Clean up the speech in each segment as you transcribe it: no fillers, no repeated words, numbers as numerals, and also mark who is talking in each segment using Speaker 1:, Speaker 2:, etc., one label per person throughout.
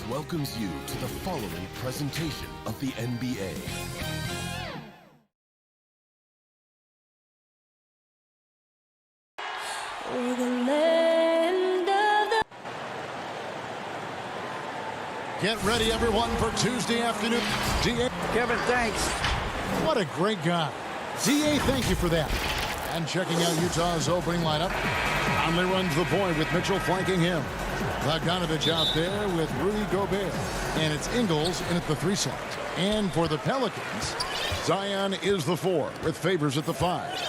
Speaker 1: welcomes you to the following presentation of the NBA.
Speaker 2: Get ready, everyone, for Tuesday afternoon. D.A.
Speaker 3: Kevin, thanks.
Speaker 2: What a great guy. D.A., thank you for that. And checking out Utah's opening lineup. Conley runs the point with Mitchell flanking him. Bogdanovich out there with Rudy Gobert. And it's Ingles in at the 3 slot. And for the Pelicans, Zion is the 4 with Favors at the 5.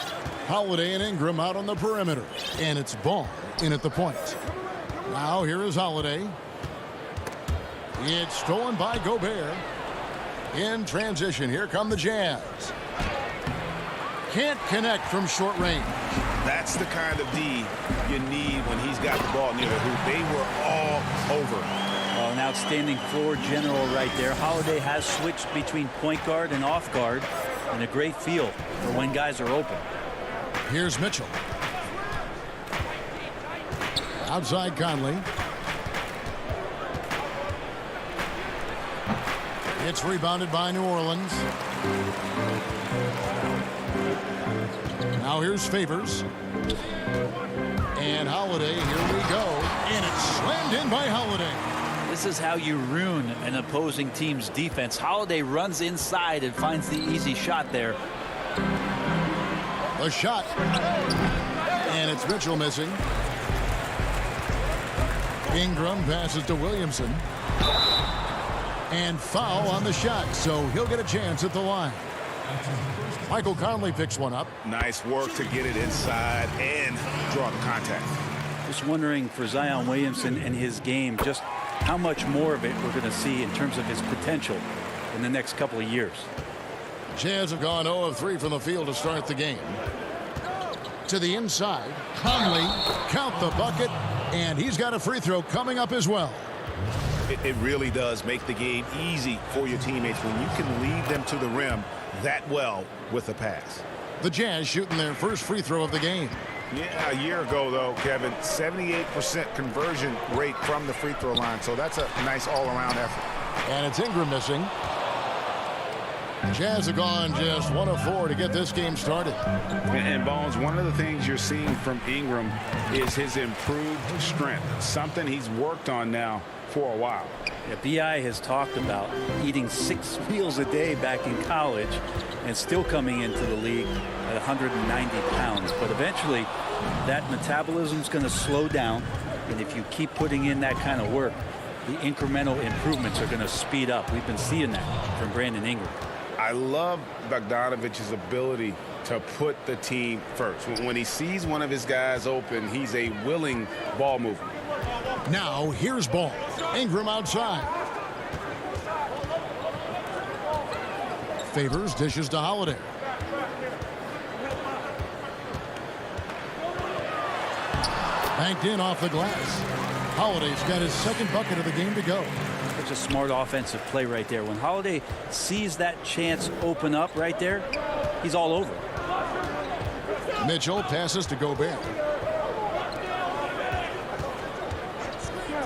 Speaker 2: Holiday and Ingram out on the perimeter. And it's Ball in at the point. Now here is Holiday. It's stolen by Gobert. In transition, here come the Jazz. Can't connect from short range.
Speaker 4: That's the kind of D you need when he's got the ball near the hoop. They were all over.
Speaker 3: Well, an outstanding floor general right there. Holiday has switched between point guard and off guard, and a great feel for when guys are open.
Speaker 2: Here's Mitchell. Outside Conley. It's rebounded by New Orleans. Now here's Favors. And Holiday, here we go. And it's slammed in by Holiday.
Speaker 3: This is how you ruin an opposing team's defense. Holiday runs inside and finds the easy shot there.
Speaker 2: The shot. And it's Mitchell missing. Ingram passes to Williamson. And foul on the shot, so he'll get a chance at the line. Michael Conley picks one up.
Speaker 4: Nice work to get it inside and draw the contact.
Speaker 3: Just wondering for Zion Williamson and his game, just how much more of it we're going to see in terms of his potential in the next couple of years.
Speaker 2: Jazz have gone 0 of 3 from the field to start the game. To the inside, Conley, count the bucket, and he's got a free throw coming up as well.
Speaker 4: It really does make the game easy for your teammates when you can lead them to the rim that well with a pass.
Speaker 2: The Jazz shooting their first free throw of the game.
Speaker 4: Yeah, a year ago, though, Kevin, 78% conversion rate from the free throw line, so that's a nice all-around effort.
Speaker 2: And it's Ingram missing. Jazz have gone just 1 of 4 to get this game started.
Speaker 4: And Bones, one of the things you're seeing from Ingram is his improved strength, something he's worked on now for a while.
Speaker 3: Yeah, B.I. has talked about eating 6 meals a day back in college and still coming into the league at 190 pounds. But eventually, that metabolism is going to slow down. And if you keep putting in that kind of work, the incremental improvements are going to speed up. We've been seeing that from Brandon Ingram.
Speaker 4: I love Bogdanovich's ability to put the team first. When he sees one of his guys open, he's a willing ball mover.
Speaker 2: Now here's Ball. Ingram outside. Favors dishes to Holiday. Banked in off the glass. Holiday's got his second bucket of the game to go.
Speaker 3: Such a smart offensive play right there. When Holiday sees that chance open up right there, he's all over.
Speaker 2: Mitchell passes to Gobert.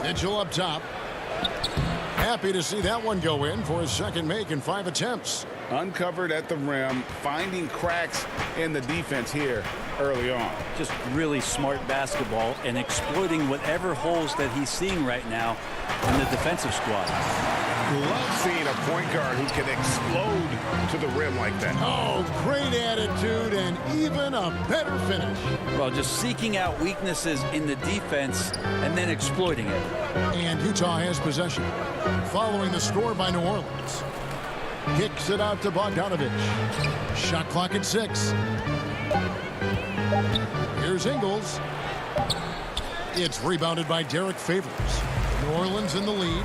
Speaker 2: Mitchell up top. Happy to see that one go in for his second make in 5 attempts.
Speaker 4: Uncovered at the rim, finding cracks in the defense here early on.
Speaker 3: Just really smart basketball and exploiting whatever holes that he's seeing right now in the defensive squad.
Speaker 4: Love seeing a point guard who can explode to the rim like that.
Speaker 2: Oh, great attitude and even a better finish.
Speaker 3: Well, just seeking out weaknesses in the defense and then exploiting it.
Speaker 2: And Utah has possession. Following the score by New Orleans. Kicks it out to Bogdanovich. Shot clock at 6. Here's Ingles. It's rebounded by Derek Favors. New Orleans in the lead.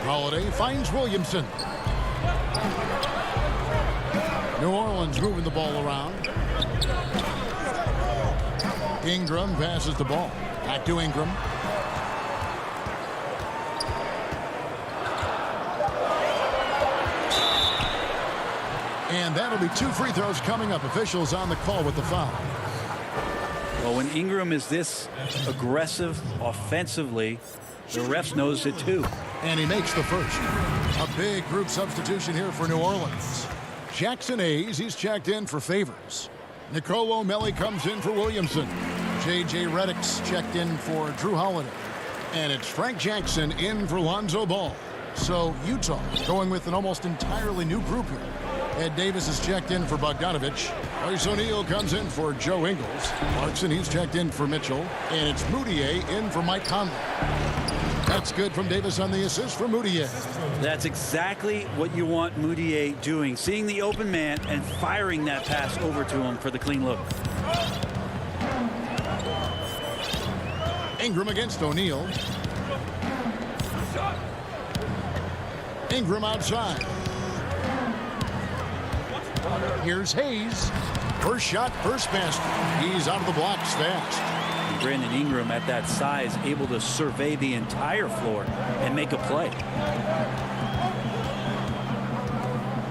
Speaker 2: Holiday finds Williamson. New Orleans moving the ball around. Ingram passes the ball. Back to Ingram. And that'll be 2 free throws coming up. Officials on the call with the foul.
Speaker 3: Well, when Ingram is this aggressive offensively, the refs notice it too.
Speaker 2: And he makes the first. A big group substitution here for New Orleans. Jackson Hayes, he's checked in for Favors. Nicole O'Malley comes in for Williamson. J.J. Redick's checked in for Drew Holiday. And it's Frank Jackson in for Lonzo Ball. So Utah going with an almost entirely new group here. Ed Davis is checked in for Bogdanovich. Royce O'Neal comes in for Joe Ingles. Clarkson, he's checked in for Mitchell. And it's Moutier in for Mike Conley. That's good from Davis on the assist for Moutier.
Speaker 3: That's exactly what you want Moutier doing. Seeing the open man and firing that pass over to him for the clean look.
Speaker 2: Ingram against O'Neal. Ingram outside. Here's Hayes. First shot, first basket. He's out of the blocks fast.
Speaker 3: Brandon Ingram at that size, able to survey the entire floor and make a play.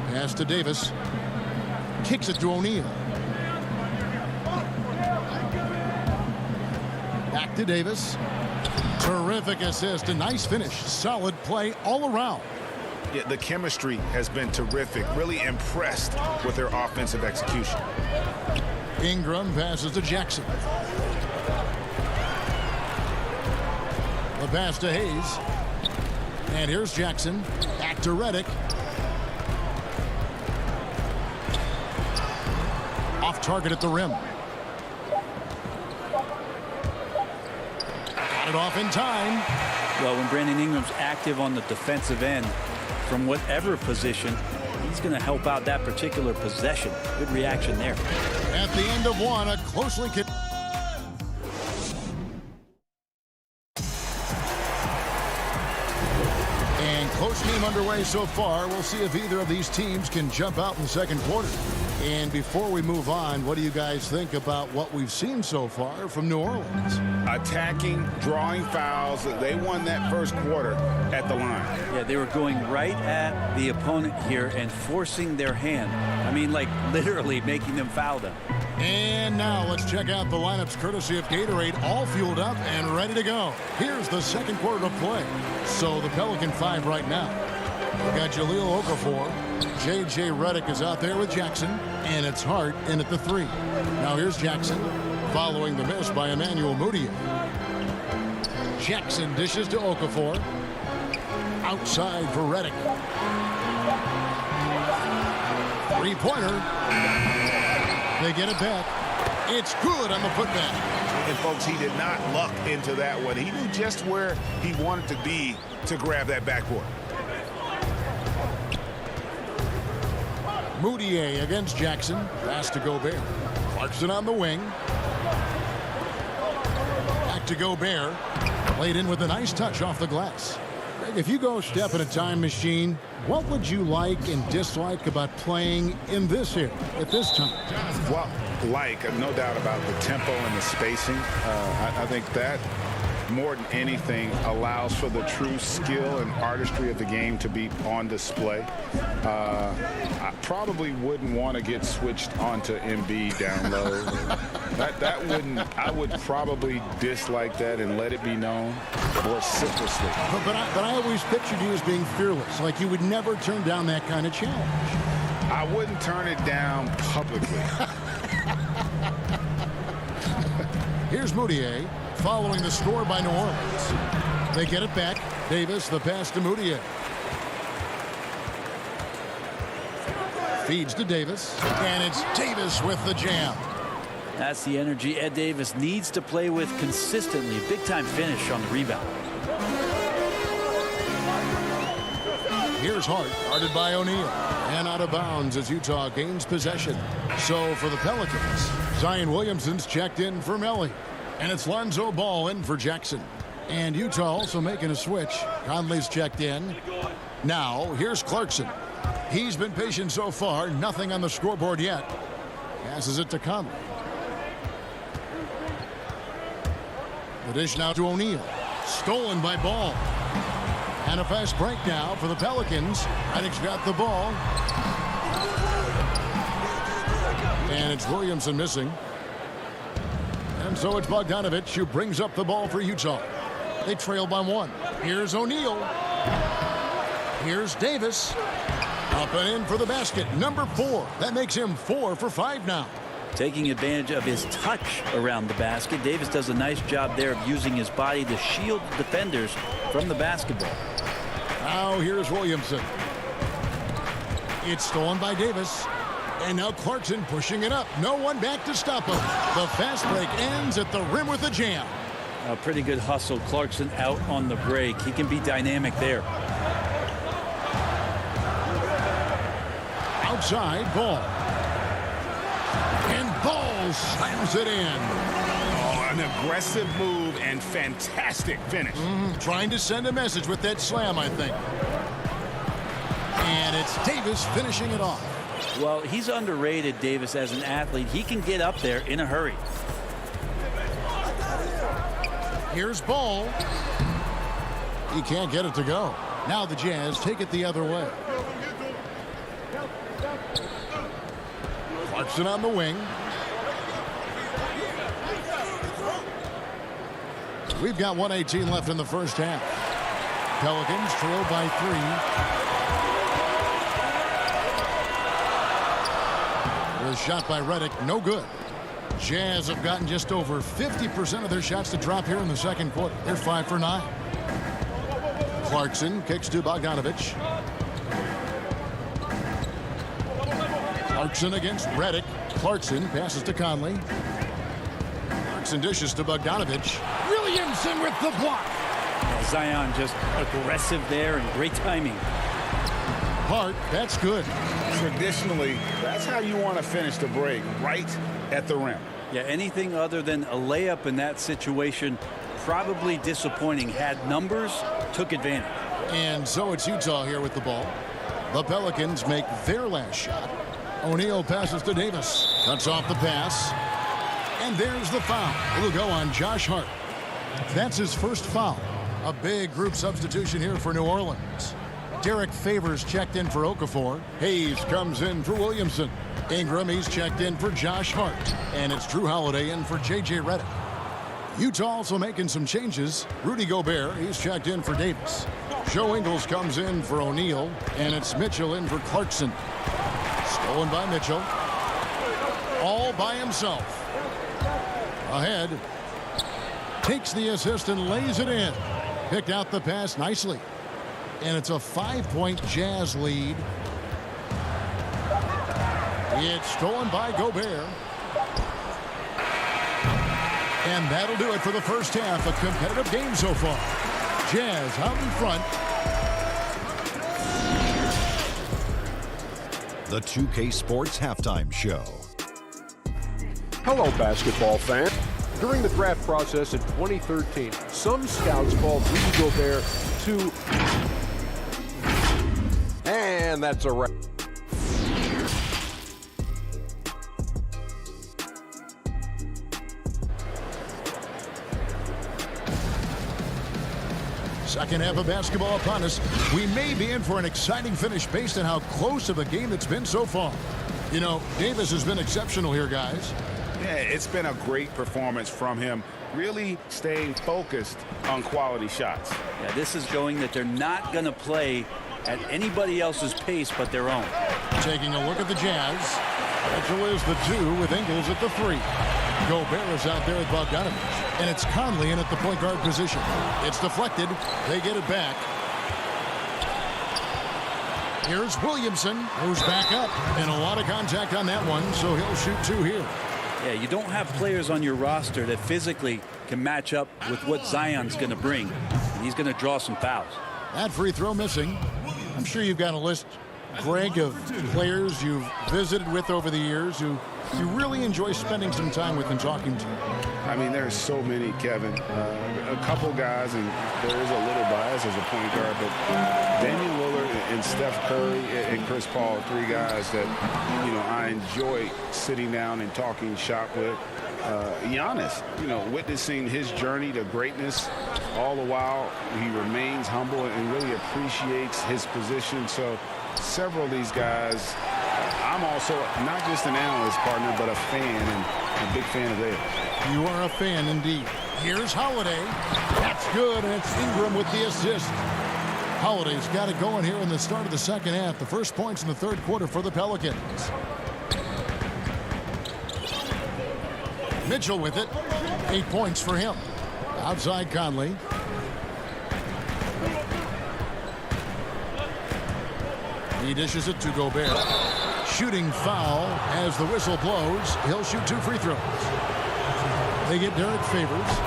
Speaker 2: Pass to Davis. Kicks it to O'Neal. Back to Davis. Terrific assist, a nice finish. Solid play all around.
Speaker 4: Yeah, the chemistry has been terrific. Really impressed with their offensive execution.
Speaker 2: Ingram passes to Jackson. The pass to Hayes. And here's Jackson. Back to Redick. Off target at the rim. Got it off in time.
Speaker 3: Well, when Brandon Ingram's active on the defensive end, from whatever position, he's going to help out that particular possession. Good reaction there.
Speaker 2: At the end of one, a closely contested. Close game underway so far. We'll see if either of these teams can jump out in the second quarter. And before we move on, what do you guys think about what we've seen so far from New Orleans?
Speaker 4: Attacking, drawing fouls. They won that first quarter at the line.
Speaker 3: Yeah, they were going right at the opponent here and forcing their hand. I mean, like literally making them foul them.
Speaker 2: And now let's check out the lineups courtesy of Gatorade, all fueled up and ready to go. Here's the second quarter of play. So the Pelican 5 right now. We got Jahlil Okafor. J.J. Redick is out there with Jackson. And it's Hart in at the 3. Now here's Jackson following the miss by Emmanuel Moutier. Jackson dishes to Okafor. Outside for Redick. Three-pointer. They get it back. It's good on the putback.
Speaker 4: And folks, he did not luck into that one. He knew just where he wanted to be to grab that backboard.
Speaker 2: Moutier against Jackson. Pass to Gobert. Clarkson on the wing. Back to Gobert. Played in with a nice touch off the glass. If you go step in a time machine, what would you like and dislike about playing in this here at this time?
Speaker 4: Well, no doubt about the tempo and the spacing. I think that more than anything allows for the true skill and artistry of the game to be on display. I probably wouldn't want to get switched onto Embiid down low. That wouldn't. I would probably dislike that and let it be known vociferously.
Speaker 2: But I always pictured you as being fearless, like you would never turn down that kind of challenge.
Speaker 4: I wouldn't turn it down publicly.
Speaker 2: Here's Moutier following the score by New Orleans. They get it back. Davis, the pass to Moutier. Feeds to Davis. And it's Davis with the jam.
Speaker 3: That's the energy Ed Davis needs to play with consistently. Big time finish on the rebound.
Speaker 2: Here's Hart, guarded by O'Neal. And out of bounds as Utah gains possession. So for the Pelicans, Zion Williamson's checked in for Melly. And it's Lonzo Ball in for Jackson. And Utah also making a switch. Conley's checked in. Now, here's Clarkson. He's been patient so far. Nothing on the scoreboard yet. Passes it to Conley. The dish now to O'Neal. Stolen by Ball. And a fast break now for the Pelicans. Redick's got the ball. And it's Williamson missing. And so it's Bogdanovich who brings up the ball for Utah. They trail by 1. Here's O'Neal. Here's Davis. Up and in for the basket. Number 4. That makes him 4 for 5 now.
Speaker 3: Taking advantage of his touch around the basket. Davis does a nice job there of using his body to shield defenders from the basketball.
Speaker 2: Now here's Williamson. It's stolen by Davis. And now Clarkson pushing it up. No one back to stop him. The fast break ends at the rim with a jam.
Speaker 3: A pretty good hustle. Clarkson out on the break. He can be dynamic there.
Speaker 2: Outside Ball. And Ball slams it in.
Speaker 4: Oh, an aggressive move and fantastic finish.
Speaker 2: Trying to send a message with that slam, I think. And it's Davis finishing it off.
Speaker 3: Well, he's underrated, Davis, as an athlete. He can get up there in a hurry.
Speaker 2: Here's Ball. He can't get it to go. Now the Jazz take it the other way. Clarkson on the wing. We've got 1:18 left in the first half. Pelicans trail by 3. The shot by Redick, no good. Jazz have gotten just over 50% of their shots to drop here in the second quarter. They're 5 for 9. Clarkson kicks to Bogdanovich. Clarkson against Redick. Clarkson passes to Conley. Clarkson dishes to Bogdanovich. Williamson with the block.
Speaker 3: Zion just aggressive there and great timing.
Speaker 2: Hart, that's good.
Speaker 4: Traditionally, that's how you want to finish the break, right at the rim.
Speaker 3: Yeah, anything other than a layup in that situation, probably disappointing. Had numbers, took advantage.
Speaker 2: And so it's Utah here with the ball. The Pelicans make their last shot. O'Neal passes to Davis. Cuts off the pass. And there's the foul. It'll go on Josh Hart. That's his first foul. A big group substitution here for New Orleans. Derek Favors checked in for Okafor. Hayes comes in for Williamson. Ingram, he's checked in for Josh Hart. And it's Drew Holiday in for J.J. Redick. Utah also making some changes. Rudy Gobert, he's checked in for Davis. Joe Ingles comes in for O'Neal. And it's Mitchell in for Clarkson. Stolen by Mitchell. All by himself. Ahead. Takes the assist and lays it in. Picked out the pass nicely. And it's a 5-point Jazz lead. It's stolen by Gobert. And that'll do it for the first half. A competitive game so far. Jazz out in front.
Speaker 1: The 2K Sports Halftime Show.
Speaker 5: Hello, basketball fans. During the draft process in 2013, some scouts called Rudy Gobert too... And that's a wrap.
Speaker 2: Second half of basketball upon us. We may be in for an exciting finish based on how close of a game it's been so far. You know, Davis has been exceptional here, guys.
Speaker 4: Yeah, it's been a great performance from him. Really staying focused on quality shots.
Speaker 3: Yeah, this is going that they're not going to play at anybody else's pace but their own.
Speaker 2: Taking a look at the Jazz. Mitchell is the 2 with Ingles at the 3. Gobert is out there with Bogdanovich. And it's Conley in at the point guard position. It's deflected. They get it back. Here's Williamson, who's back up. And a lot of contact on that one, so he'll shoot 2 here.
Speaker 3: Yeah, you don't have players on your roster that physically can match up with what Zion's going to bring. And he's going to draw some fouls.
Speaker 2: That free throw missing. I'm sure you've got a list, Greg, of players you've visited with over the years who you really enjoy spending some time with and talking to.
Speaker 4: I mean, there's so many, Kevin. A couple guys, and there is a little bias as a point guard, but Damian Lillard and Steph Curry and Chris Paul, 3 guys that, you know, I enjoy sitting down and talking shop with. Giannis, you know, witnessing his journey to greatness, all the while he remains humble and really appreciates his position. So several of these guys, I'm also not just an analyst partner, but a fan and a big fan of theirs.
Speaker 2: You are a fan indeed. Here's Holiday. That's good, and it's Ingram with the assist. Holiday's got it going here in the start of the second half. The first points in the third quarter for the Pelicans. Mitchell with it. 8 points for him. Outside Conley. He dishes it to Gobert. Shooting foul as the whistle blows. He'll shoot 2 free throws. They get Derek Favors.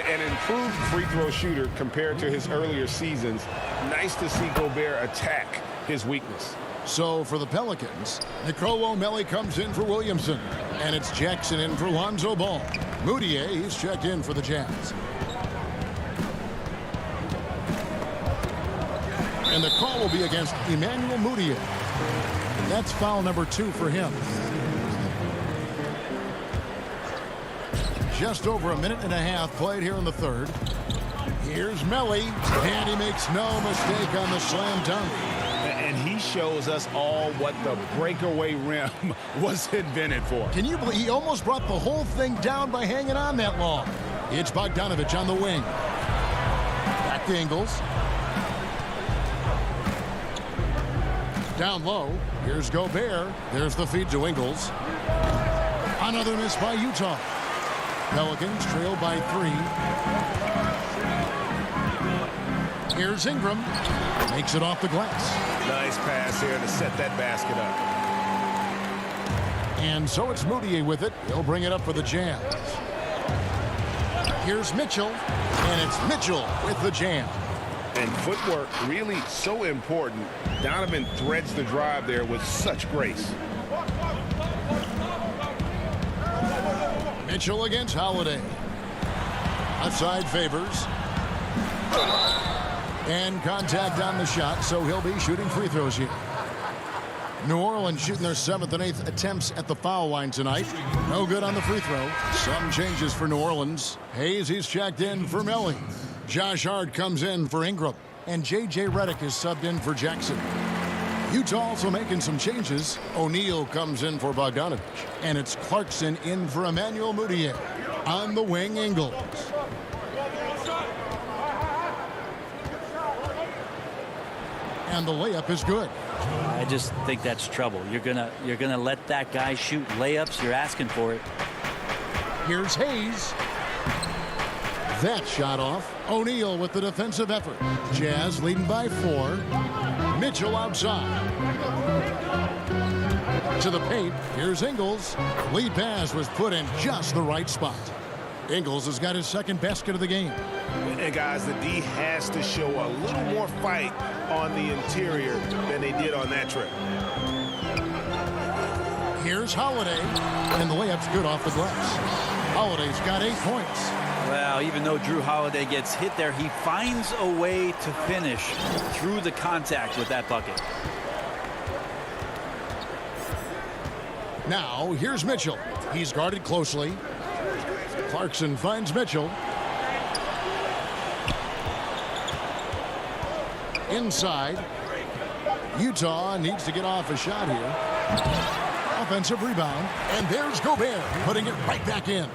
Speaker 4: An improved free throw shooter compared to his earlier seasons. Nice to see Gobert attack his weakness.
Speaker 2: So for the Pelicans, Nicolo Melli comes in for Williamson. And it's Jackson in for Lonzo Ball. Moutier, he's checked in for the Jazz. And the call will be against Emmanuel Moutier. That's foul number 2 for him. Just over a minute and a half played here in the third. Here's Melli, and he makes no mistake on the slam dunk.
Speaker 4: And he shows us all what the breakaway rim was invented for.
Speaker 2: Can you believe he almost brought the whole thing down by hanging on that long? It's Bogdanovich on the wing. Back to Ingles. Down low. Here's Gobert. There's the feed to Ingles. Another miss by Utah. Pelicans trail by 3. Here's Ingram. Makes it off the glass.
Speaker 4: Nice pass here to set that basket up.
Speaker 2: And so it's Moutier with it. He'll bring it up for the Jazz. Here's Mitchell. And it's Mitchell with the jam.
Speaker 4: And footwork really so important. Donovan threads the drive there with such grace.
Speaker 2: Mitchell against Holiday. Outside Favors. And contact on the shot, so he'll be shooting free throws here. New Orleans shooting their 7th and 8th attempts at the foul line tonight. No good on the free throw. Some changes for New Orleans. Hayes, he's checked in for Melli. Josh Hart comes in for Ingram. And J.J. Redick is subbed in for Jackson. Utah also making some changes. O'Neal comes in for Bogdanovich. And it's Clarkson in for Emmanuel Moutier. On the wing, Ingles. And the layup is good.
Speaker 3: I just think that's trouble. You're gonna let that guy shoot layups. You're asking for it.
Speaker 2: Here's Hayes. That shot off. O'Neal with the defensive effort. Jazz leading by 4. Mitchell outside. To the paint. Here's Ingles. Lead pass was put in just the right spot. Ingles has got his second basket of the game.
Speaker 4: And guys, the D has to show a little more fight on the interior than they did on that trip.
Speaker 2: Here's Holiday. And the layup's good off the glass. Holiday's got 8 points.
Speaker 3: Well, even though Drew Holiday gets hit there, he finds a way to finish through the contact with that bucket.
Speaker 2: Now, here's Mitchell. He's guarded closely. Clarkson finds Mitchell. Inside. Utah needs to get off a shot here. Offensive rebound. And there's Gobert putting it right back in.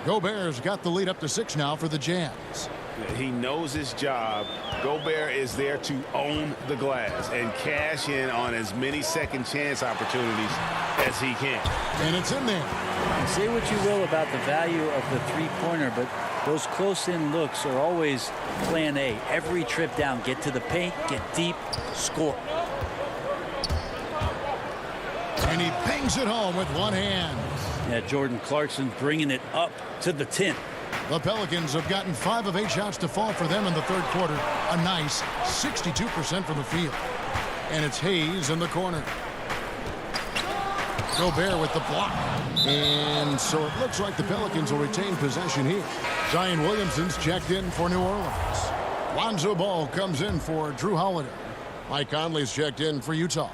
Speaker 2: Gobert's got the lead up to 6 now for the Jazz.
Speaker 4: He knows his job. Gobert is there to own the glass and cash in on as many second chance opportunities as he can.
Speaker 2: And it's in there.
Speaker 3: Say what you will about the value of the three-pointer, but those close-in looks are always plan A. Every trip down, get to the paint, get deep, score.
Speaker 2: And he bangs it home with one hand.
Speaker 3: Yeah, Jordan Clarkson bringing it up to the 10.
Speaker 2: The Pelicans have gotten 5 of 8 shots to fall for them in the third quarter. A nice 62% from the field. And it's Hayes in the corner. Gobert with the block. And so it looks like the Pelicans will retain possession here. Zion Williamson's checked in for New Orleans. Lonzo Ball comes in for Drew Holiday. Mike Conley's checked in for Utah.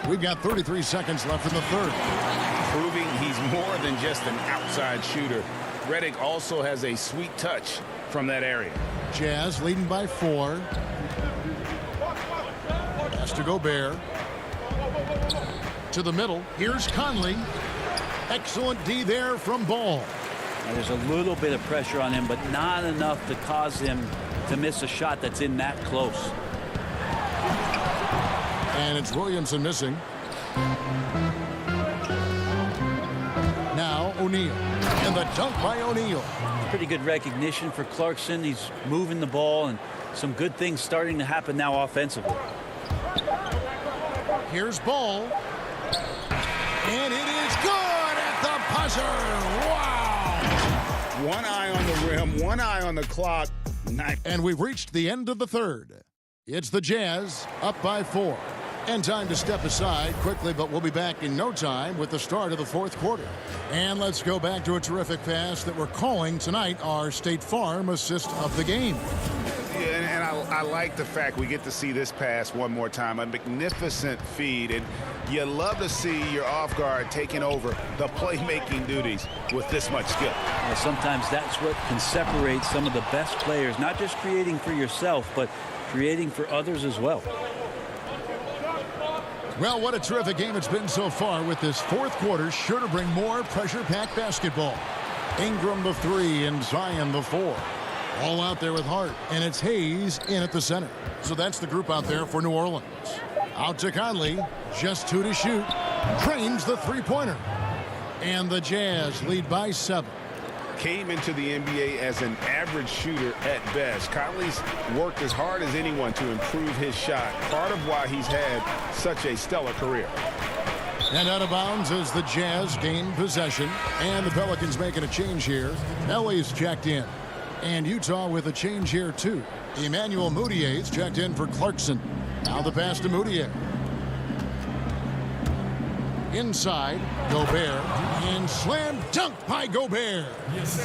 Speaker 2: We've got 33 seconds left in the third.
Speaker 4: Proving he's more than just an outside shooter. Redick also has a sweet touch from that area.
Speaker 2: Jazz leading by 4. Pass to Gobert. To the middle. Here's Conley. Excellent D there from Ball.
Speaker 3: Now, there's a little bit of pressure on him, but not enough to cause him to miss a shot that's in that close.
Speaker 2: And it's Williamson missing. Now O'Neal. And the dunk by O'Neal.
Speaker 3: Pretty good recognition for Clarkson. He's moving the ball, and some good things starting to happen now offensively.
Speaker 2: Here's Ball. And it is good at the buzzer. Wow!
Speaker 4: One eye on the rim, one eye on the clock.
Speaker 2: And we've reached the end of the third. It's the Jazz up by 4. And time to step aside quickly, but we'll be back in no time with the start of the fourth quarter. And let's go back to a terrific pass that we're calling tonight our State Farm assist of the game.
Speaker 4: Yeah, and I like the fact we get to see this pass one more time. A magnificent feed, and you love to see your off guard taking over the playmaking duties with this much skill.
Speaker 3: Well, sometimes that's what can separate some of the best players, not just creating for yourself, but creating for others as well.
Speaker 2: Well, what a terrific game it's been so far, with this fourth quarter sure to bring more pressure-packed basketball. Ingram the 3 and Zion the 4. All out there with Hart, and it's Hayes in at the center. So that's the group out there for New Orleans. Out to Conley, just 2 to shoot. Drains the three-pointer. And the Jazz lead by 7.
Speaker 4: Came into the NBA as an average shooter at best. Conley's worked as hard as anyone to improve his shot. Part of why he's had such a stellar career.
Speaker 2: And out of bounds as the Jazz gain possession. And the Pelicans making a change here. LA's checked in. And Utah with a change here too. Emmanuel Moutier's checked in for Clarkson. Now the pass to Moutier. Inside, Gobert, and slam dunk by Gobert.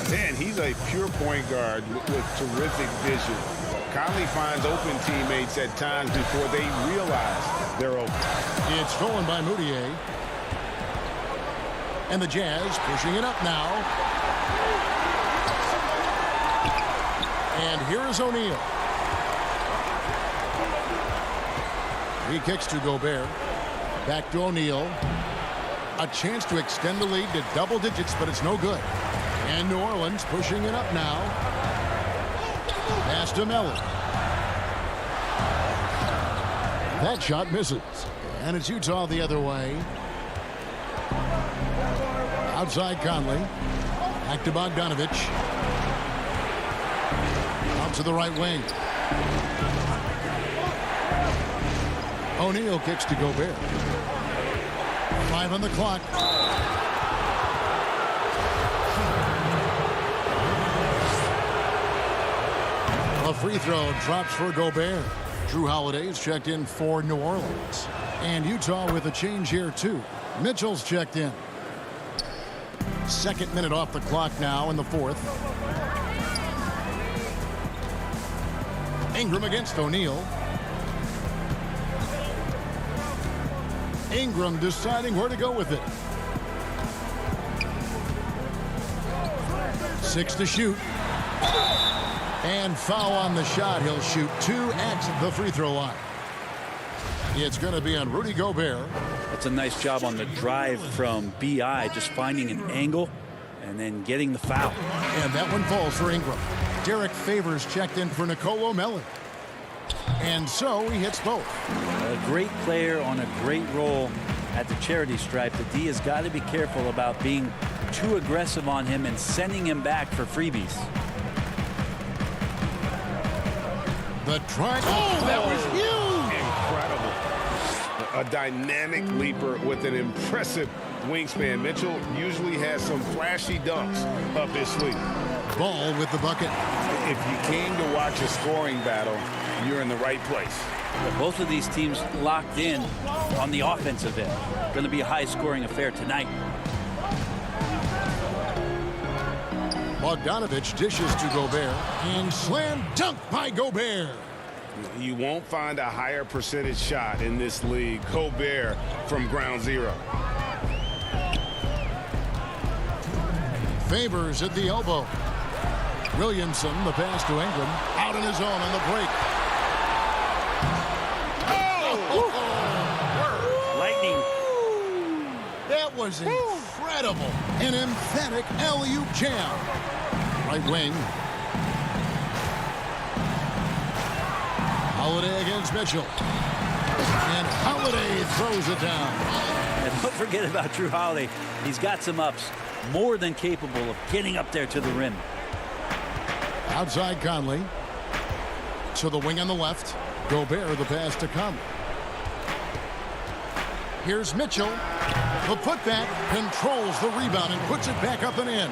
Speaker 4: Man, he's a pure point guard with terrific vision. Conley finds open teammates at times before they realize they're open.
Speaker 2: It's stolen by Moutier. And the Jazz pushing it up now. And here is O'Neal. He kicks to Gobert. Back to O'Neal. A chance to extend the lead to double digits, but it's no good. And New Orleans pushing it up now. Pass to Mellon. That shot misses. And it's Utah the other way. Outside Conley. Back to Bogdanovich. Out to the right wing. O'Neal kicks to Gobert. 5 on the clock. A free throw drops for Gobert. Drew Holiday's checked in for New Orleans. And Utah with a change here too. Mitchell's checked in. Second minute off the clock now in the fourth. Ingram against O'Neal. Ingram deciding where to go with it. 6 to shoot. And foul on the shot. He'll shoot 2 at the free throw line. It's going to be on Rudy Gobert.
Speaker 3: That's a nice job on the drive from B.I., just finding an angle and then getting the foul.
Speaker 2: And that one falls for Ingram. Derek Favors checked in for Nicolo Melli. And so he hits both.
Speaker 3: A great player on a great roll at the charity stripe. The D has got to be careful about being too aggressive on him and sending him back for freebies.
Speaker 2: The try. Oh, that was huge!
Speaker 4: Incredible. A dynamic leaper with an impressive wingspan. Mitchell usually has some flashy dunks up his sleeve.
Speaker 2: Ball with the bucket.
Speaker 4: If you came to watch a scoring battle, you're in the right place.
Speaker 3: Well, both of these teams locked in on the offensive end. Going to be a high-scoring affair tonight.
Speaker 2: Bogdanovich dishes to Gobert. And slam dunk by Gobert.
Speaker 4: You won't find a higher percentage shot in this league. Gobert from ground zero.
Speaker 2: Favors at the elbow. Williamson, the pass to Ingram. Out on his own on the break.
Speaker 3: Lightning.
Speaker 2: That was incredible. An emphatic alley-oop jam. Right wing. Holiday against Mitchell. And Holiday throws it down.
Speaker 3: And don't forget about Drew Holiday. He's got some ups, more than capable of getting up there to the rim.
Speaker 2: Outside Conley. To the wing on the left. Gobert the pass to Conley. Here's Mitchell. The putback controls the rebound and puts it back up and in.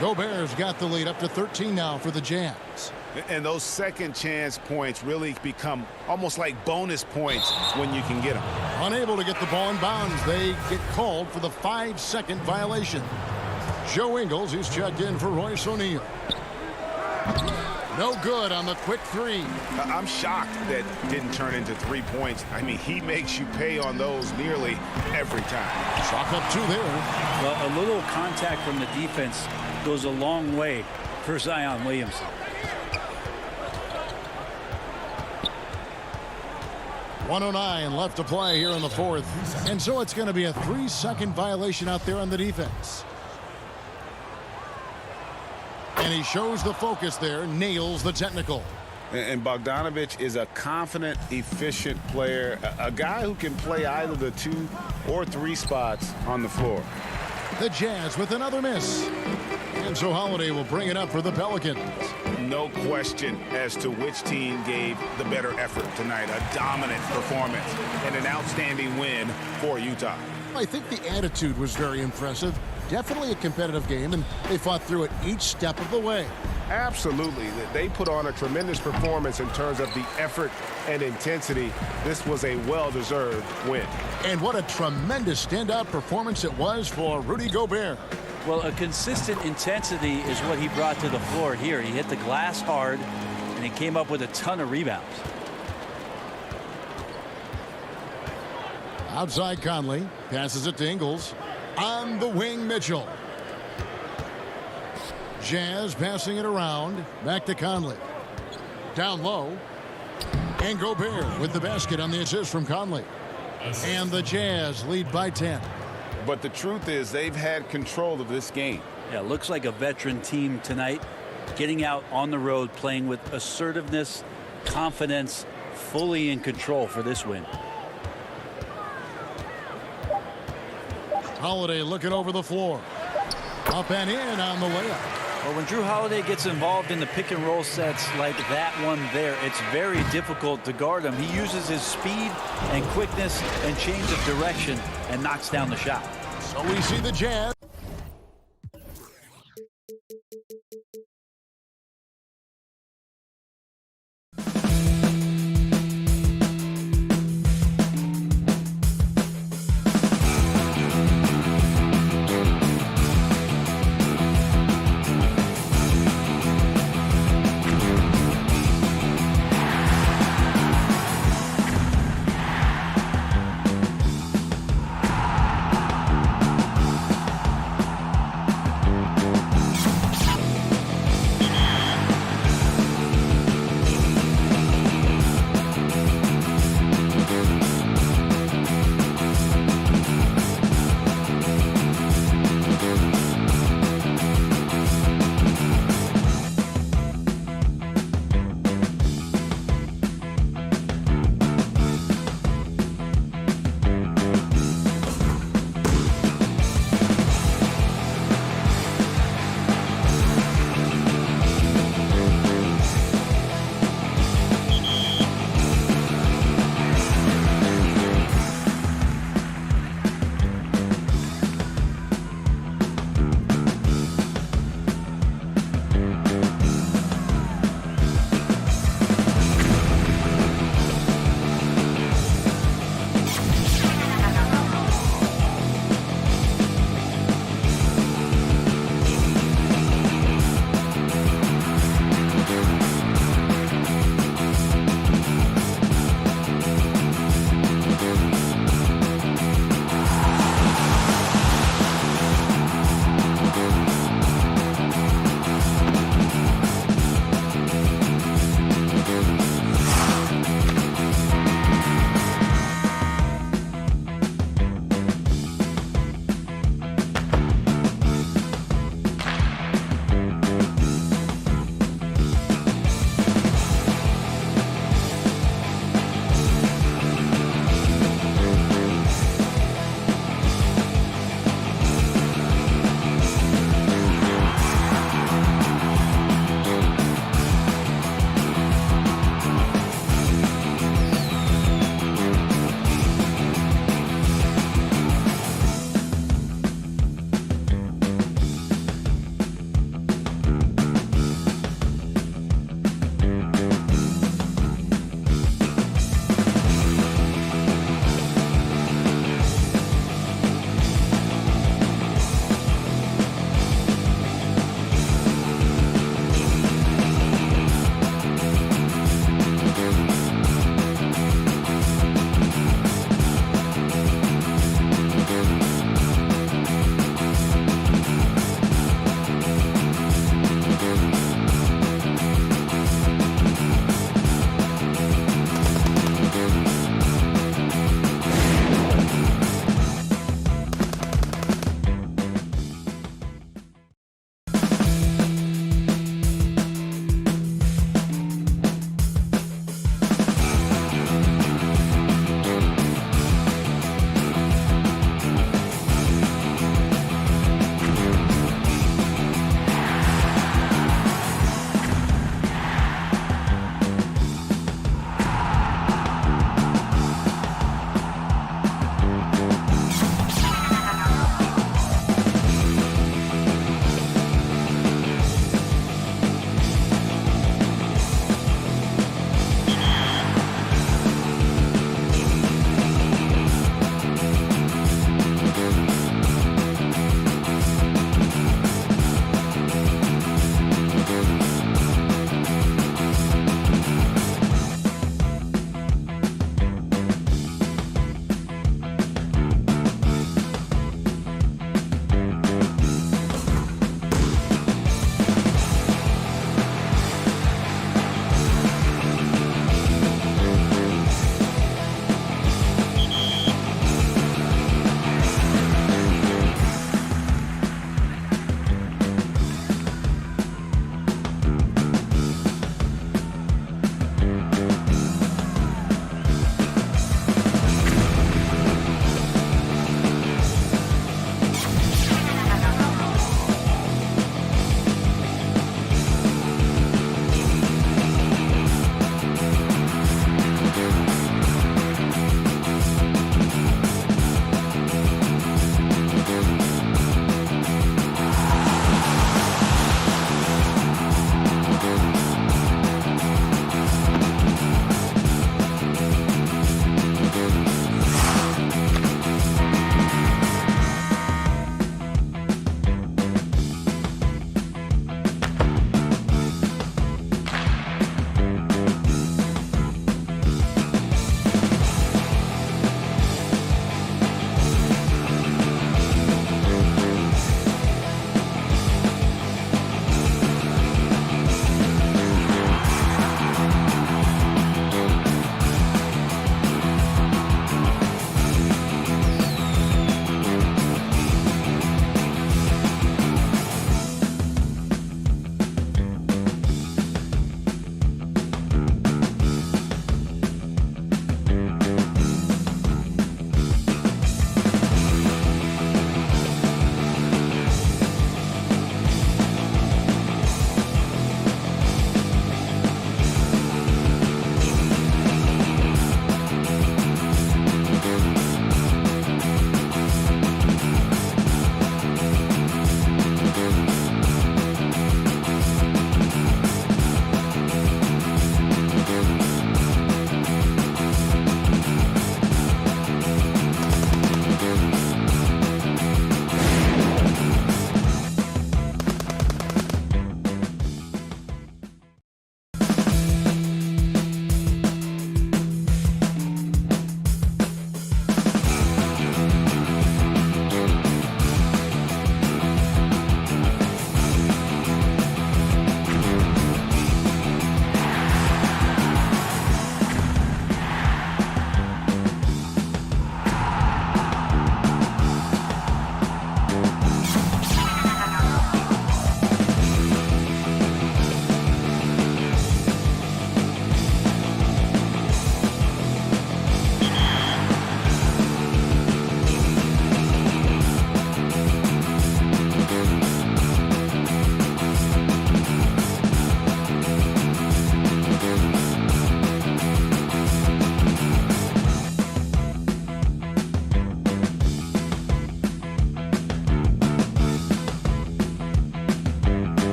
Speaker 2: Gobert's got the lead up to 13 now for the Jazz.
Speaker 4: And those second chance points really become almost like bonus points when you can get them.
Speaker 2: Unable to get the ball in bounds. They get called for the 5-second violation. Joe Ingles, he's checked in for Royce O'Neal. No good on the quick three.
Speaker 4: I'm shocked that didn't turn into 3 points. I mean, he makes you pay on those nearly every time.
Speaker 2: Chalk up 2 there.
Speaker 3: Well, a little contact from the defense goes a long way for Zion Williamson.
Speaker 2: .109 left to play here in the fourth. And so it's going to be a 3-second violation out there on the defense. And he shows the focus there, nails the technical.
Speaker 4: And Bogdanović is a confident, efficient player, a guy who can play either the 2 or 3 spots on the floor.
Speaker 2: The Jazz with another miss. And so Holiday will bring it up for the Pelicans.
Speaker 4: No question as to which team gave the better effort tonight. A dominant performance and an outstanding win for Utah.
Speaker 2: I think the attitude was very impressive. Definitely a competitive game, and they fought through it each step of the way.
Speaker 5: Absolutely. They put on a tremendous performance in terms of the effort and intensity. This was a well-deserved win.
Speaker 2: And what a tremendous standout performance it was for Rudy Gobert.
Speaker 3: Well, a consistent intensity is what he brought to the floor here. He hit the glass hard, and he came up with a ton of rebounds.
Speaker 2: Outside Conley, passes it to Ingles. On the wing, Mitchell. Jazz passing it around. Back to Conley. Down low. And Gobert with the basket on the assist from Conley. And the Jazz lead by 10.
Speaker 4: But the truth is they've had control of this game.
Speaker 3: Yeah, looks like a veteran team tonight, getting out on the road, playing with assertiveness, confidence, fully in control for this win.
Speaker 2: Holiday looking over the floor. Up and in on the layup.
Speaker 3: Well, when Drew Holiday gets involved in the pick and roll sets like that one there, it's very difficult to guard him. He uses his speed and quickness and change of direction and knocks down the shot.
Speaker 2: So we see the Jazz.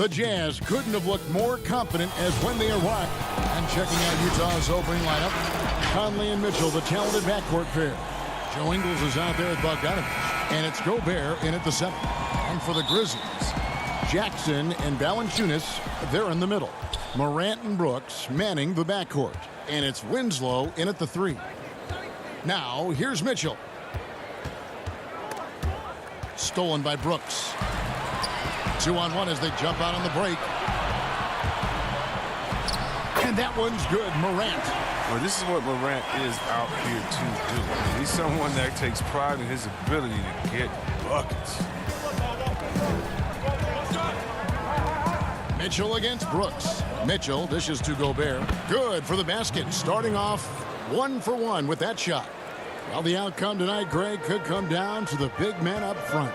Speaker 2: The Jazz couldn't have looked more confident as when they arrived. And checking out Utah's opening lineup, Conley and Mitchell, the talented backcourt pair. Joe Ingles is out there with Bogdanovich, and it's Gobert in at the 7. And for the Grizzlies, Jackson and Valanciunas, they're in the middle. Morant and Brooks manning the backcourt, and it's Winslow in at the 3. Now, here's Mitchell. Stolen by Brooks. 2-on-1 as they jump out on the break. And that one's good, Morant.
Speaker 6: Well, this is what Morant is out here to do. He's someone that takes pride in his ability to get buckets.
Speaker 2: Mitchell against Brooks. Mitchell dishes to Gobert. Good for the basket. Starting off 1-for-1 with that shot. Well, the outcome tonight, Greg, could come down to the big man up front.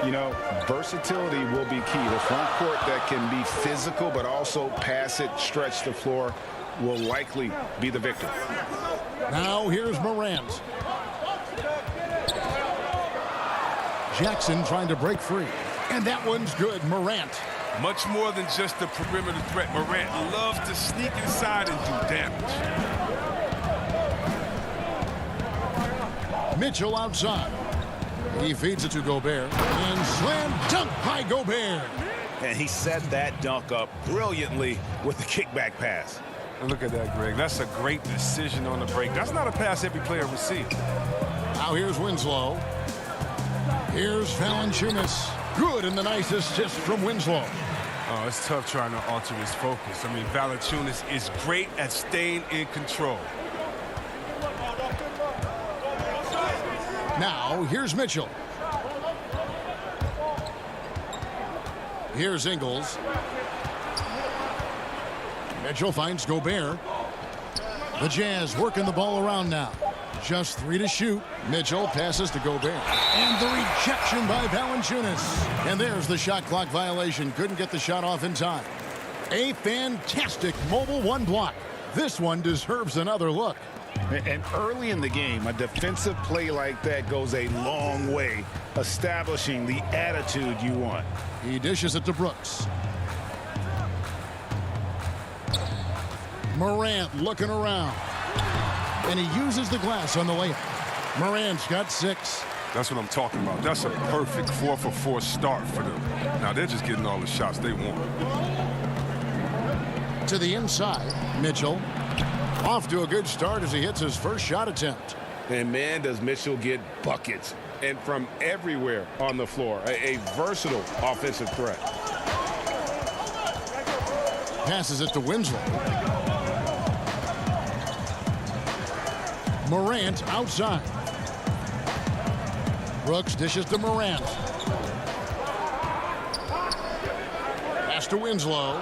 Speaker 4: You know, versatility will be key. The front court that can be physical but also pass it, stretch the floor will likely be the victor.
Speaker 2: Now here's Morant. Jackson trying to break free. And that one's good, Morant.
Speaker 6: Much more than just a perimeter threat. Morant loves to sneak inside and do damage.
Speaker 2: Mitchell outside. He feeds it to Gobert. And slam dunk by Gobert.
Speaker 5: And he set that dunk up brilliantly with the kickback pass.
Speaker 6: And look at that, Greg. That's a great decision on the break. That's not a pass every player would see.
Speaker 2: Now here's Winslow. Here's Valanciunas. Good, and the nice assist from Winslow.
Speaker 6: Oh, it's tough trying to alter his focus. I mean, Valanciunas is great at staying in control.
Speaker 2: Now, here's Mitchell. Here's Ingles. Mitchell finds Gobert. The Jazz working the ball around now. Just 3 to shoot. Mitchell passes to Gobert. And the rejection by Valanciunas. And there's the shot clock violation. Couldn't get the shot off in time. A fantastic mobile 1 block. This one deserves another look.
Speaker 4: And early in the game, a defensive play like that goes a long way, establishing the attitude you want.
Speaker 2: He dishes it to Brooks. Morant looking around. And he uses the glass on the layup. Morant's got 6.
Speaker 6: That's what I'm talking about. That's a perfect 4-for-4 start for them. Now they're just getting all the shots they want.
Speaker 2: To the inside, Mitchell. Off to a good start as he hits his first shot attempt.
Speaker 5: And man, does Mitchell get buckets. And from everywhere on the floor. A versatile offensive threat.
Speaker 2: Passes it to Winslow. Morant outside. Brooks dishes to Morant. Pass to Winslow.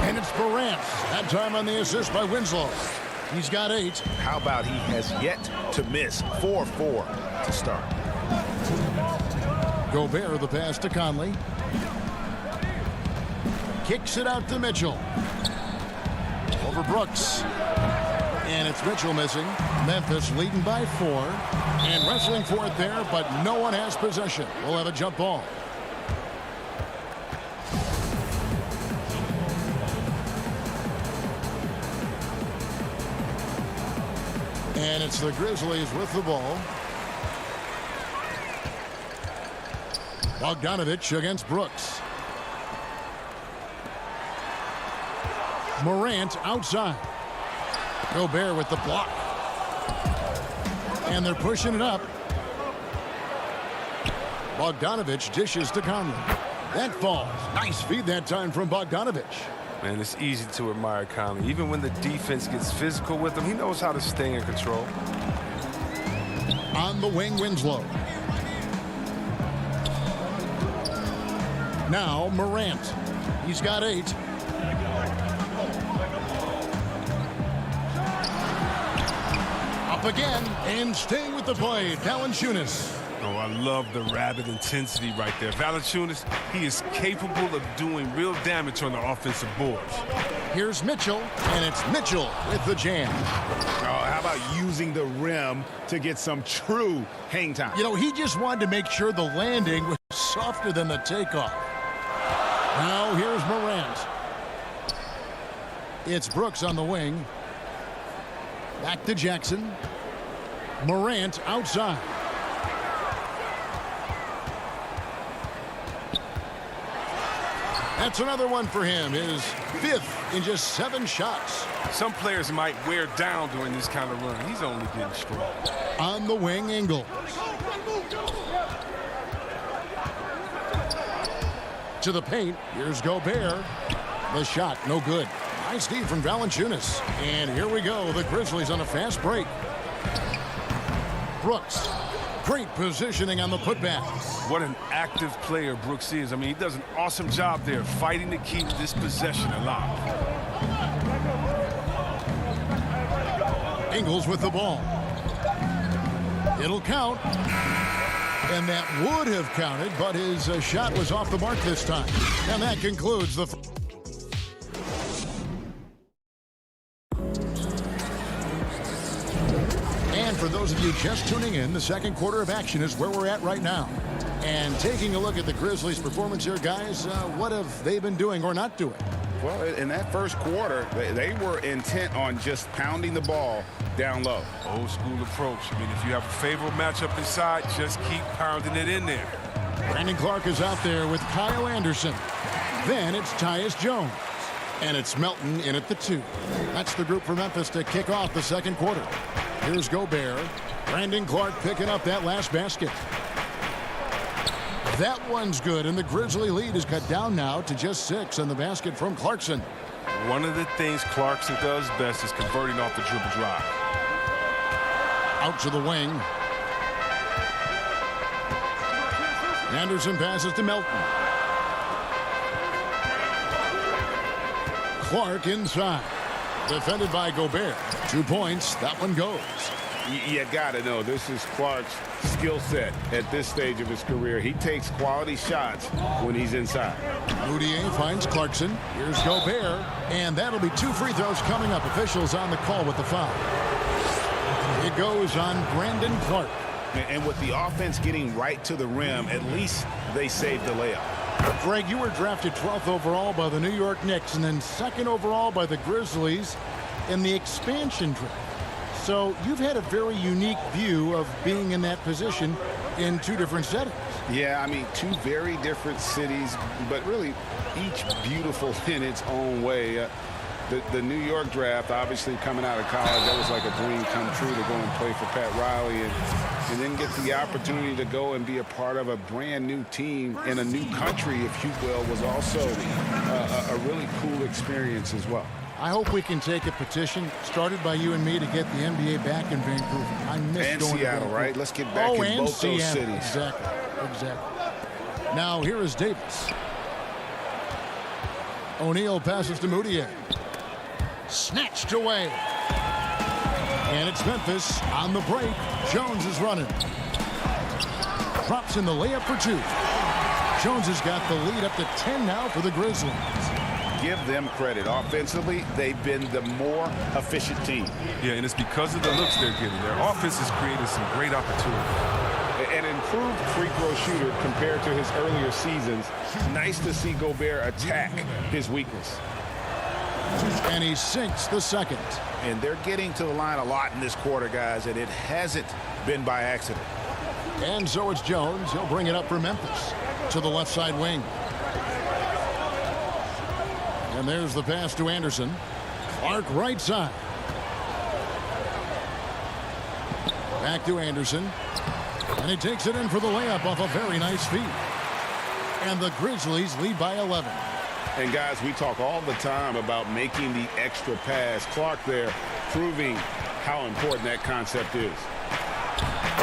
Speaker 2: And it's Morant. That time on the assist by Winslow. He's got 8.
Speaker 5: How about he has yet to miss 4-4 to start.
Speaker 2: Gobert the pass to Conley. Kicks it out to Mitchell. Over Brooks. And it's Mitchell missing. Memphis leading by 4. And wrestling for it there, but no one has possession. We'll have a jump ball. And it's the Grizzlies with the ball. Bogdanovich against Brooks. Morant outside. Gobert with the block. And they're pushing it up. Bogdanovich dishes to Conley. That falls. Nice feed that time from Bogdanovich.
Speaker 6: Man, it's easy to admire Conley. Even when the defense gets physical with him, he knows how to stay in control.
Speaker 2: On the wing, Winslow. Now Morant. He's got 8. Up again and staying with the play, Valanciunas.
Speaker 6: Oh, I love the rabid intensity right there. Valanciunas, he is capable of doing real damage on the offensive boards.
Speaker 2: Here's Mitchell, and it's Mitchell with the jam.
Speaker 4: Oh, how about using the rim to get some true hang time?
Speaker 2: You know, he just wanted to make sure the landing was softer than the takeoff. Now here's Morant. It's Brooks on the wing. Back to Jackson. Morant outside. That's another one for him. His 5th in just 7 shots.
Speaker 6: Some players might wear down during this kind of run. He's only getting strong.
Speaker 2: On the wing, Ingles. To the paint. Here's Gobert. The shot, no good. Nice D from Valanciunas. And here we go. The Grizzlies on a fast break. Brooks. Great positioning on the putback.
Speaker 6: What an active player Brooks is. I mean, he does an awesome job there fighting to keep this possession alive.
Speaker 2: Ingles with the ball. It'll count. And that would have counted, but his shot was off the mark this time. And that concludes the... And for those of you just tuning in, the second quarter of action is where we're at right now. And taking a look at the Grizzlies' performance here, guys, what have they been doing or not doing?
Speaker 4: Well, in that first quarter, they were intent on just pounding the ball down low.
Speaker 6: Old school approach. I mean, if you have a favorable matchup inside, just keep pounding it in there.
Speaker 2: Brandon Clark is out there with Kyle Anderson. Then it's Tyus Jones. And it's Melton in at the 2. That's the group for Memphis to kick off the second quarter. Here's Gobert. Brandon Clark picking up that last basket. That one's good, and the Grizzly lead is cut down now to just 6 on the basket from Clarkson.
Speaker 6: One of the things Clarkson does best is converting off the dribble drive.
Speaker 2: Out to the wing. Anderson passes to Melton. Clark inside. Defended by Gobert. 2 points. That one goes.
Speaker 4: You got to know this is Clark's skill set at this stage of his career. He takes quality shots when he's inside.
Speaker 2: Moutier finds Clarkson. Here's Gobert. And that'll be 2 free throws coming up. Officials on the call with the foul. It goes on Brandon Clark.
Speaker 4: And with the offense getting right to the rim, at least they saved the layup.
Speaker 2: Greg, you were drafted 12th overall by the New York Knicks and then 2nd overall by the Grizzlies in the expansion draft. So you've had a very unique view of being in that position in 2 different settings.
Speaker 4: Yeah, I mean, 2 very different cities, but really each beautiful in its own way. The New York draft, obviously coming out of college, that was like a dream come true to go and play for Pat Riley and then get the opportunity to go and be a part of a brand new team in a new country, if you will, was also a really cool experience as well.
Speaker 2: I hope we can take a petition started by you and me to get the NBA back in Vancouver. I miss
Speaker 4: and
Speaker 2: going
Speaker 4: Seattle,
Speaker 2: to
Speaker 4: right? Let's get back in both those cities.
Speaker 2: Exactly. Now here is Davis. O'Neal passes to Moutier. Snatched away. And it's Memphis on the break. Jones is running. Drops in the layup for 2. Jones has got the lead up to 10 now for the Grizzlies.
Speaker 4: Give them credit. Offensively, they've been the more efficient team.
Speaker 6: Yeah, and it's because of the looks they're getting. Their offense has created some great opportunities.
Speaker 4: An improved free throw shooter compared to his earlier seasons. Nice to see Gobert attack his weakness.
Speaker 2: And he sinks the second.
Speaker 4: And they're getting to the line a lot in this quarter, guys, and it hasn't been by accident.
Speaker 2: And so it's Jones. He'll bring it up for Memphis to the left side wing. And there's the pass to Anderson. Clark right side. Back to Anderson. And he takes it in for the layup off a very nice feed. And the Grizzlies lead by 11.
Speaker 4: And guys, we talk all the time about making the extra pass. Clark there proving how important that concept is.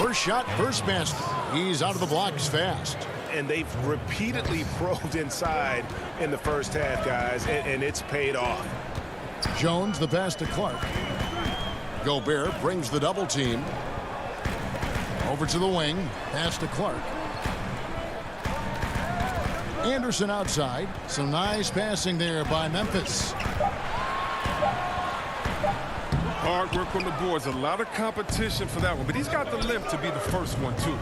Speaker 2: First shot, first basket. He's out of the blocks fast.
Speaker 5: And they've repeatedly probed inside in the first half, guys, and it's paid off.
Speaker 2: Jones, the pass to Clark. Gobert brings the double team. Over to the wing. Pass to Clark. Anderson outside. Some nice passing there by Memphis.
Speaker 6: Hard work on the boards. A lot of competition for that one, but he's got the lift to be the first one, too.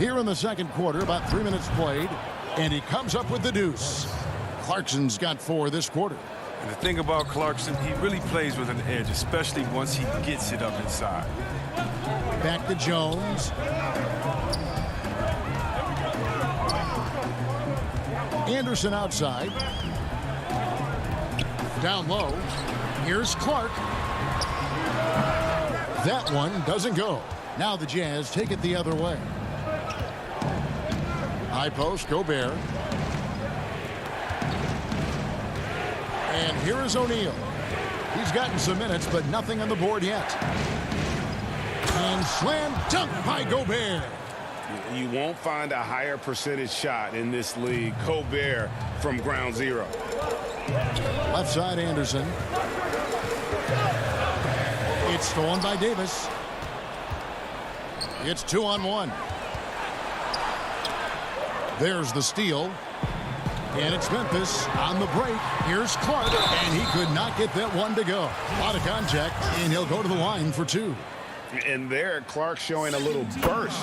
Speaker 2: Here in the second quarter, about 3 minutes played, and he comes up with the deuce. Clarkson's got 4 this quarter.
Speaker 6: And the thing about Clarkson, he really plays with an edge, especially once he gets it up inside.
Speaker 2: Back to Jones. Anderson outside. Down low. Here's Clark. That one doesn't go. Now the Jazz take it the other way. High post, Gobert. And here is O'Neal. He's gotten some minutes, but nothing on the board yet. And slam dunk by Gobert.
Speaker 4: You won't find a higher percentage shot in this league. Gobert from ground zero.
Speaker 2: Left side, Anderson. It's stolen by Davis. It's 2-on-1. There's the steal. And it's Memphis on the break. Here's Clark, and he could not get that one to go. A lot of contact, and he'll go to the line for 2.
Speaker 4: And there, Clark showing a little burst,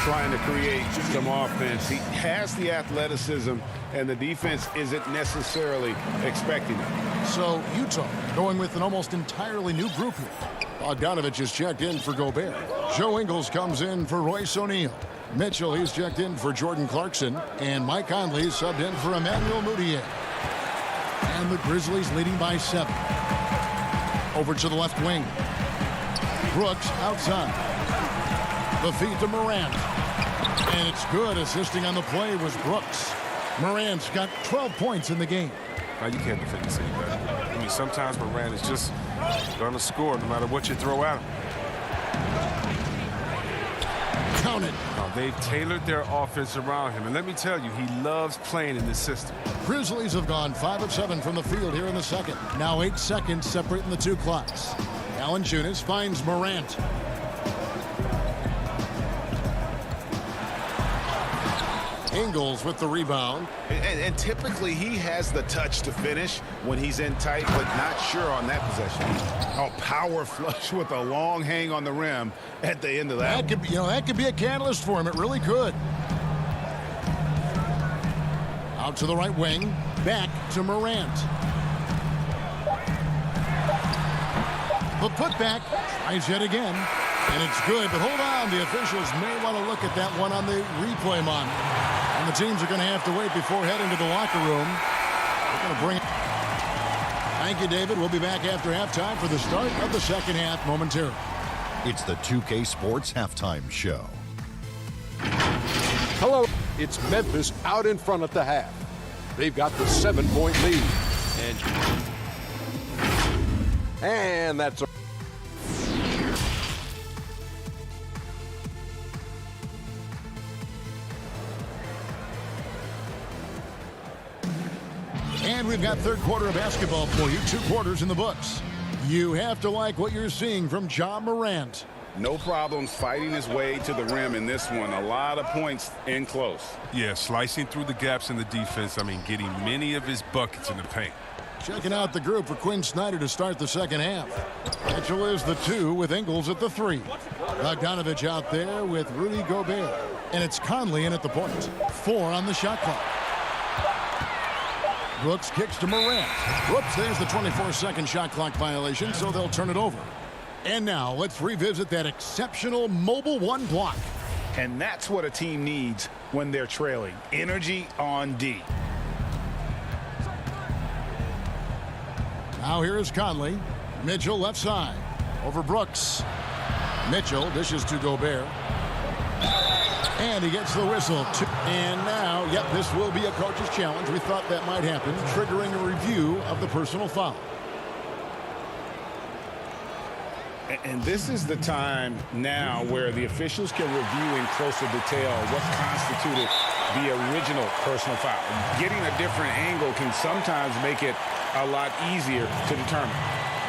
Speaker 4: trying to create some offense. He has the athleticism, and the defense isn't necessarily expecting it.
Speaker 2: So Utah going with an almost entirely new group here. Bogdanovich is checked in for Gobert. Joe Ingles comes in for Royce O'Neal. Mitchell, he's checked in for Jordan Clarkson. And Mike Conley subbed in for Emmanuel Mudiay. And the Grizzlies leading by 7. Over to the left wing. Brooks outside. The feed to Morant. And it's good. Assisting on the play was Brooks. Morant's got 12 points in the game.
Speaker 6: Now, you can't defend the city better. I mean, sometimes Morant is just going to score no matter what you throw at him.
Speaker 2: Counted.
Speaker 6: Now, they've tailored their offense around him. And let me tell you, he loves playing in this system.
Speaker 2: Grizzlies have gone 5 of 7 from the field here in the second. Now 8 seconds separating the two clocks. Valanciunas finds Morant. Ingles with the rebound.
Speaker 4: And typically he has the touch to finish when he's in tight, but not sure on that possession. A power flush with a long hang on the rim at the end of that.
Speaker 2: That could be a catalyst for him. It really could. Out to the right wing. Back to Morant. The putback. Tries yet again. And it's good, but hold on. The officials may want to look at that one on the replay monitor. And the teams are going to have to wait before heading to the locker room. We're going to bring it. Thank you, David. We'll be back after halftime for the start of the second half momentarily.
Speaker 7: It's the 2K Sports Halftime Show.
Speaker 8: Hello. It's Memphis out in front at the half. They've got the 7-point lead. And that's a...
Speaker 2: And we've got third quarter of basketball for you. 2 quarters in the books. You have to like what you're seeing from Ja Morant.
Speaker 4: No problems fighting his way to the rim in this one. A lot of points in close.
Speaker 6: Yeah, slicing through the gaps in the defense. I mean, getting many of his buckets in the paint.
Speaker 2: Checking out the group for Quinn Snyder to start the second half. Mitchell is the 2 with Ingles at the 3. Bogdanovich out there with Rudy Gobert. And it's Conley in at the point. 4 on the shot clock. Brooks kicks to Morant. Whoops, there's the 24-second shot clock violation, so they'll turn it over. And now let's revisit that exceptional mobile 1 block.
Speaker 4: And that's what a team needs when they're trailing. Energy on D.
Speaker 2: Now here is Conley. Mitchell left side. Over Brooks. Mitchell dishes to Gobert. And he gets the whistle. And now, yep, this will be a coach's challenge. We thought that might happen, triggering a review of the personal foul.
Speaker 4: And this is the time now where the officials can review in closer detail what constituted the original personal foul. Getting a different angle can sometimes make it a lot easier to determine.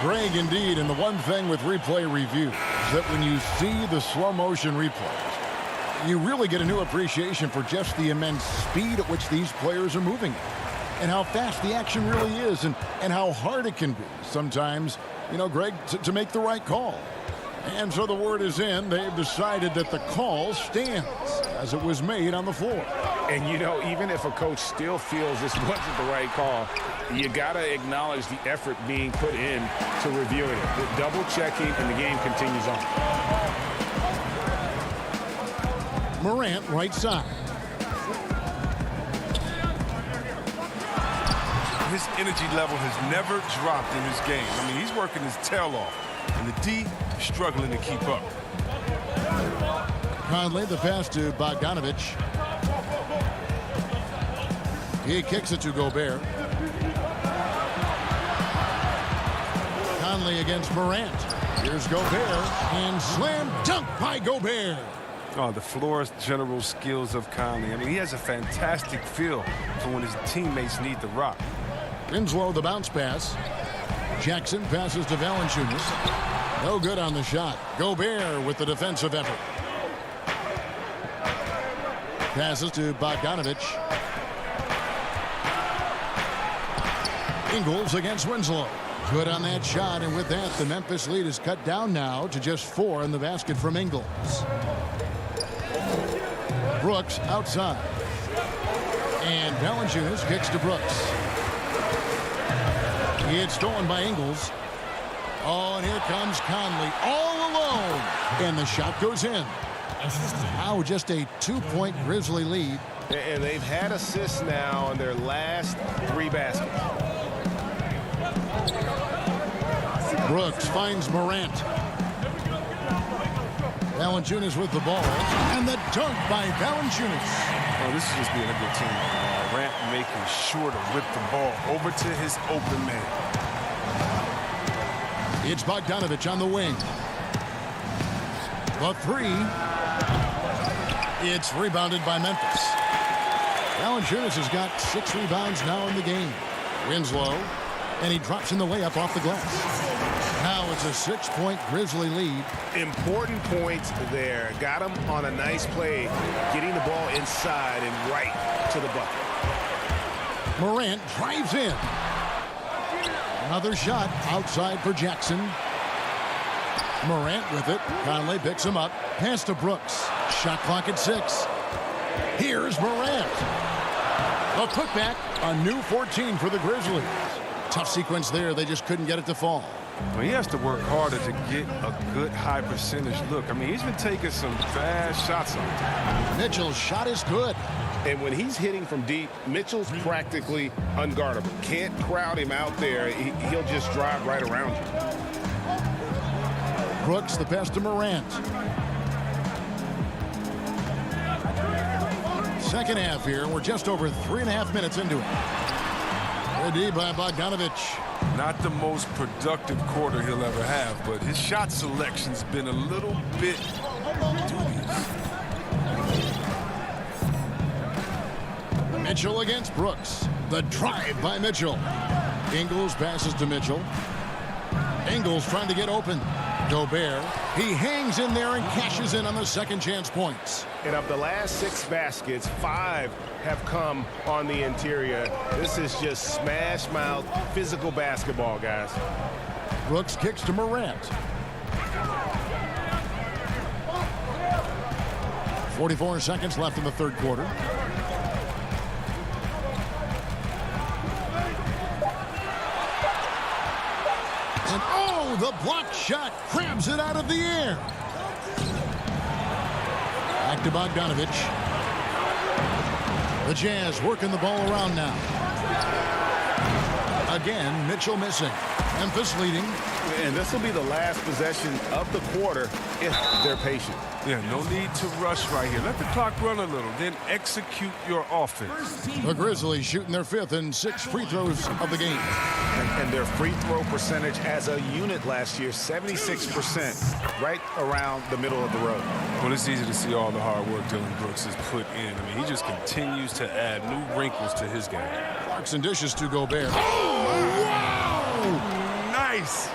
Speaker 2: Greg, indeed, and the one thing with replay review is that when you see the slow motion replays, you really get a new appreciation for just the immense speed at which these players are moving and how fast the action really is and how hard it can be sometimes, Greg, to make the right call. And so the word is in. They've decided that the call stands as it was made on the floor.
Speaker 5: And, you know, even if a coach still feels this wasn't the right call, you got to acknowledge the effort being put in to reviewing it. The double checking, and the game continues on.
Speaker 2: Morant, right side.
Speaker 6: His energy level has never dropped in his game. I mean, he's working his tail off, and the D struggling to keep up.
Speaker 2: Conley, the pass to Bogdanovich. He kicks it to Gobert. Conley against Morant. Here's Gobert, and slam dunk by Gobert.
Speaker 6: Oh, the floor general skills of Conley. I mean, he has a fantastic feel for when his teammates need the rock.
Speaker 2: Winslow, the bounce pass. Jackson passes to Valanciunas. No good on the shot. Gobert with the defensive effort. Passes to Bogdanovich. Ingles against Winslow. Good on that shot, and with that, the Memphis lead is cut down now to just 4 in the basket from Ingles. Brooks outside. And Valanciunas kicks to Brooks. It's stolen by Ingles. Oh, and here comes Conley all alone. And the shot goes in. Now just a 2-point Grizzly lead.
Speaker 5: And they've had assists now in their last 3 baskets.
Speaker 2: Brooks finds Morant. Valanciunas with the ball. And the dunk by Valanciunas.
Speaker 6: Oh, this is just being a good team. Morant making sure to whip the ball over to his open man.
Speaker 2: It's Bogdanovich on the wing. The 3. It's rebounded by Memphis. Valanciunas has got 6 rebounds now in the game. Winslow, and he drops in the layup off the glass. Now it's a 6-point Grizzly lead.
Speaker 5: Important points there. Got him on a nice play, getting the ball inside and right to the bucket.
Speaker 2: Morant drives in. Another shot outside for Jackson. Morant with it. Conley picks him up. Pass to Brooks. Shot clock at 6. Here's Morant. A putback, a new 14 for the Grizzlies. Tough sequence there. They just couldn't get it to fall.
Speaker 6: Well, he has to work harder to get a good high percentage look. I mean, he's been taking some fast shots on time.
Speaker 2: Mitchell's shot is good.
Speaker 5: And when he's hitting from deep, Mitchell's practically unguardable. Can't crowd him out there. He'll just drive right around you.
Speaker 2: Brooks, the pass to Morant. Second half here. We're just over 3.5 minutes into it. Ready by Bogdanovich.
Speaker 6: Not the most productive quarter he'll ever have, but his shot selection's been a little bit dubious.
Speaker 2: Mitchell against Brooks. The drive by Mitchell. Ingles passes to Mitchell. Ingles trying to get open. Gobert. He hangs in there and cashes in on the second chance points.
Speaker 5: And of the last 6 baskets, 5 have come on the interior. This is just smash mouth physical basketball, guys.
Speaker 2: Brooks kicks to Morant. 44 seconds left in the third quarter. And oh, the block shot crabs it out of the air. Back to Bogdanovich. The Jazz working the ball around now. Again, Mitchell missing. Memphis leading.
Speaker 5: And this will be the last possession of the quarter if they're patient.
Speaker 6: Yeah, no need to rush right here. Let the clock run a little, then execute your offense.
Speaker 2: The Grizzlies shooting their 5th and 6th free throws of the game.
Speaker 5: And their free throw percentage as a unit last year, 76%, right around the middle of the road.
Speaker 6: Well, it's easy to see all the hard work Dylan Brooks has put in. I mean, he just continues to add new wrinkles to his game.
Speaker 2: Clarkson dishes to Gobert.
Speaker 6: Oh, wow! Nice!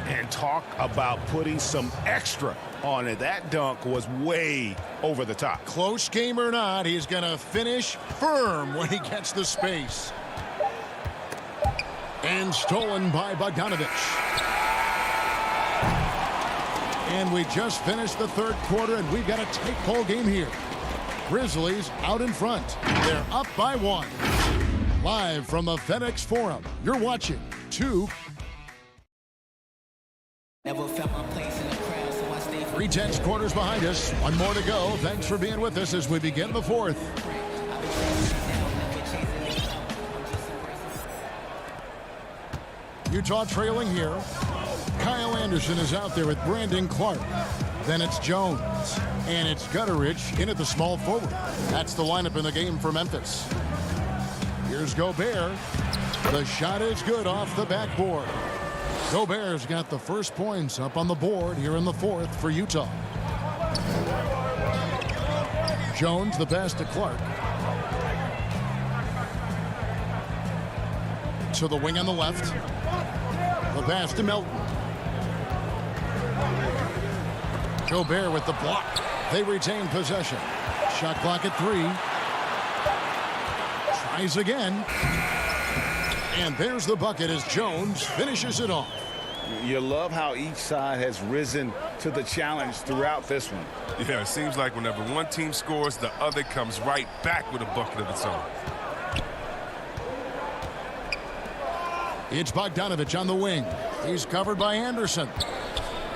Speaker 5: And talk about putting some extra on it. That dunk was way over the top.
Speaker 2: Close game or not, he's going to finish firm when he gets the space. And stolen by Bogdanovich. And we just finished the third quarter, and we've got a tight ball game here. Grizzlies out in front. They're up by 1. Live from the FedEx Forum, you're watching 2.
Speaker 9: Never felt my place in the crowd, so I stay
Speaker 2: 3 tenths quarters behind us. 1 more to go. Thanks for being with us as we begin the 4th. Utah trailing here. Kyle Anderson is out there with Brandon Clark. Then it's Jones. And it's Gutteridge in at the small forward. That's the lineup in the game for Memphis. Here's Gobert. The shot is good off the backboard. Gobert's got the first points up on the board here in the 4th for Utah. Jones the pass to Clark. To the wing on the left. The pass to Melton. Gobert with the block. They retain possession. Shot clock at 3. Tries again. And there's the bucket as Jones finishes it off.
Speaker 4: You love how each side has risen to the challenge throughout this one.
Speaker 6: Yeah, it seems like whenever one team scores, the other comes right back with a bucket of its own.
Speaker 2: It's Bogdanovich on the wing. He's covered by Anderson.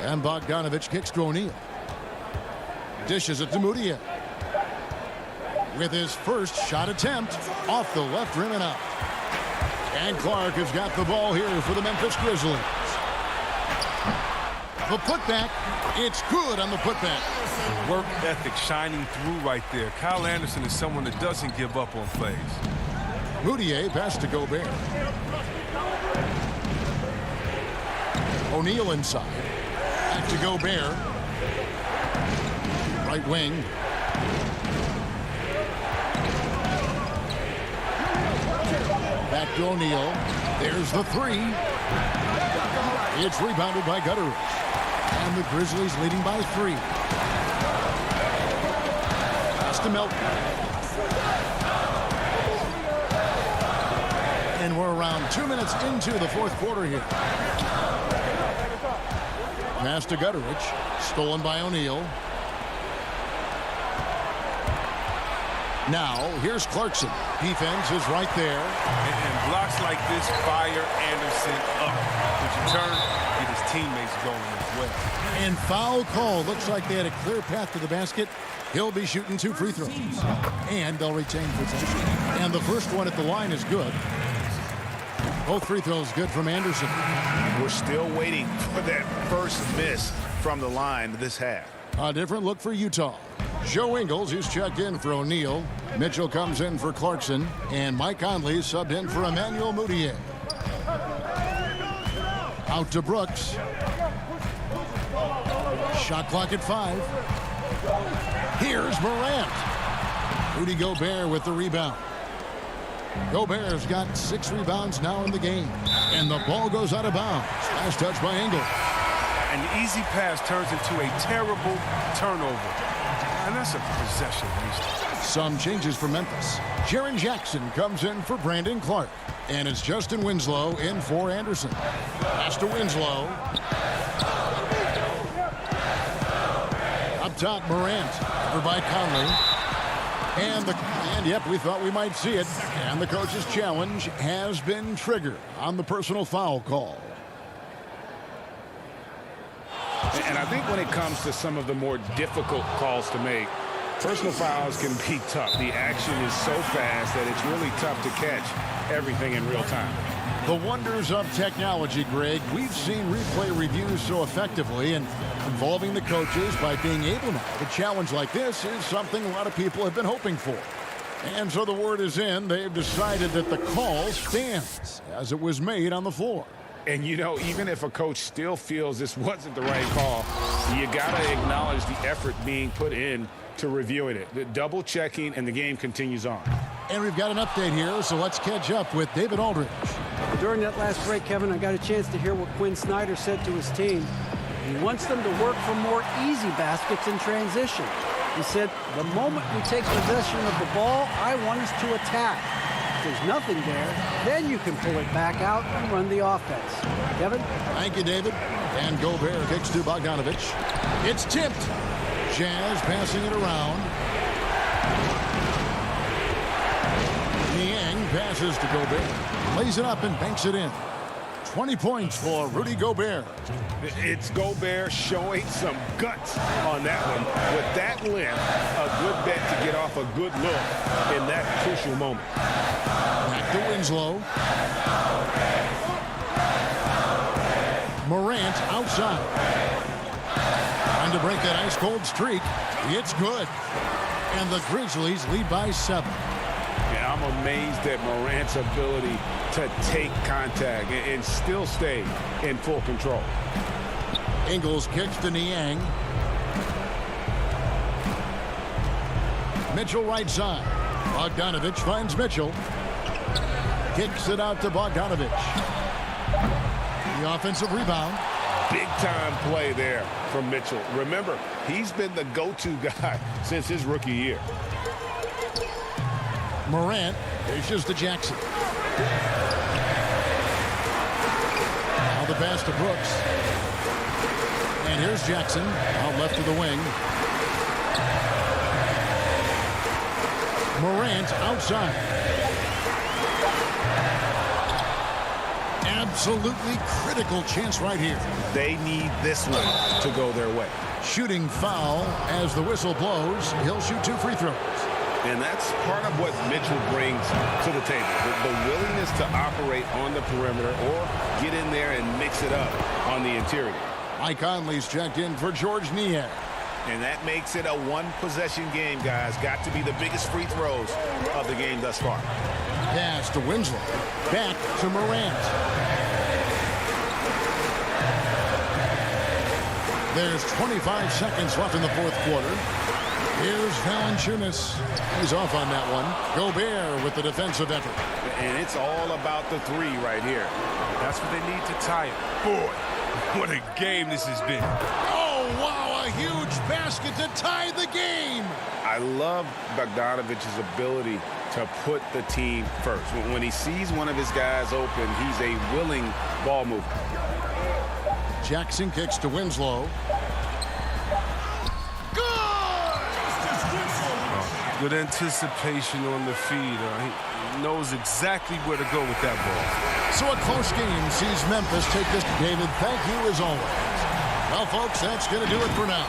Speaker 2: And Bogdanovich kicks to O'Neal. Dishes it to Moutier. With his first shot attempt off the left rim and out. And Clark has got the ball here for the Memphis Grizzlies. The putback. It's good on the putback.
Speaker 6: Work ethic shining through right there. Kyle Anderson is someone that doesn't give up on plays.
Speaker 2: Moutier pass to Gobert. O'Neal inside. Back to Gobert. Right wing. Back to O'Neal. There's the 3. It's rebounded by Gutteridge. And the Grizzlies leading by 3. Pass to Melton. And we're around 2 minutes into the 4th quarter here. Pass to Gutteridge. Stolen by O'Neal. Now, here's Clarkson. Defense is right there.
Speaker 6: And blocks like this fire Anderson up. Which in turn, get his teammates going as well.
Speaker 2: And foul call. Looks like they had a clear path to the basket. He'll be shooting 2 free throws. And they'll retain possession. And the first one at the line is good. Both free throws good from Anderson.
Speaker 4: We're still waiting for that first miss from the line this half.
Speaker 2: A different look for Utah. Joe Ingles, who's checked in for O'Neal. Mitchell comes in for Clarkson. And Mike Conley subbed in for Emmanuel Moutier. Out to Brooks. Shot clock at 5. Here's Morant. Rudy Gobert with the rebound. Gobert's got 6 rebounds now in the game. And the ball goes out of bounds. Last touch by Ingles.
Speaker 6: An easy pass turns into a terrible turnover. And that's a possession waste.
Speaker 2: Some changes for Memphis. Jaren Jackson comes in for Brandon Clark. And it's Justin Winslow in for Anderson. Pass to Winslow. Up top, Morant. Over by Conley. And yep, we thought we might see it. And the coach's challenge has been triggered on the personal foul call.
Speaker 5: And I think when it comes to some of the more difficult calls to make, personal fouls can be tough. The action is so fast that it's really tough to catch everything in real time.
Speaker 2: The wonders of technology, Greg. We've seen replay reviews so effectively, and involving the coaches by being able now to challenge like this is something a lot of people have been hoping for. And so the word is in. They've decided that the call stands as it was made on the floor.
Speaker 5: And, you know, even if a coach still feels this wasn't the right call, you got to acknowledge the effort being put in to reviewing it. The double checking, and the game continues on.
Speaker 2: And we've got an update here, so let's catch up with David Aldridge.
Speaker 10: During that last break, Kevin, I got a chance to hear what Quinn Snyder said to his team. He wants them to work for more easy baskets in transition. He said, the moment we take possession of the ball, I want us to attack. If there's nothing there, then you can pull it back out and run the offense. Kevin?
Speaker 2: Thank you, David. And Gobert kicks to Bogdanovich. It's tipped. Jazz passing it around. Niang passes to Gobert. Lays it up and banks it in. 20 points for Rudy Gobert.
Speaker 5: It's Gobert showing some guts on that one. With that length, a good bet to get off a good look in that crucial moment.
Speaker 2: Back to Winslow. Morant outside. Trying to break that ice-cold streak. It's good. And the Grizzlies lead by 7.
Speaker 5: Yeah, I'm amazed at Morant's ability to take contact and still stay in full control.
Speaker 2: Ingles kicks to Niang. Mitchell right side. Bogdanovich finds Mitchell. Kicks it out to Bogdanovich. The offensive rebound.
Speaker 5: Big-time play there from Mitchell. Remember, he's been the go-to guy since his rookie year.
Speaker 2: Morant dishes to Jackson. Now the pass to Brooks. And here's Jackson out left of the wing. Morant outside. Absolutely critical chance right here.
Speaker 5: They need this one to go their way.
Speaker 2: Shooting foul as the whistle blows. He'll shoot 2 free throws.
Speaker 5: And that's part of what Mitchell brings to the table. The willingness to operate on the perimeter or get in there and mix it up on the interior.
Speaker 2: Mike Conley's checked in for George Niang.
Speaker 4: And that makes it a one-possession game, guys. Got to be the biggest free throws of the game thus far.
Speaker 2: Pass to Winslow. Back to Morant. There's 25 seconds left in the fourth quarter. Here's Valanciunas. He's off on that one. Gobert with the defensive effort.
Speaker 5: And it's all about the three right here.
Speaker 6: That's what they need to tie it. Boy, what a game this has been.
Speaker 2: Oh, wow, a huge basket to tie the game.
Speaker 5: I love Bogdanovich's ability to put the team first. When he sees one of his guys open, he's a willing ball mover.
Speaker 2: Jackson kicks to Winslow.
Speaker 6: Good anticipation on the feed. He knows exactly where to go with that ball.
Speaker 2: So a close game sees Memphis take this. David, thank you as always. Well, folks, that's going to do it for now.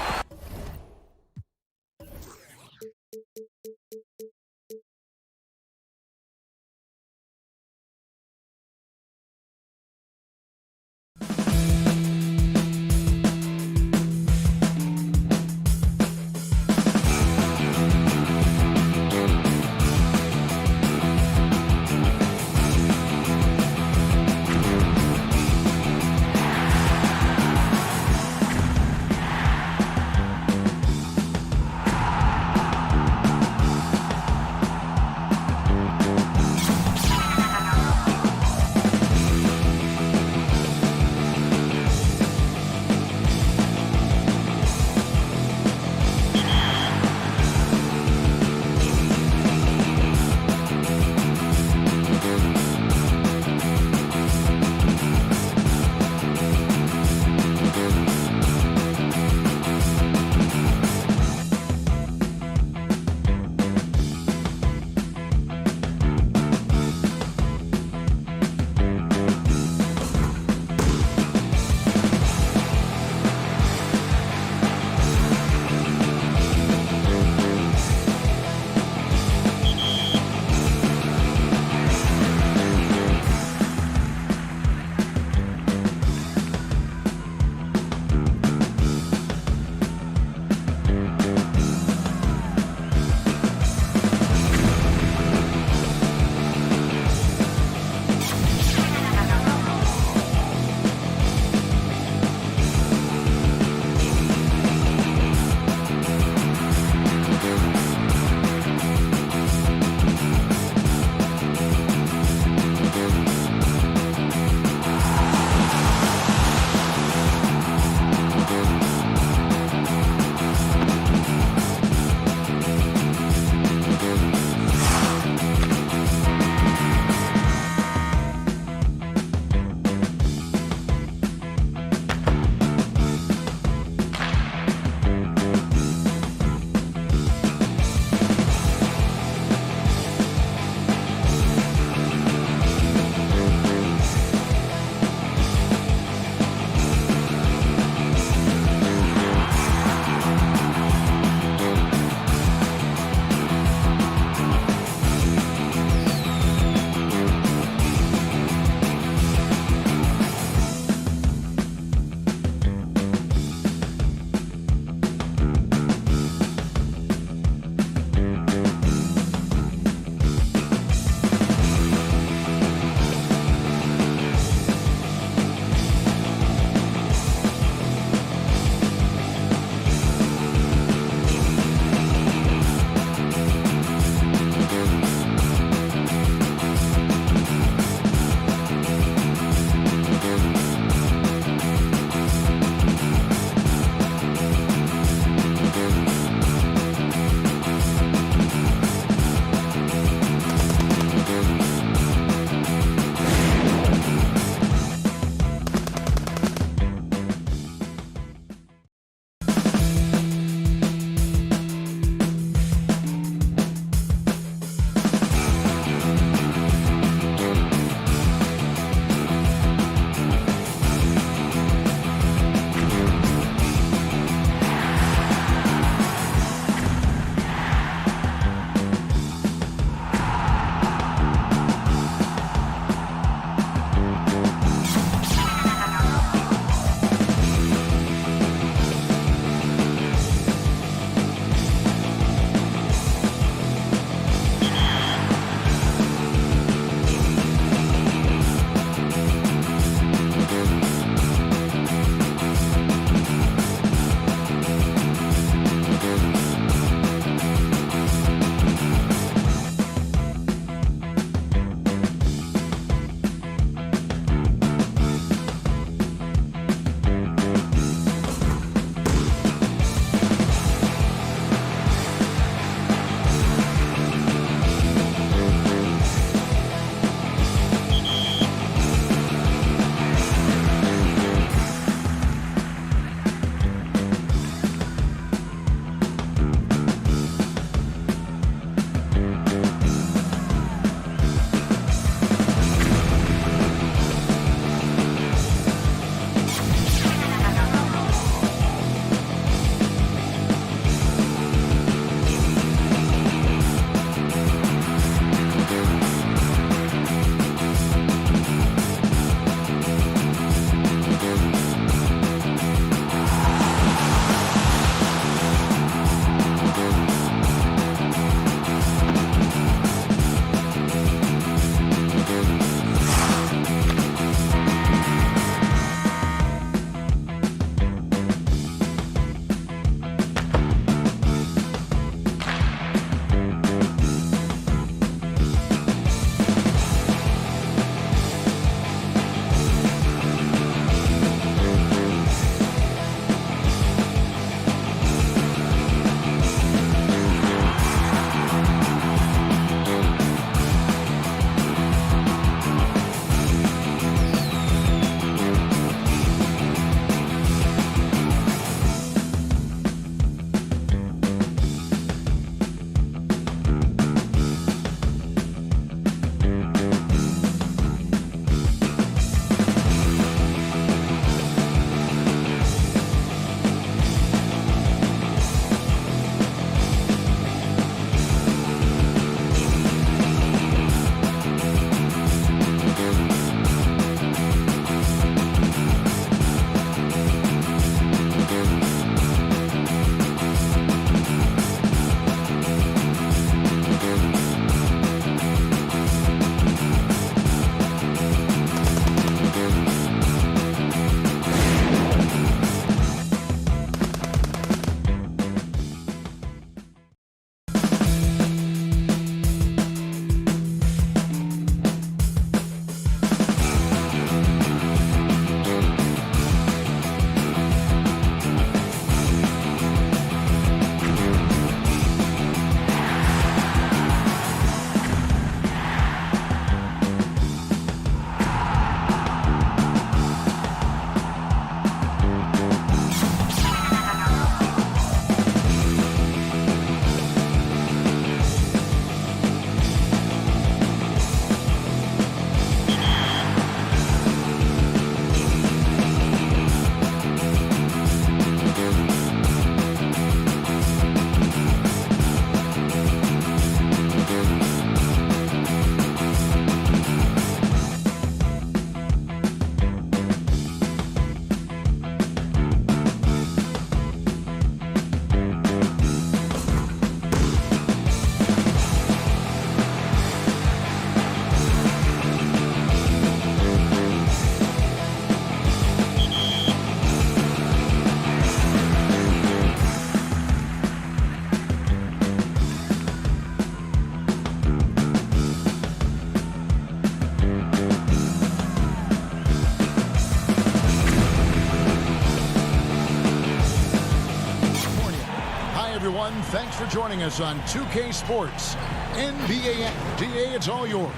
Speaker 2: thanks for joining us on 2K Sports NBA. DA, it's all yours.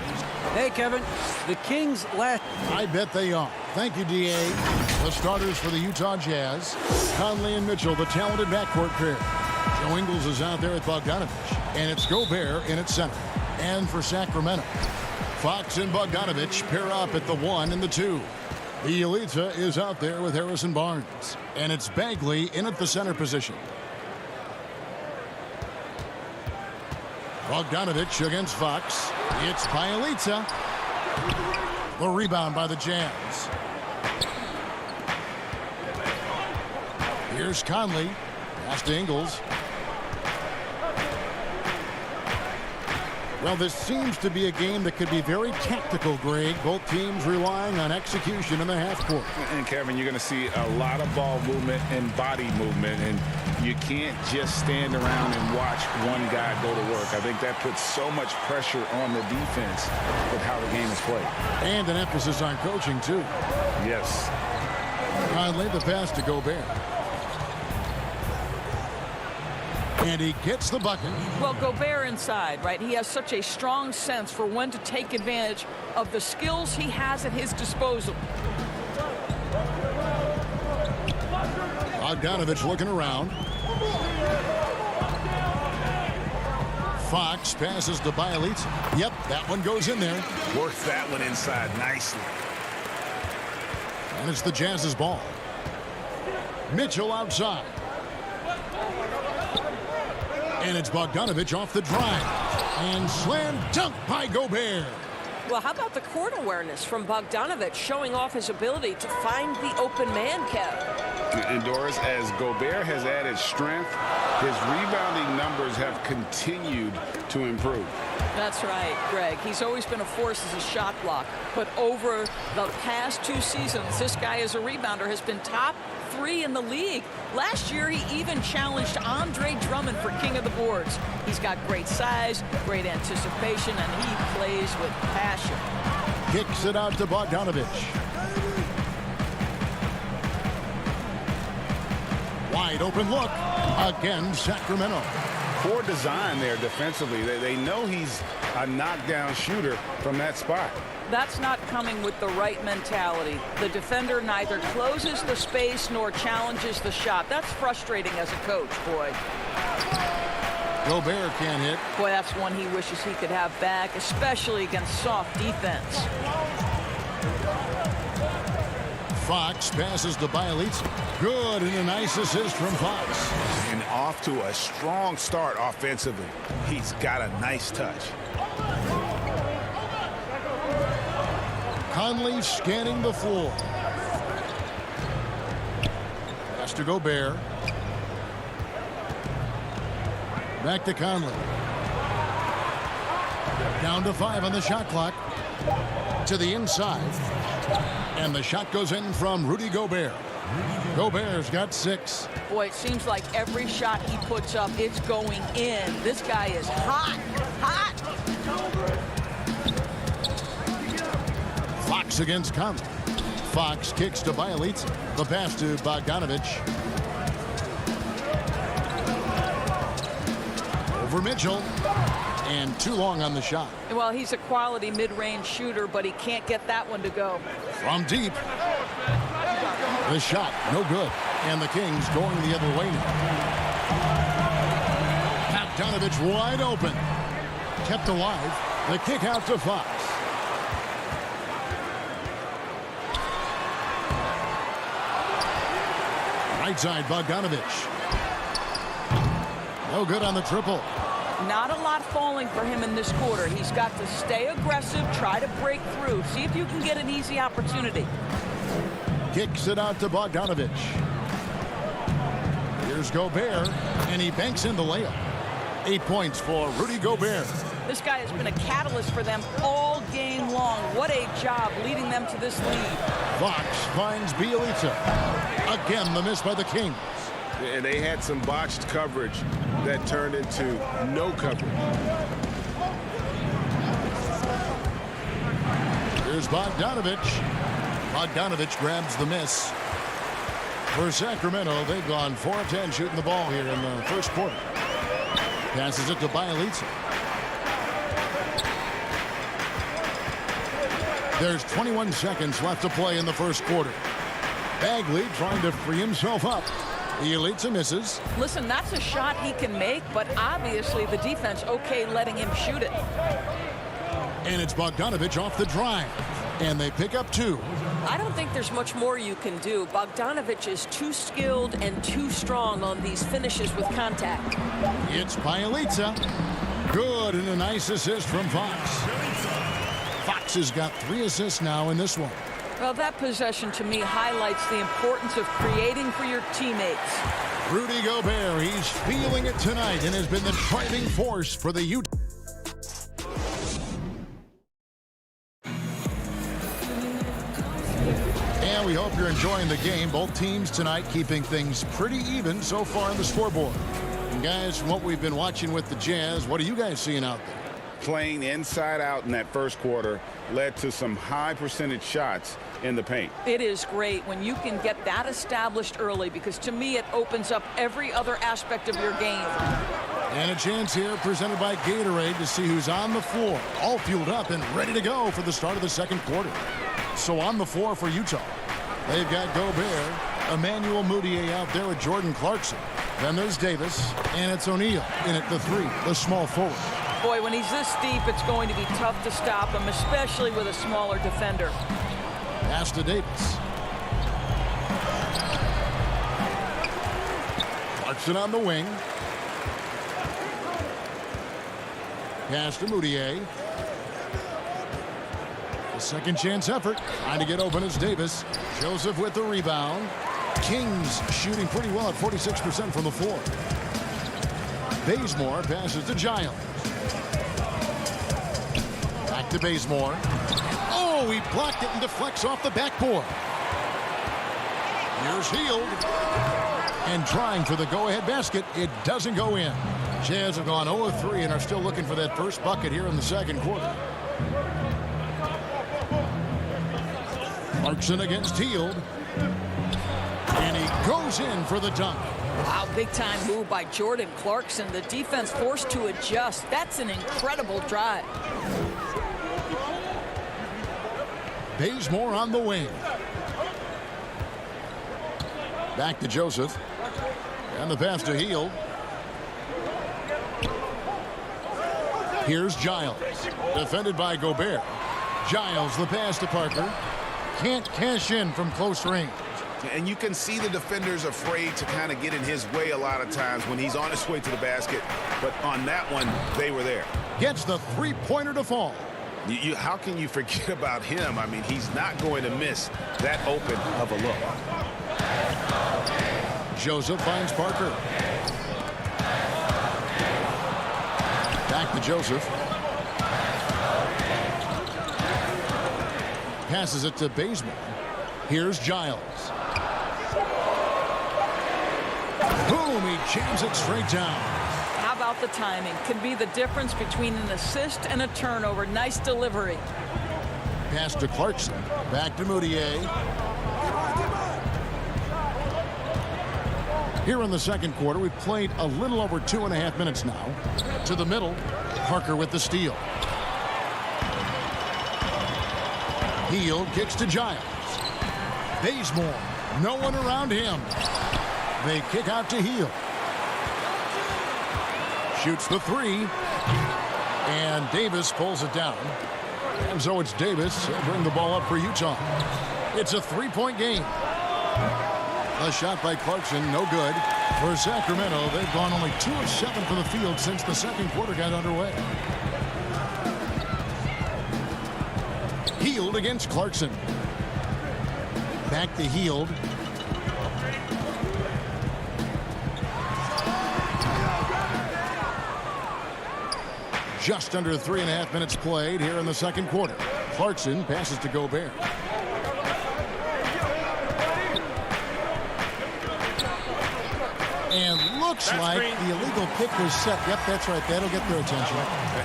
Speaker 10: Hey, Kevin, the Kings last...
Speaker 2: I bet they are. Thank you, DA. The starters for the Utah Jazz, Conley and Mitchell, the talented backcourt pair. Joe Ingles is out there with Bogdanovich, and it's Gobert in at center. And for Sacramento, Fox and Bogdanovich pair up at the 1 and the 2. The Elita is out there with Harrison Barnes, and it's Bagley in at the center position. Bogdanovich against Fox. It's by Elita. The rebound by the Jazz. Here's Conley. Pass to Ingles. Well, this seems to be a game that could be very tactical, Greg. Both teams relying on execution in the half court.
Speaker 4: And, Kevin, you're going to see a lot of ball movement and body movement, and you can't just stand around and watch one guy go to work. I think that puts so much pressure on the defense with how the game is played.
Speaker 2: And an emphasis on coaching, too.
Speaker 4: Yes.
Speaker 2: Conley, the pass to Gobert. And he gets the bucket.
Speaker 11: Well, Gobert inside, right? He has such a strong sense for when to take advantage of the skills he has at his disposal.
Speaker 2: Bogdanovich looking around. Fox passes to Bielitsa. Yep, that one goes in there.
Speaker 4: Works that one inside nicely.
Speaker 2: And it's the Jazz's ball. Mitchell outside. And it's Bogdanovich off the drive. And slam dunk by Gobert.
Speaker 12: Well, how about the court awareness from Bogdanovich showing off his ability to find the open man, Kev?
Speaker 4: And Doris, as Gobert has added strength, his rebounding numbers have continued to improve.
Speaker 11: That's right, Greg. He's always been a force as a shot block. But over the past 2 seasons, this guy as a rebounder has been top 3 in the league. Last year, he even challenged Andre Drummond for king of the boards. He's got great size, great anticipation, and he plays with passion.
Speaker 2: Kicks it out to Bogdanovich. Wide open look. Again, Sacramento.
Speaker 4: Poor design there defensively. They know he's a knockdown shooter from that spot.
Speaker 11: That's not coming with the right mentality. The defender neither closes the space nor challenges the shot. That's frustrating as a coach, boy.
Speaker 2: Gobert can't hit.
Speaker 11: Boy, that's one he wishes he could have back, especially against soft defense.
Speaker 2: Fox passes to Bielitsa. Good, and a nice assist from Fox.
Speaker 4: And off to a strong start offensively. He's got a nice touch.
Speaker 2: Conley scanning the floor. Pass to Gobert. Back to Conley. Down to 5 on the shot clock. To the inside. And the shot goes in from Rudy Gobert. Gobert's got 6.
Speaker 11: Boy, it seems like every shot he puts up, it's going in. This guy is hot, hot.
Speaker 2: Fox against Conley. Fox kicks to Bielitsa. The pass to Bogdanovich. Over Mitchell. And too long on the shot.
Speaker 11: Well, he's a quality mid-range shooter, but he can't get that one to go.
Speaker 2: From deep. The shot, no good. And the Kings going the other way now. Bogdanovich wide open. Kept alive. The kick out to Fox. Right side, Bogdanovich. No good on the triple.
Speaker 11: Not a lot falling for him in this quarter. He's got to stay aggressive, try to break through, see if you can get an easy opportunity.
Speaker 2: Kicks it out to Bogdanovich. Here's Gobert, and he banks in the layup. 8 points for Rudy Gobert.
Speaker 11: This guy has been a catalyst for them all game long. What a job leading them to this lead.
Speaker 2: Fox finds Bielitsa. Again, the miss by the Kings.
Speaker 4: And they had some botched coverage that turned into no coverage.
Speaker 2: Here's Bogdanovich. Bogdanovich grabs the miss. For Sacramento, they've gone 4 of 10 shooting the ball here in the first quarter. Passes it to Bielitsa. There's 21 seconds left to play in the first quarter. Bagley trying to free himself up. Bielitsa misses.
Speaker 11: Listen, that's a shot he can make, but obviously the defense okay letting him shoot it.
Speaker 2: And it's Bogdanovich off the drive. And they pick up 2.
Speaker 12: I don't think there's much more you can do. Bogdanovich is too skilled and too strong on these finishes with contact.
Speaker 2: It's Bielitsa. Good, and a nice assist from Fox. Fox has got 3 assists now in this one.
Speaker 11: Well, that possession to me highlights the importance of creating for your teammates.
Speaker 2: Rudy Gobert, he's feeling it tonight and has been the driving force for the Utah. And we hope you're enjoying the game. Both teams tonight keeping things pretty even so far on the scoreboard. And guys, from what we've been watching with the Jazz, what are you guys seeing out there?
Speaker 4: Playing inside out in that first quarter led to some high percentage shots in the paint.
Speaker 11: It is great when you can get that established early, because to me it opens up every other aspect of your game.
Speaker 2: And a chance here presented by Gatorade to see who's on the floor, all fueled up and ready to go for the start of the second quarter. So on the floor for Utah, they've got Gobert, Emmanuel Mudiay out there with Jordan Clarkson. Then there's Davis, and it's O'Neal in at the 3, the small forward.
Speaker 11: Boy, when he's this deep, it's going to be tough to stop him, especially with a smaller defender.
Speaker 2: Pass to Davis. Clarkson on the wing. Pass to Mudiay. A second chance effort. Trying to get open is Davis. Joseph with the rebound. Kings shooting pretty well at 46% from the floor. Bazemore passes to Giles. Back to Bazemore. Oh, he blocked it and deflects off the backboard. Here's Hield. And trying for the go-ahead basket. It doesn't go in. Jazz have gone 0-3 and are still looking for that first bucket here in the second quarter. Clarkson against Hield. And he goes in for the dunk.
Speaker 11: Wow, big-time move by Jordan Clarkson. The defense forced to adjust. That's an incredible drive.
Speaker 2: Bazemore on the wing. Back to Joseph. And the pass to Hield. Here's Giles. Defended by Gobert. Giles, the pass to Parker. Can't cash in from close range.
Speaker 4: And you can see the defenders afraid to kind of get in his way a lot of times when he's on his way to the basket. But on that one, they were there.
Speaker 2: Gets the three-pointer to fall.
Speaker 4: How can you forget about him? I mean, he's not going to miss that open of a look.
Speaker 2: Joseph finds Parker. Back to Joseph. Passes it to Bazemore. Here's Giles. Boom, he jams it straight down.
Speaker 11: How about the timing? Can be the difference between an assist and a turnover. Nice delivery.
Speaker 2: Pass to Clarkson. Back to Mudiay. Here in the second quarter, we've played a little over 2.5 minutes now. To the middle, Parker with the steal. Hield kicks to Giles. Bazemore, no one around him. They kick out to Hield. Shoots the 3. And Davis pulls it down. And so it's Davis. He'll bring the ball up for Utah. It's a 3-point game. A shot by Clarkson, no good. For Sacramento, they've gone only 2 of 7 from the field since the second quarter got underway. Hield against Clarkson. Back to Hield. Just under 3.5 minutes played here in the second quarter. Clarkson passes to Gobert. And looks like the illegal kick was set. Yep, that's right. That'll get their attention.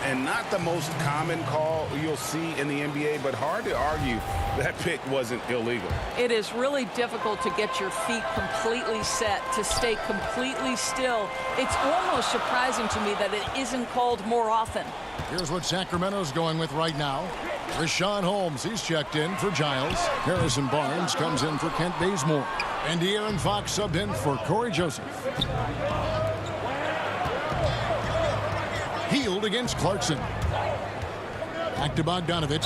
Speaker 4: And not the most common call you'll see in the NBA, but hard to argue that pick wasn't illegal.
Speaker 11: It is really difficult to get your feet completely set, to stay completely still. It's almost surprising to me that it isn't called more often.
Speaker 2: Here's what Sacramento's going with right now. Rashawn Holmes, he's checked in for Giles. Harrison Barnes comes in for Kent Bazemore. And De'Aaron Fox subbed in for Corey Joseph. Healed against Clarkson. Back to Bogdanovich.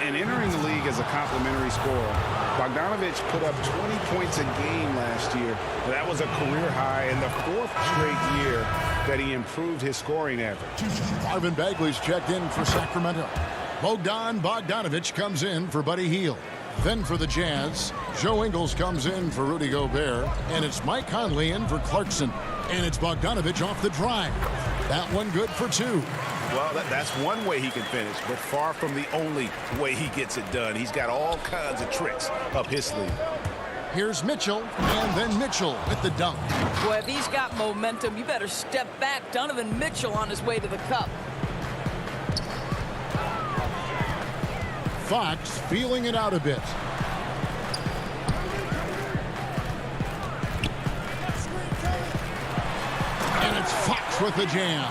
Speaker 4: And entering the league as a complimentary scorer, Bogdanovich put up 20 points a game last year. That was a career high in the 4th straight year that he improved his scoring average.
Speaker 2: Marvin Bagley's checked in for Sacramento. Bogdanovich comes in for Buddy Hield. Then for the Jazz, Joe Ingles comes in for Rudy Gobert. And it's Mike Conley in for Clarkson. And it's Bogdanovich off the drive. That one good for 2.
Speaker 4: Well, that's one way he can finish, but far from the only way he gets it done. He's got all kinds of tricks up his sleeve.
Speaker 2: Here's Mitchell, and then Mitchell with the dunk.
Speaker 11: Boy, if he's got momentum, you better step back. Donovan Mitchell on his way to the cup.
Speaker 2: Fox feeling it out a bit. And it's Fox with the jam.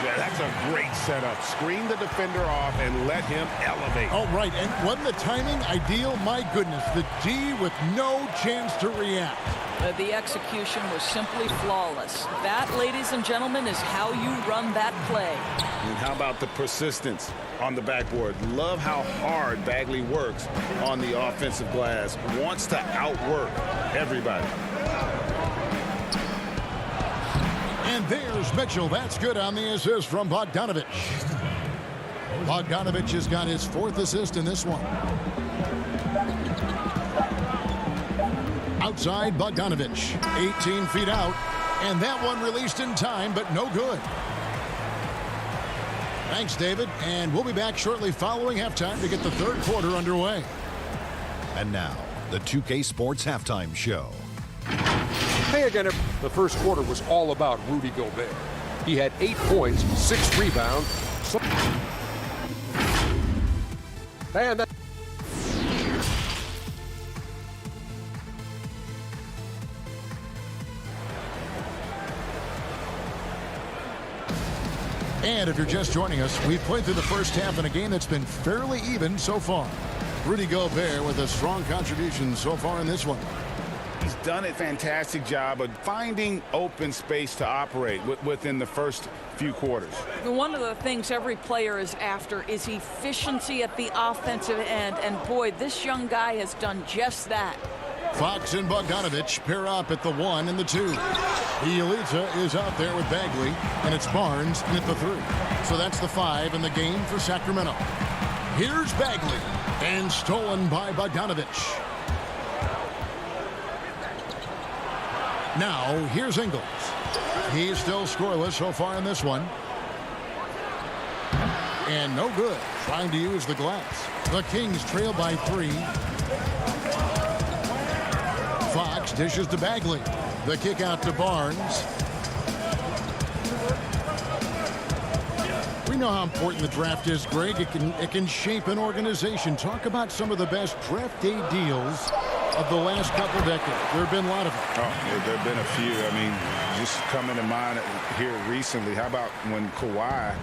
Speaker 4: Yeah, that's a great setup. Screen the defender off and let him elevate.
Speaker 2: Oh, right. And wasn't the timing ideal? My goodness, the D with no chance to react.
Speaker 11: The execution was simply flawless. That, ladies and gentlemen, is how you run that play.
Speaker 4: And how about the persistence on the backboard? Love how hard Bagley works on the offensive glass. Wants to outwork everybody.
Speaker 2: And there's Mitchell. That's good on the assist from Bogdanovich. Bogdanovich has got his 4th assist in this one. Outside Bogdanovich, 18 feet out. And that one released in time, but no good. Thanks, David. And we'll be back shortly following halftime to get the 3rd quarter underway.
Speaker 7: And now, the 2K Sports Halftime Show.
Speaker 8: Hey again, the first quarter was all about Rudy Gobert. He had 8 points, 6 rebounds. And that
Speaker 2: And if you're just joining us, we've played through the first half in a game that's been fairly even so far. Rudy Gobert with a strong contribution so far in this one.
Speaker 4: He's done a fantastic job of finding open space to operate within the first few quarters.
Speaker 11: One of the things every player is after is efficiency at the offensive end. And boy, this young guy has done just that.
Speaker 2: Fox and Bogdanovich pair up at the 1 and the 2. Bielitsa is out there with Bagley, and it's Barnes in at the 3. So that's the 5 in the game for Sacramento. Here's Bagley, and stolen by Bogdanovich. Now, here's Ingles. He's still scoreless so far in this one. And no good, trying to use the glass. The Kings trail by 3. Fox dishes to Bagley. The kick out to Barnes. We know how important the draft is, Greg. It can shape an organization. Talk about some of the best draft day deals of the last couple decades. There have been a lot of them.
Speaker 4: Oh, there have been a few. I mean, just coming to mind here recently. How about when Kawhi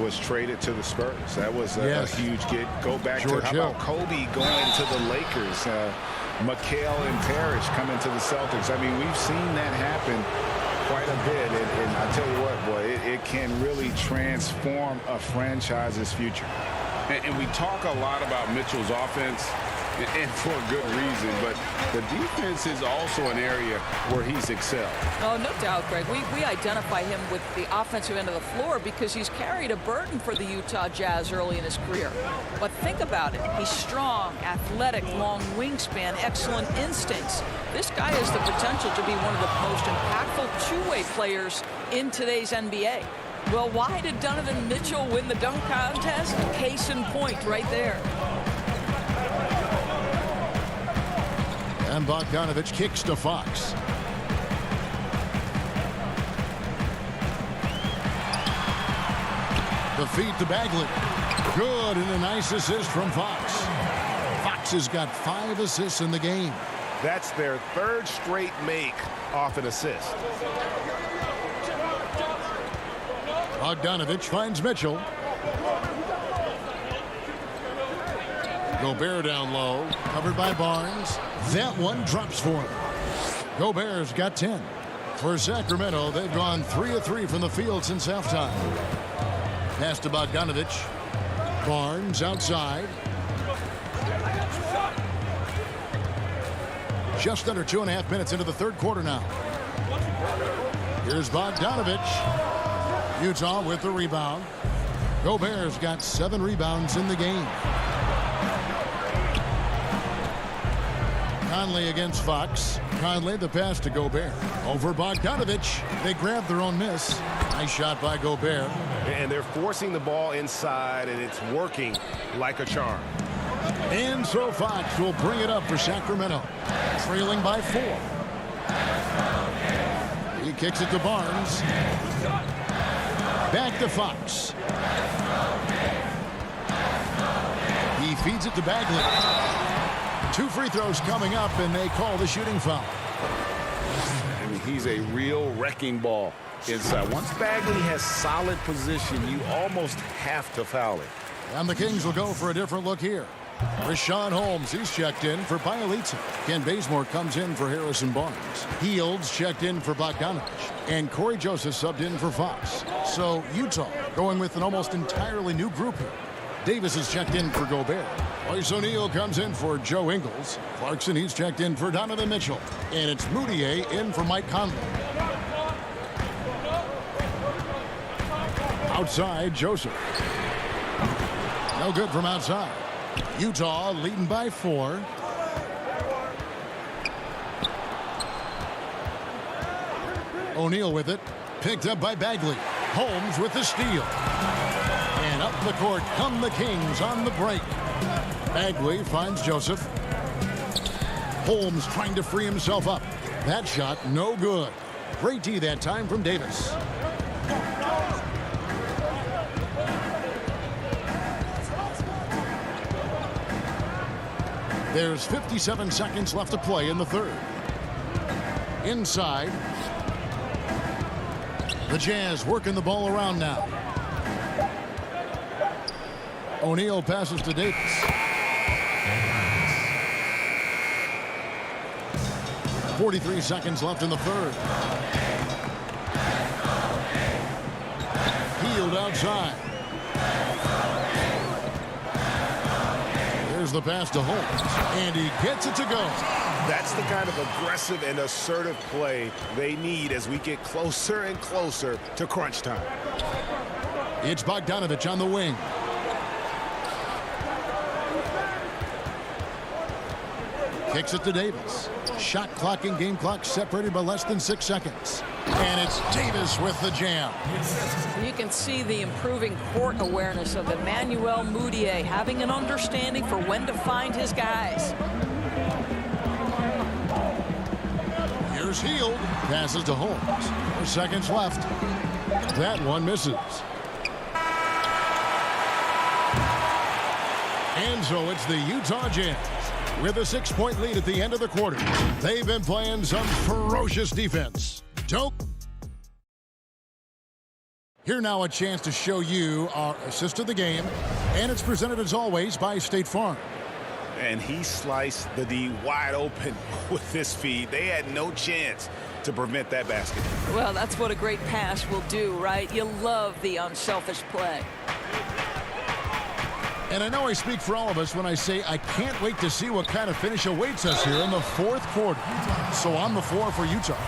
Speaker 4: was traded to the Spurs? That was a huge get. Go back
Speaker 2: George
Speaker 4: to, how
Speaker 2: Hill.
Speaker 4: about Kobe going to the Lakers? McHale and Parrish coming to the Celtics. I mean, we've seen that happen quite a bit. And I tell you what, boy, it can really transform a franchise's future. And we talk a lot about Mitchell's offense, and for a good reason, but the defense is also an area where he's excelled.
Speaker 11: Oh, no doubt, Greg. We identify him with the offensive end of the floor because he's carried a burden for the Utah Jazz early in his career. But think about it. He's strong, athletic, long wingspan, excellent instincts. This guy has the potential to be one of the most impactful two-way players in today's NBA. Well, why did Donovan Mitchell win the dunk contest? Case in point right there.
Speaker 2: And Bogdanovich kicks to Fox. The feed to Bagley. Good, and a nice assist from Fox. Fox has got 5 assists in the game.
Speaker 5: That's their 3rd straight make off an assist.
Speaker 2: Bogdanovich finds Mitchell. Gobert down low, covered by Barnes. That one drops for him. Gobert's got 10. For Sacramento, they've gone 3 of 3 from the field since halftime. Pass to Bogdanovich. Barnes outside. Just under 2.5 minutes into the 3rd quarter now. Here's Bogdanovich. Utah with the rebound. Gobert's got 7 rebounds in the game. Conley against Fox. Conley the pass to Gobert. Over Bogdanovich. They grab their own miss. Nice shot by Gobert.
Speaker 5: And they're forcing the ball inside, and it's working like a charm.
Speaker 2: And so Fox will bring it up for Sacramento. Trailing by 4. He kicks it to Barnes. Back to Fox. He feeds it to Bagley. 2 free throws coming up, and they call the shooting foul.
Speaker 5: I mean, he's a real wrecking ball inside. Once Bagley has solid position, you almost have to foul him.
Speaker 2: And the Kings will go for a different look here. Rashawn Holmes, he's checked in for Bielitsa. Ken Bazemore comes in for Harrison Barnes. Fields checked in for Bogdanovich. And Corey Joseph subbed in for Fox. So Utah going with an almost entirely new group here. Davis is checked in for Gobert. Royce O'Neal comes in for Joe Ingles. Clarkson, he's checked in for Donovan Mitchell. And it's Moutier in for Mike Conley. Outside, Joseph. No good from outside. Utah leading by 4. O'Neal with it. Picked up by Bagley. Holmes with the steal. And up the court come the Kings on the break. Bagley finds Joseph. Holmes trying to free himself up. That shot no good. Great D that time from Davis. There's 57 seconds left to play in the 3rd. Inside. The Jazz working the ball around now. O'Neal passes to Davis. .43 seconds left in the 3rd. Field outside. There's the pass to Holmes. And he gets it to go.
Speaker 5: That's the kind of aggressive and assertive play they need as we get closer and closer to crunch time.
Speaker 2: It's Bogdanovich on the wing. Kicks it to Davis. Shot clock and game clock separated by less than 6 seconds. And it's Davis with the jam.
Speaker 11: You can see the improving court awareness of Emmanuel Moutier, having an understanding for when to find his guys.
Speaker 2: Here's Hield. Passes to Holmes. 4 seconds left. That one misses. And so it's the Utah Jazz with a 6-point lead at the end of the quarter. They've been playing some ferocious defense. Here now a chance to show you our assist of the game. And it's presented as always by State Farm.
Speaker 5: And he sliced the D wide open with this feed. They had no chance to prevent that basket.
Speaker 11: Well, that's what a great pass will do, right? You love the unselfish play.
Speaker 2: And I know I speak for all of us when I say I can't wait to see what kind of finish awaits us here in the 4th quarter. So on the floor for Utah,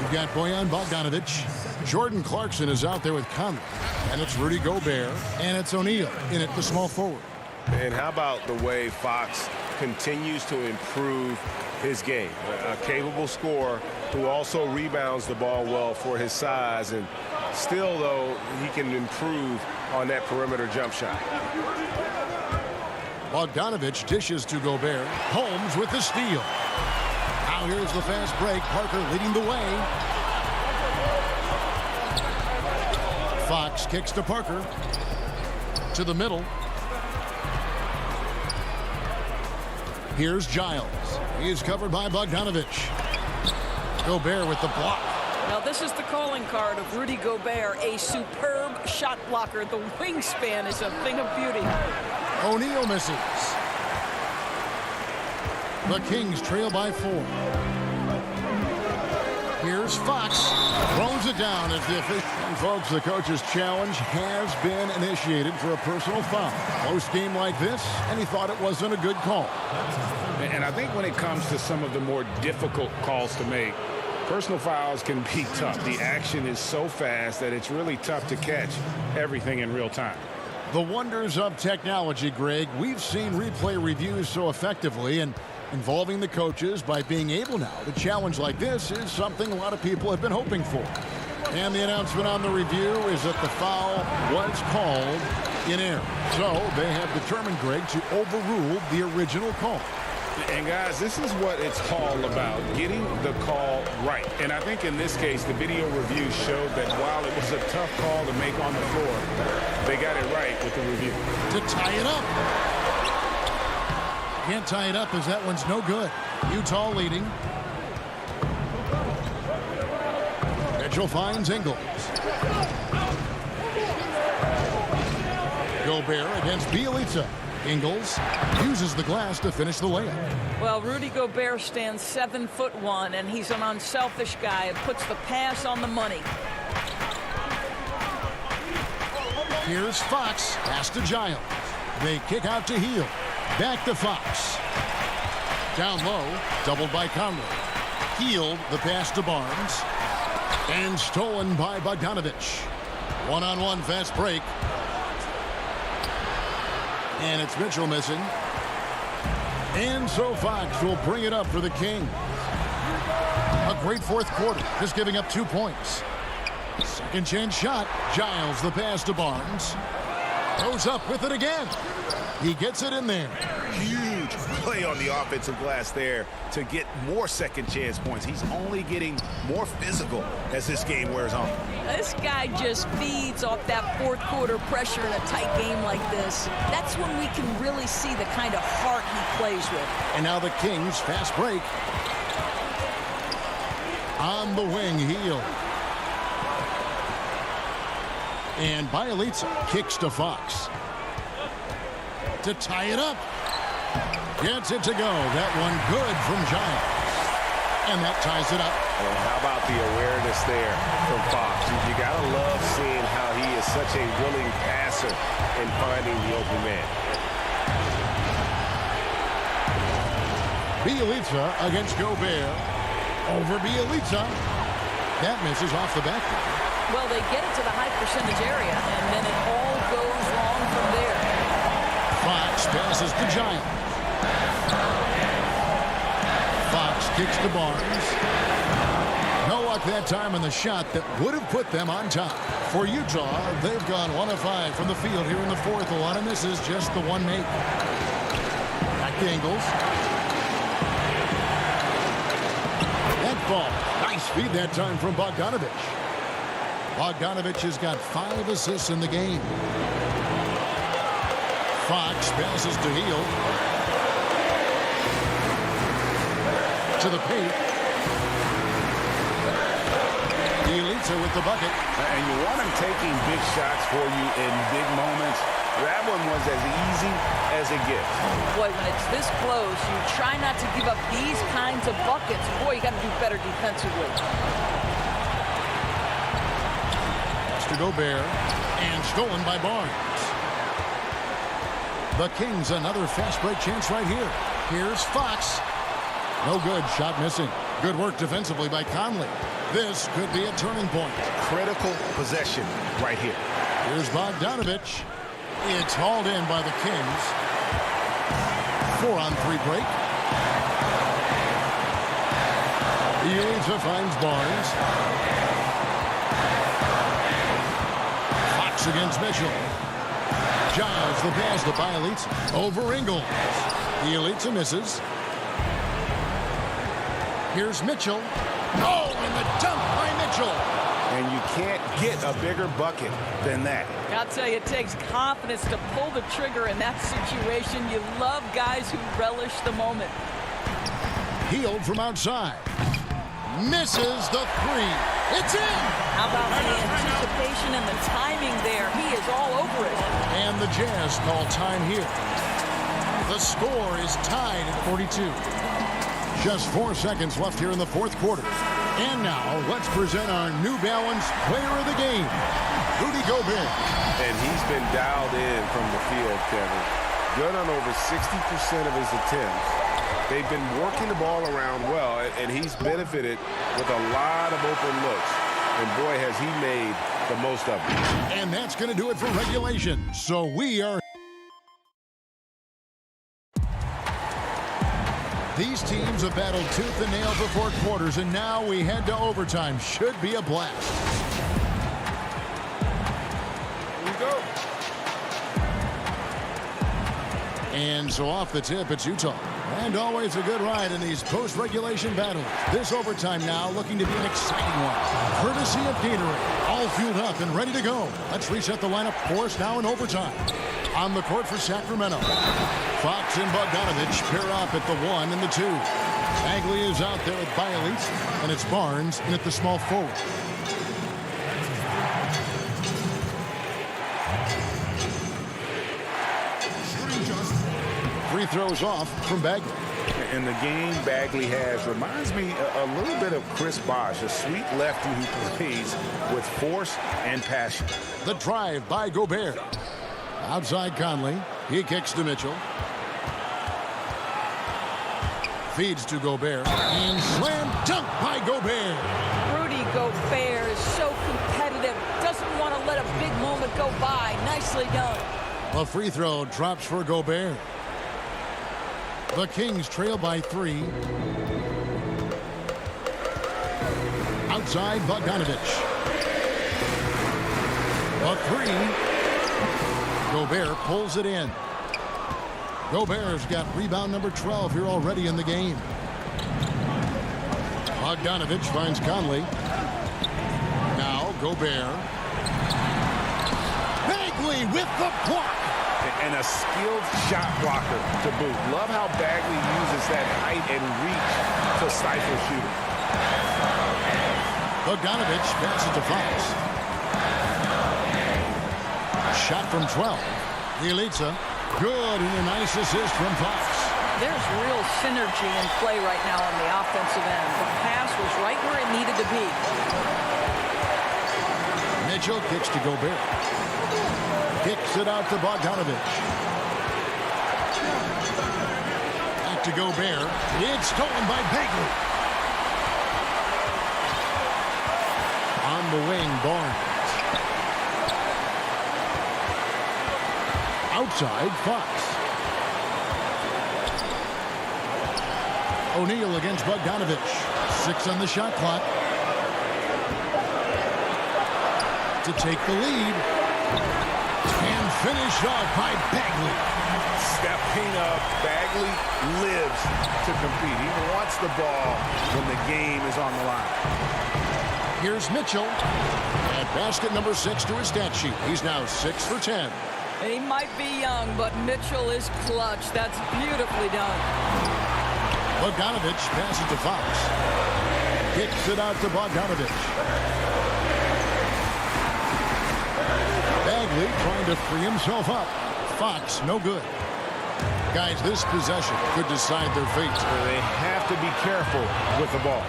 Speaker 2: you've got Bojan Bogdanović. Jordan Clarkson is out there with Conley. And it's Rudy Gobert. And it's O'Neal in at the small forward.
Speaker 5: And how about the way Fox continues to improve his game? A capable scorer who also rebounds the ball well for his size. And still, though, he can improve on that perimeter jump shot.
Speaker 2: Bogdanović dishes to Gobert. Holmes with the steal. Now here's the fast break. Parker leading the way. Fox kicks to Parker. To the middle. Here's Giles. He's covered by Bogdanovich. Gobert with the block.
Speaker 11: Now this is the calling card of Rudy Gobert, a superb shot blocker. The wingspan is a thing of beauty.
Speaker 2: O'Neal misses. The Kings trail by 4. Here's Fox. Throws it down as the official. And folks, the coach's challenge has been initiated for a personal foul. Close game like this, and he thought it wasn't a good call.
Speaker 5: And I think when it comes to some of the more difficult calls to make, personal fouls can be tough. The action is so fast that it's really tough to catch everything in real time.
Speaker 2: The wonders of technology, Greg. We've seen replay reviews so effectively, and involving the coaches by being able now to challenge like this is something a lot of people have been hoping for. And the announcement on the review is that the foul was called in error. So they have determined, Greg, to overrule the original call.
Speaker 5: And guys, this is what it's all about, getting the call right. And I think in this case, the video review showed that while it was a tough call to make on the floor, they got it right with the review.
Speaker 2: To tie it up. Can't tie it up as that one's no good. Utah leading. Mitchell finds Ingles. Gobert against Bielitsa. Ingles uses the glass to finish the layup.
Speaker 11: Well, Rudy Gobert stands 7'1", and he's an unselfish guy who puts the pass on the money.
Speaker 2: Here's Fox. Pass to Giles. They kick out to Hield. Back to Fox. Down low. Doubled by Conley. Hield the pass to Barnes. And stolen by Bogdanovich. One-on-one fast break. And it's Mitchell missing. And so Fox will bring it up for the Kings. A great fourth quarter, just giving up 2 points. Second chance shot. Giles the pass to Barnes. Goes up with it again. He gets it in there.
Speaker 4: Huge play on the offensive glass there to get more second chance points. He's only getting more physical as this game wears on.
Speaker 11: This guy just feeds off that fourth quarter pressure in a tight game like this. That's when we can really see the kind of heart he plays with.
Speaker 2: And now the Kings fast break. On the wing, Hield. And Bielitsa kicks to Fox. To tie it up. Gets it to go. That one good from Giles. And that ties it up.
Speaker 13: And how about the awareness there from Fox? You got to love seeing how he is such a willing passer in finding the open man.
Speaker 2: Bielitsa against Gobert. Over Bielitsa. That misses off the backboard.
Speaker 11: Well, they get it to the high percentage area, and then it all goes wrong from there.
Speaker 2: Fox passes to Giles. Fox kicks to Barnes. No luck that time on the shot that would have put them on top. For Utah, they've gone 1 of 5 from the field here in the fourth. A lot of misses, just the one make. Back to Ingles. That ball. Nice feed that time from Bogdanovich. Bogdanovich has got 5 assists in the game. Fox passes to Hield. To the paint. Bielitsa with the bucket.
Speaker 5: And you want him taking big shots for you in big moments. That one was as easy as it gets.
Speaker 11: Boy, when it's this close, you try not to give up these kinds of buckets. Boy, you got to do better defensively.
Speaker 2: To Gobert. And stolen by Barnes. The Kings another fast break chance right here. Here's Fox. No good. Shot missing. Good work defensively by Conley. This could be a turning point.
Speaker 4: Critical possession right here.
Speaker 2: Here's Bogdanovich. It's hauled in by the Kings. 4-on-3 break. Bielitsa finds Barnes. Fox against Mitchell. Giles the pass to Bielitsa. Over Ingles. Bielitsa misses. Here's Mitchell. Oh, and the dunk by Mitchell.
Speaker 4: And you can't get a bigger bucket than that.
Speaker 11: I'll tell you, it takes confidence to pull the trigger in that situation. You love guys who relish the moment.
Speaker 2: Healed from outside. Misses the three. It's in!
Speaker 11: How about the anticipation and the timing there? He is all over it.
Speaker 2: And the Jazz call time here. The score is tied at 42. Just 4 seconds left here in the fourth quarter. And now, let's present our New Balance Player of the Game, Rudy Gobert.
Speaker 13: And he's been dialed in from the field, Kevin. Good on over 60% of his attempts. They've been working the ball around well, and he's benefited with a lot of open looks. And boy, has he made the most of it.
Speaker 2: And that's going to do it for regulation. So we are... These teams have battled tooth and nail for 4 quarters, and now we head to overtime. Should be a blast.
Speaker 13: Here we go.
Speaker 2: And so off the tip, it's Utah. And always a good ride in these post-regulation battles. This overtime now looking to be an exciting one. Courtesy of Gatorade. All fueled up and ready to go. Let's reset the lineup for us now in overtime. On the court for Sacramento, Fox and Bogdanovich pair up at the 1 and the 2. Bagley is out there at Bielitz, and it's Barnes in at the small forward. Free throws off from Bagley.
Speaker 4: And the game Bagley has reminds me a little bit of Chris Bosh, a sweet lefty who plays with force and passion.
Speaker 2: The drive by Gobert. Outside Conley. He kicks to Mitchell. Feeds to Gobert. And slam dunk by Gobert.
Speaker 11: Rudy Gobert is so competitive. Doesn't want to let a big moment go by. Nicely done.
Speaker 2: A free throw drops for Gobert. The Kings trail by 3. Outside Bogdanovich. A 3. Gobert pulls it in. Gobert's got rebound number 12 here already in the game. Bogdanovich finds Conley. Now Gobert. Bagley with the block.
Speaker 4: And a skilled shot blocker to boot. Love how Bagley uses that height and reach to stifle shooting.
Speaker 2: Bogdanovich passes to Fox. Shot from 12. Bielitsa. Good, and a nice assist from Fox.
Speaker 11: There's real synergy in play right now on the offensive end. The pass was right where it needed to be.
Speaker 2: Mitchell kicks to Gobert. Kicks it out to Bogdanovich. Back to Gobert. It's stolen by Bagley. On the wing, Barnes. Outside, Fox. O'Neal against Bogdanovich. 6 on the shot clock. To take the lead. And finished off by Bagley.
Speaker 4: Stepping up, Bagley lives to compete. He wants the ball when the game is on the line.
Speaker 2: Here's Mitchell. At basket number 6 to his stat sheet. He's now 6 for 10.
Speaker 11: He might be young, but Mitchell is clutch. That's beautifully done.
Speaker 2: Bogdanovich passes to Fox. Kicks it out to Bogdanovich. Bagley trying to free himself up. Fox, no good. Guys, this possession could decide their fate.
Speaker 4: They have to be careful with the ball.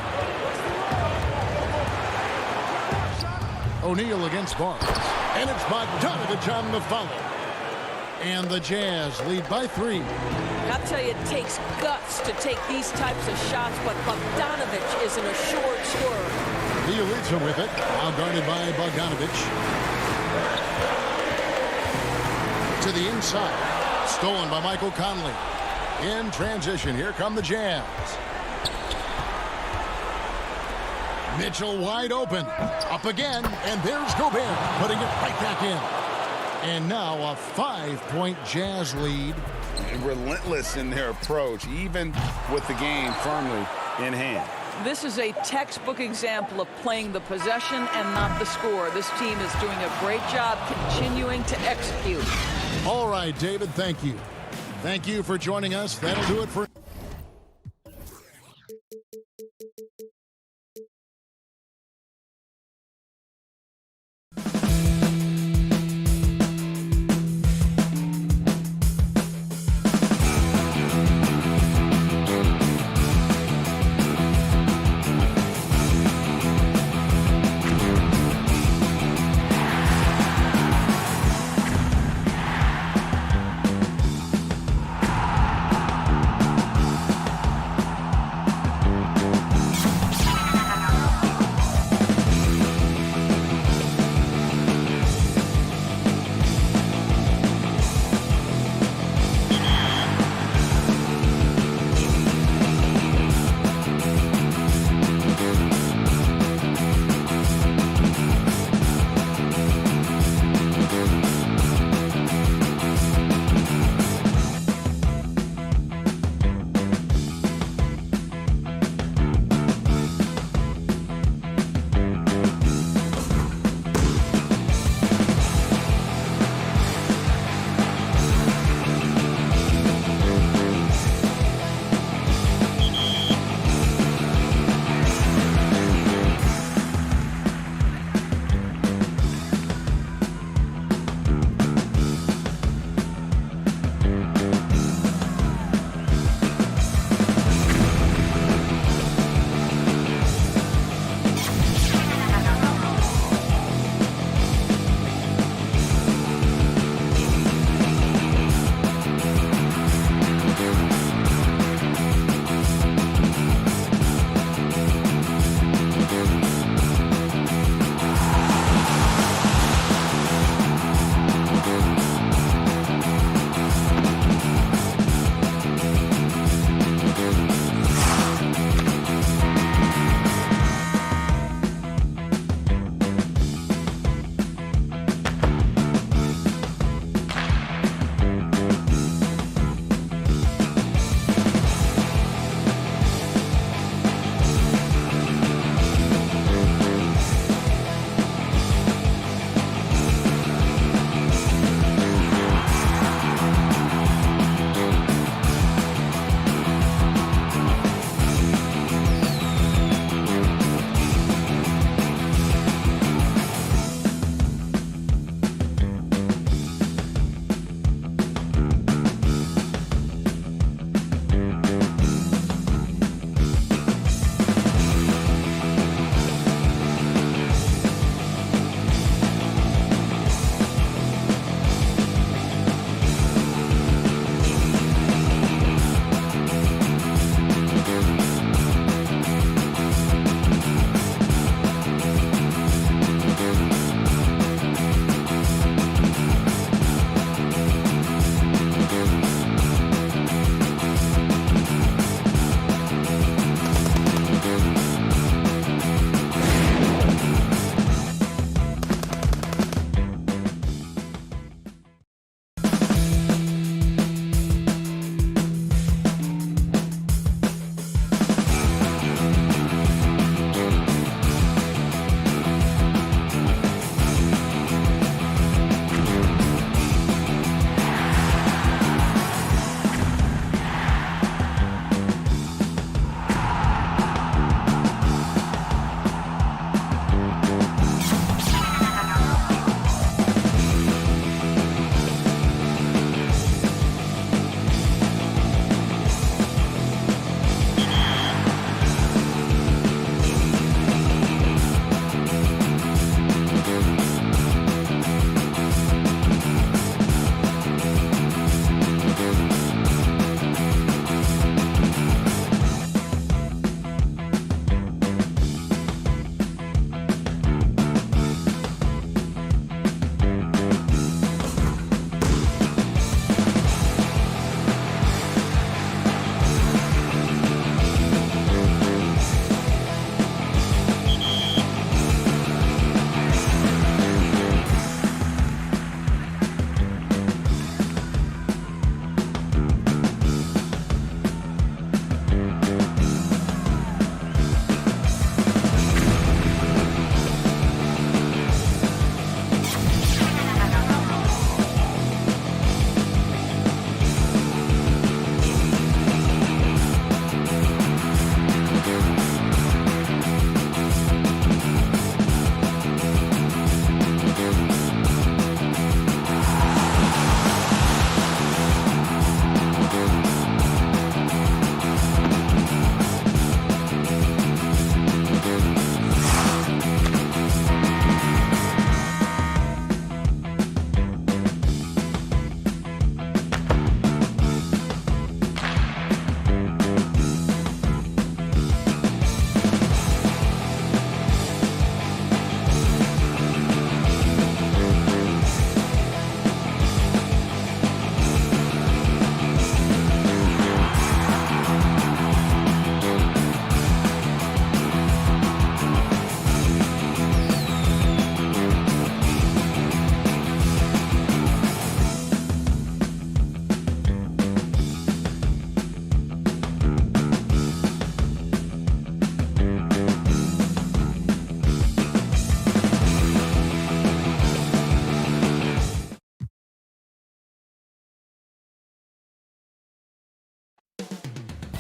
Speaker 2: O'Neal against Barnes. And it's Bogdanovich on the follow. And the Jazz lead by 3.
Speaker 12: I'll tell you, it takes guts to take these types of shots, but Bogdanovich is an assured scorer.
Speaker 2: Bielitsa with it. Now guarded by Bogdanovich. To the inside. Stolen by Michael Conley. In transition, here come the Jazz. Mitchell wide open. Up again, and there's Gobert putting it right back in. And now a 5-point Jazz lead.
Speaker 4: Relentless in their approach, even with the game firmly in hand.
Speaker 11: This is a textbook example of playing the possession and not the score. This team is doing a great job continuing to execute.
Speaker 2: All right, David, thank you. Thank you for joining us. That'll do it for...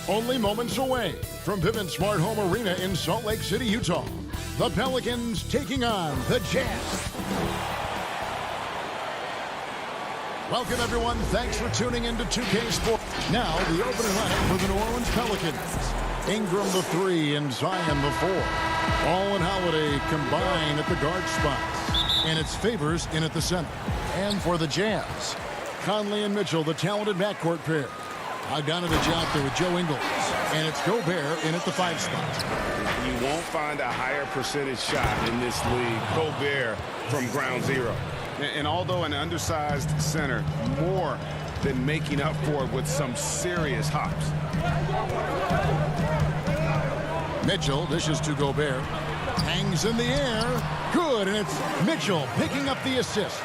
Speaker 2: Only moments away from Vivint Smart Home Arena in Salt Lake City, Utah. The Pelicans taking on the Jazz. Welcome, everyone. Thanks for tuning in to 2K Sports. Now, the opening lineup for the New Orleans Pelicans. Ingram the 3 and Zion the 4. Ball and Holiday combine at the guard spots. And it's Favors in at the center. And for the Jazz, Conley and Mitchell, the talented backcourt pair. Bogdanovich out there with Joe Ingles. And it's Gobert in at the 5 spot.
Speaker 4: You won't find a higher percentage shot in this league. Gobert from ground zero. And although an undersized center, more than making up for it with some serious hops.
Speaker 2: Mitchell dishes to Gobert. Hangs in the air. Good, and it's Mitchell picking up the assist.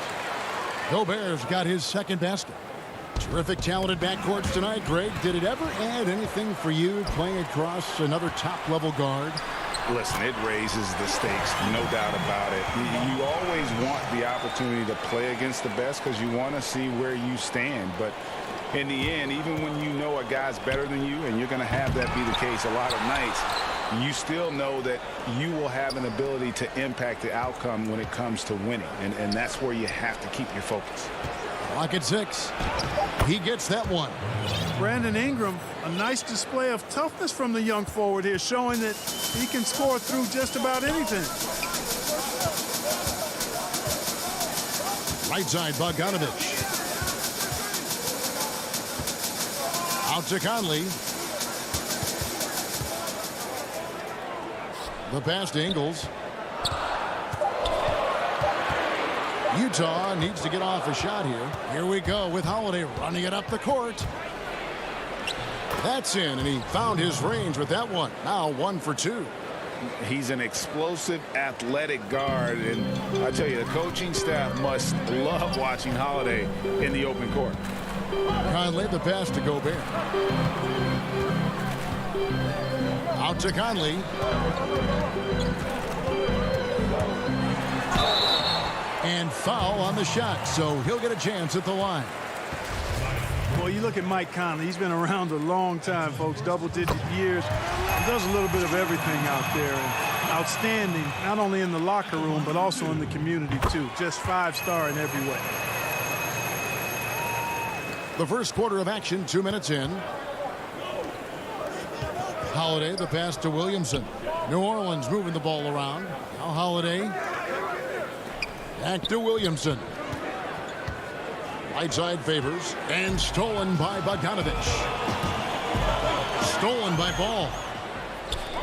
Speaker 2: Gobert's got his second basket. Terrific talented backcourts tonight, Greg. Did it ever add anything for you playing across another top-level guard?
Speaker 4: Listen, it raises the stakes, no doubt about it. You always want the opportunity to play against the best because you want to see where you stand. But in the end, even when you know a guy's better than you, and you're going to have that be the case a lot of nights, you still know that you will have an ability to impact the outcome when it comes to winning. And that's where you have to keep your focus.
Speaker 2: Clock at 6. He gets that one.
Speaker 14: Brandon Ingram, a nice display of toughness from the young forward here, showing that he can score through just about anything.
Speaker 2: Right side, Bogdanovich. Out to Conley. The pass to Ingles. Utah needs to get off a shot here. Here we go with Holiday running it up the court. That's in, and he found his range with that one. Now 1 for 2.
Speaker 4: He's an explosive, athletic guard, and I tell you, the coaching staff must love watching Holiday in the open court.
Speaker 2: Conley, the pass to Gobert. Out to Conley. And foul on the shot, so he'll get a chance at the line.
Speaker 14: Well, you look at Mike Conley. He's been around a long time, folks, double-digit years. He does a little bit of everything out there. And outstanding, not only in the locker room, but also in the community, too. Just 5-star in every way.
Speaker 2: The first quarter of action, 2 minutes in. Holiday, the pass to Williamson. New Orleans moving the ball around. Now Holiday. Back to Williamson. Right side Favors. And stolen by Bogdanovich. Stolen by Ball.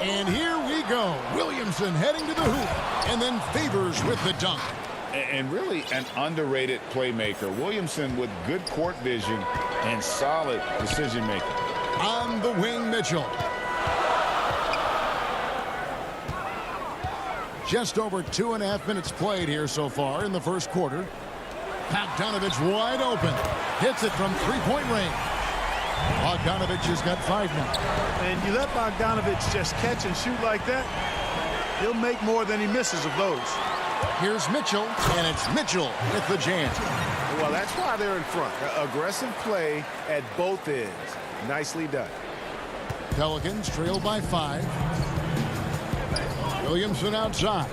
Speaker 2: And here we go. Williamson heading to the hoop. And then Favors with the dunk.
Speaker 4: And really an underrated playmaker. Williamson with good court vision and solid decision making.
Speaker 2: On the wing, Mitchell. Just over 2.5 minutes played here so far in the first quarter. Bogdanovich wide open. Hits it from three-point range. Bogdanovich has got 5 now.
Speaker 14: And you let Bogdanovich just catch and shoot like that, he'll make more than he misses of those.
Speaker 2: Here's Mitchell, and it's Mitchell with the jam.
Speaker 13: Well, that's why they're in front. Aggressive play at both ends. Nicely done.
Speaker 2: Pelicans trail by 5. Williamson outside.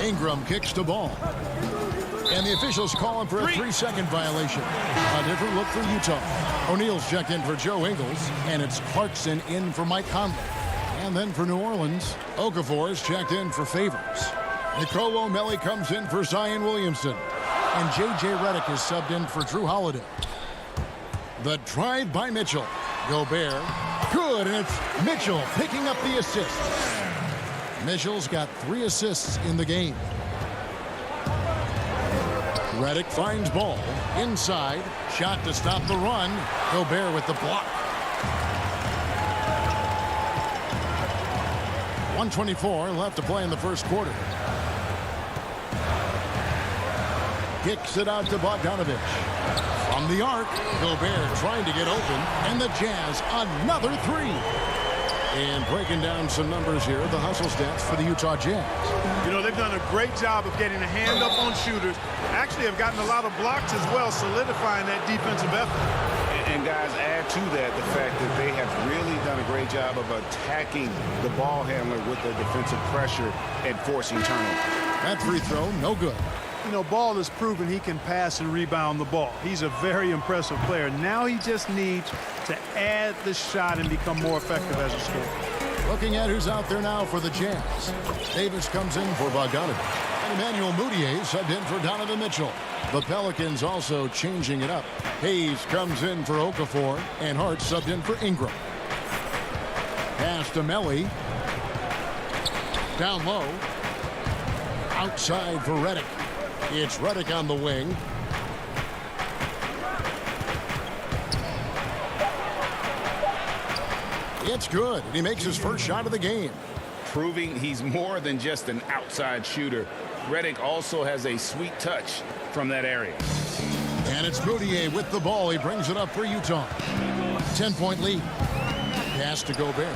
Speaker 2: Ingram kicks the ball. And the officials calling for a 3-second violation. A different look for Utah. O'Neal's checked in for Joe Ingles, and it's Clarkson in for Mike Conley. And then for New Orleans, Okafor is checked in for Favors. Nicolo O'Malley comes in for Zion Williamson. And J.J. Redick is subbed in for Drew Holiday. The drive by Mitchell. Gobert. Good, and it's Mitchell picking up the assist. Mitchell's got 3 assists in the game. Redick finds Ball. Inside. Shot to stop the run. Gobert with the block. 1:24 left to play in the first quarter. Kicks it out to Bogdanovich. From the arc, Gobert trying to get open, and the Jazz another 3. And breaking down some numbers here, the hustle stats for the Utah Jazz.
Speaker 14: You know, they've done a great job of getting a hand up on shooters. Actually have gotten a lot of blocks as well, solidifying that defensive effort.
Speaker 4: And guys, add to that the fact that they have really done a great job of attacking the ball handler with their defensive pressure and forcing turnovers.
Speaker 2: That free throw, no good.
Speaker 14: You know, Ball has proven he can pass and rebound the ball. He's a very impressive player. Now he just needs to add the shot and become more effective as a scorer.
Speaker 2: Looking at who's out there now for the Jazz. Davis comes in for Bogdanovich. And Emmanuel Mudiay subbed in for Donovan Mitchell. The Pelicans also changing it up. Hayes comes in for Okafor, and Hart subbed in for Ingram. Pass to Melli. Down low. Outside for Redick. It's Redick on the wing. It's good. And he makes his first shot of the game.
Speaker 4: Proving he's more than just an outside shooter. Redick also has a sweet touch from that area.
Speaker 2: And it's Mudiay with the ball. He brings it up for Utah. 10-point lead. Pass to Gobert.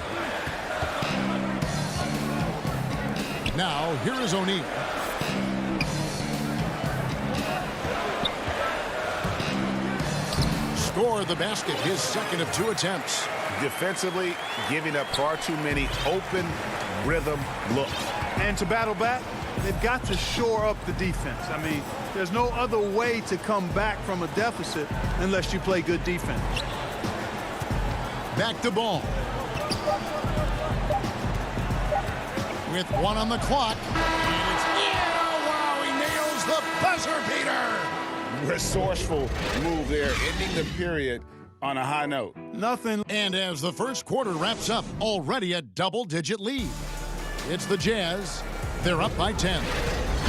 Speaker 2: Now, here is O'Neal. Score the basket, his second of 2 attempts.
Speaker 4: Defensively, giving up far too many open rhythm looks.
Speaker 14: And to battle back, they've got to shore up the defense. I mean, there's no other way to come back from a deficit unless you play good defense.
Speaker 2: Back to Ball. With 1 on the clock. And it's, wow, he nails the buzzer beater.
Speaker 4: Resourceful move there, ending the period on a high note.
Speaker 14: Nothing.
Speaker 2: And as the first quarter wraps up, already a double-digit lead. It's the Jazz. They're up by 10.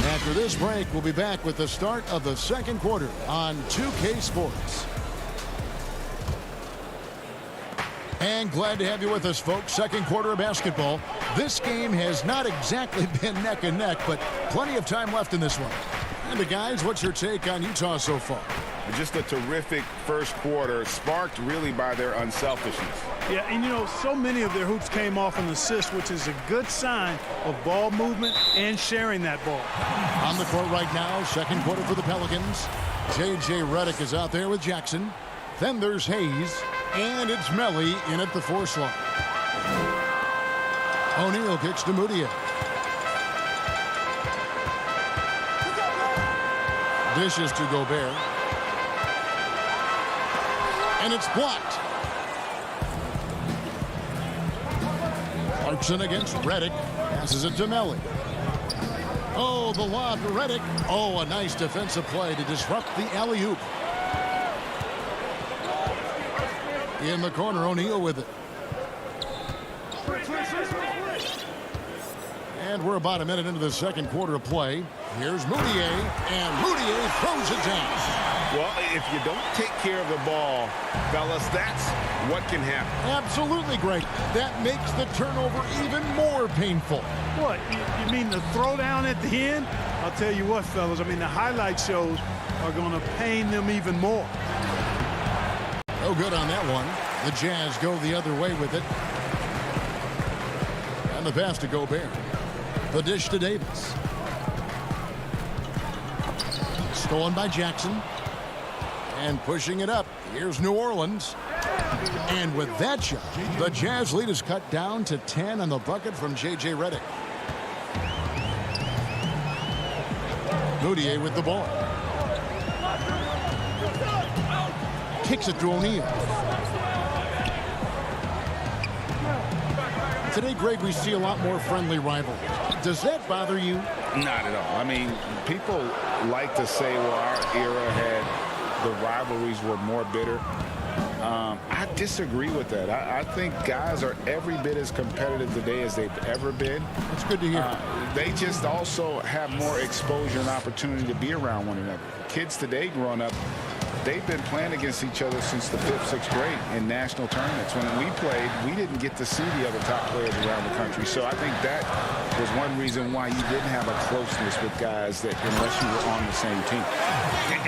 Speaker 2: After this break, we'll be back with the start of the second quarter on 2K Sports. And glad to have you with us, folks. Second quarter of basketball. This game has not exactly been neck and neck, but plenty of time left in this one. And the guys, what's your take on Utah so far?
Speaker 4: Just a terrific first quarter, sparked really by their unselfishness.
Speaker 14: Yeah, and you know, so many of their hoops came off an assist, which is a good sign of ball movement and sharing that ball.
Speaker 2: On the court right now, second quarter for the Pelicans. J.J. Redick is out there with Jackson. Then there's Hayes, and it's Melli in at the 4 slot. O'Neal kicks to Mudiay. Dishes to Gobert. And it's blocked. Clarkson against Redick. Passes it to Melli. Oh, the lob to Redick. Oh, a nice defensive play to disrupt the alley-oop. In the corner, O'Neal with it. And we're about a minute into the second quarter of play. Here's Mudiay, and Mudiay throws it down.
Speaker 4: Well, if you don't take care of the ball, fellas, that's what can happen.
Speaker 2: Absolutely, Greg. That makes the turnover even more painful.
Speaker 14: What, you mean the throwdown at the end? I'll tell you what, fellas, I mean, the highlight shows are going to pain them even more.
Speaker 2: No good on that one. The Jazz go the other way with it. And the pass to Gobert. The dish to Davis. Stolen by Jackson. And pushing it up. Here's New Orleans. And with that shot, the Jazz lead is cut down to 10 on the bucket from J.J. Redick. Mudiay with the ball. Kicks it to O'Neal. Today, Greg, we see a lot more friendly rivalries. Does that bother you?
Speaker 4: Not at all. I mean, people like to say, well, our era had the rivalries were more bitter. I disagree with that. I think guys are every bit as competitive today as they've ever been.
Speaker 2: That's good to hear.
Speaker 4: They just also have more exposure and opportunity to be around one another. Kids today growing up, they've been playing against each other since the 5th, 6th grade in national tournaments. When we played, we didn't get to see the other top players around the country. So I think that was one reason why you didn't have a closeness with guys that unless you were on the same team.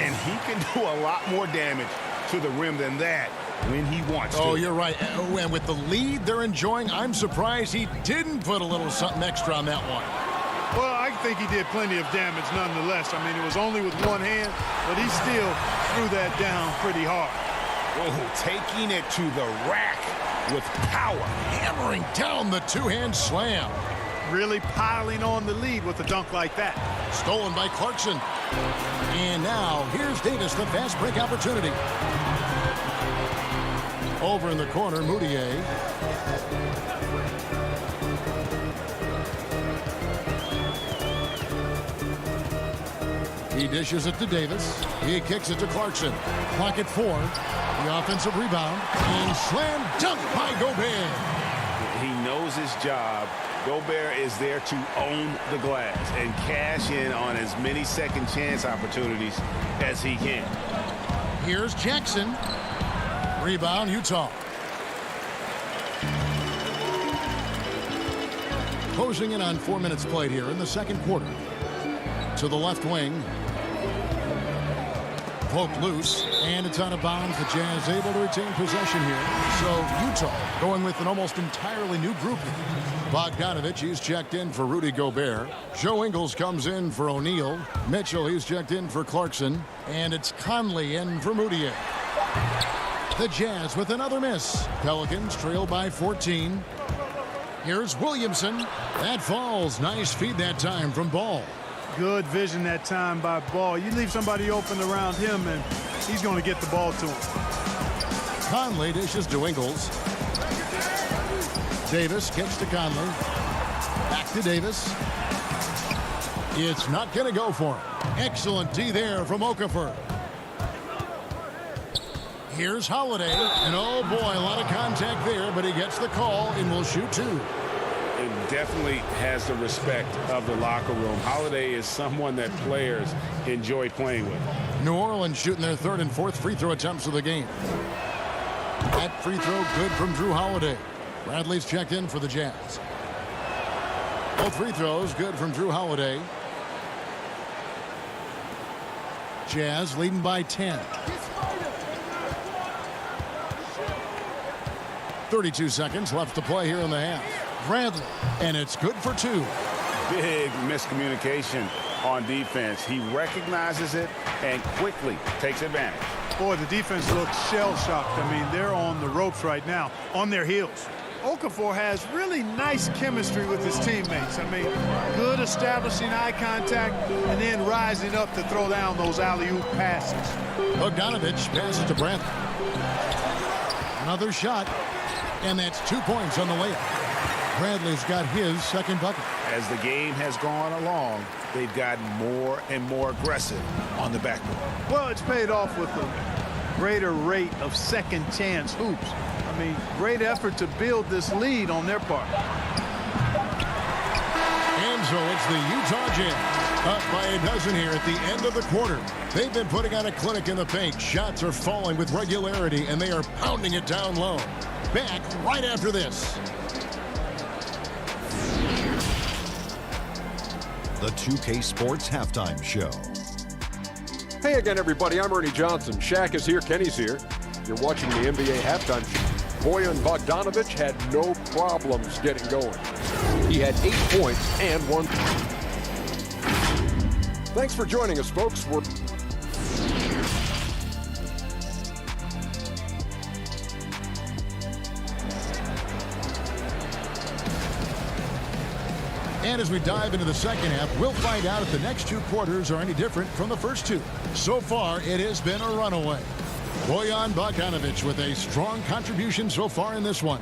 Speaker 4: And he can do a lot more damage to the rim than that when he wants to.
Speaker 2: Oh, you're right. And with the lead they're enjoying, I'm surprised he didn't put a little something extra on that one.
Speaker 14: Well, I think he did plenty of damage nonetheless. I mean, it was only with one hand, but he still threw that down pretty hard.
Speaker 4: Oh, taking it to the rack with power.
Speaker 2: Hammering down the two-hand slam.
Speaker 14: Really piling on the lead with a dunk like that.
Speaker 2: Stolen by Clarkson. And now, here's Davis, the fast break opportunity. Over in the corner, Moutier. He dishes it to Davis. He kicks it to Clarkson. Clock at 4. The offensive rebound. And slam dunk by Gobert.
Speaker 4: He knows his job. Gobert is there to own the glass and cash in on as many second chance opportunities as he can.
Speaker 2: Here's Jackson. Rebound, Utah. Closing in on 4 minutes played here in the second quarter. To the left wing. Poked loose, and it's out of bounds. The Jazz able to retain possession here. So Utah going with an almost entirely new group. Bogdanovich, he's checked in for Rudy Gobert. Joe Ingles comes in for O'Neal. Mitchell, he's checked in for Clarkson. And it's Conley in for Moutier. The Jazz with another miss. Pelicans trail by 14. Here's Williamson. That falls. Nice feed that time from Ball.
Speaker 14: Good vision that time by Ball. You leave somebody open around him, and he's going to get the ball to him.
Speaker 2: Conley dishes to Ingles. Davis kicks to Conley. Back to Davis. It's not going to go for him. Excellent D there from Okafor. Here's Holiday. And oh boy, a lot of contact there, but he gets the call and will shoot 2.
Speaker 4: And definitely has the respect of the locker room. Holiday is someone that players enjoy playing with.
Speaker 2: New Orleans shooting their 3rd and 4th free throw attempts of the game. That free throw good from Drew Holiday. Bradley's checked in for the Jazz. Both free throws good from Drew Holiday. Jazz leading by 10. 32 seconds left to play here in the half. Bradley, and it's good for 2.
Speaker 4: Big miscommunication on defense. He recognizes it and quickly takes advantage.
Speaker 14: Boy, the defense looks shell-shocked. I mean, they're on the ropes right now, on their heels. Okafor has really nice chemistry with his teammates. I mean, good establishing eye contact and then rising up to throw down those alley-oop passes.
Speaker 2: Bogdanovich passes to Bradley. Another shot, and that's 2 points on the layup. Bradley's got his second bucket.
Speaker 4: As the game has gone along, they've gotten more and more aggressive on the backboard.
Speaker 14: Well, it's paid off with a greater rate of second chance hoops. I mean, great effort to build this lead on their part.
Speaker 2: And so it's the Utah Jazz up by a dozen here at the end of the quarter. They've been putting on a clinic in the paint. Shots are falling with regularity, and they are pounding it down low. Back right after this.
Speaker 7: The 2K Sports Halftime Show.
Speaker 8: Hey again, everybody. I'm Ernie Johnson. Shaq is here. Kenny's here. You're watching the NBA Halftime Show. Bojan Bogdanovic had no problems getting going. He had 8 points and 1. Thanks for joining us, folks.
Speaker 2: And as we dive into the second half, we'll find out if the next 2 quarters are any different from the first 2. So far, it has been a runaway. Bojan Bogdanovic with a strong contribution so far in this one.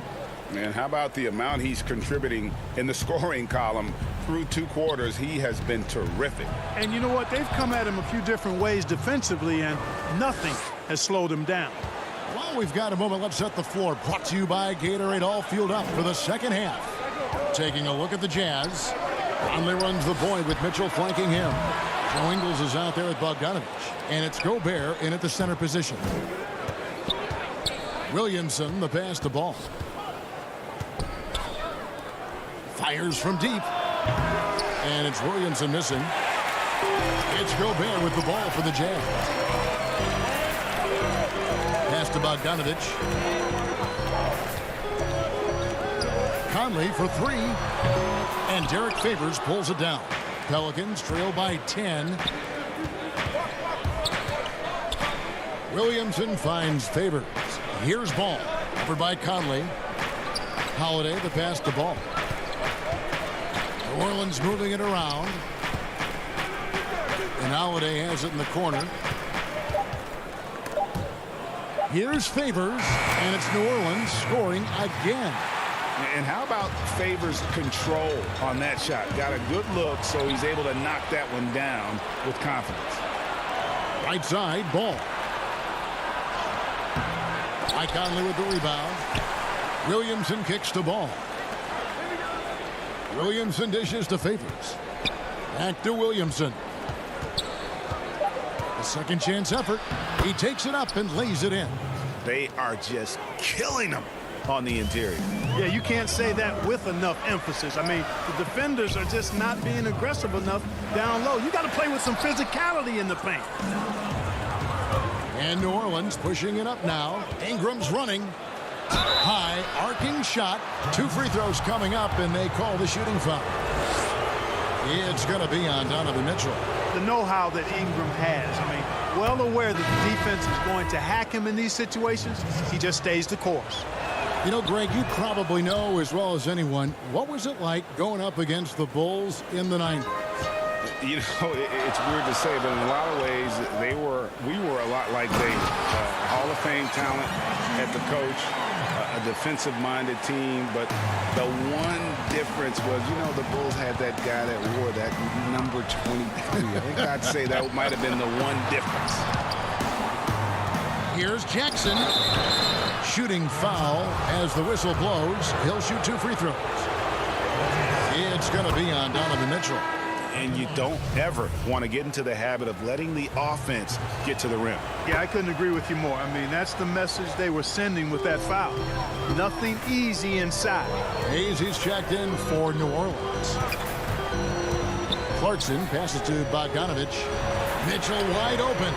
Speaker 4: And how about the amount he's contributing in the scoring column through 2 quarters? He has been terrific.
Speaker 14: And you know what? They've come at him a few different ways defensively, and nothing has slowed him down.
Speaker 2: Well, we've got a moment. Let's set the floor. Brought to you by Gatorade, all fueled up for the second half. Taking a look at the Jazz. Conley runs the point with Mitchell flanking him. Joe Ingles is out there with Bogdanovich. And it's Gobert in at the center position. Williamson, the pass to Ball. Fires from deep. And it's Williamson missing. It's Gobert with the ball for the Jazz. Pass to Bogdanovich. Conley for 3. And Derek Favors pulls it down. Pelicans trail by 10. Williamson finds Favors. Here's ball. Covered by Conley. Holiday, the pass to Ball. New Orleans moving it around. And Holiday has it in the corner. Here's Favors, and it's New Orleans scoring again.
Speaker 4: And how about Favors' control on that shot? Got a good look, so he's able to knock that one down with confidence.
Speaker 2: Right side, Ball. Mike Conley with the rebound. Williamson kicks the ball. Williamson dishes to Favors. Back to Williamson. A second chance effort. He takes it up and lays it in.
Speaker 4: They are just killing them on the interior.
Speaker 14: Yeah, you can't say that with enough emphasis. I mean, the defenders are just not being aggressive enough down low. You got to play with some physicality in the paint.
Speaker 2: And New Orleans pushing it up now. Ingram's running. High, arcing shot. 2 free throws coming up, and they call the shooting foul. It's going to be on Donovan Mitchell.
Speaker 14: The know-how that Ingram has. I mean, well aware that the defense is going to hack him in these situations. He just stays the course.
Speaker 2: You know, Greg, you probably know as well as anyone, what was it like going up against the Bulls in the 90s?
Speaker 4: You know, it's weird to say, but in a lot of ways, we were a lot like they. Hall of Fame talent at the coach, a defensive-minded team, but the one difference was, you know, the Bulls had that guy that wore that number 23. I think I'd say that might have been the one difference.
Speaker 2: Here's Jackson. Shooting foul as the whistle blows. He'll shoot 2 free throws. It's going to be on Donovan Mitchell.
Speaker 4: And you don't ever want to get into the habit of letting the offense get to the rim.
Speaker 14: Yeah, I couldn't agree with you more. I mean, that's the message they were sending with that foul. Nothing easy inside.
Speaker 2: Hayes, he's checked in for New Orleans. Clarkson passes to Bogdanovich. Mitchell wide open.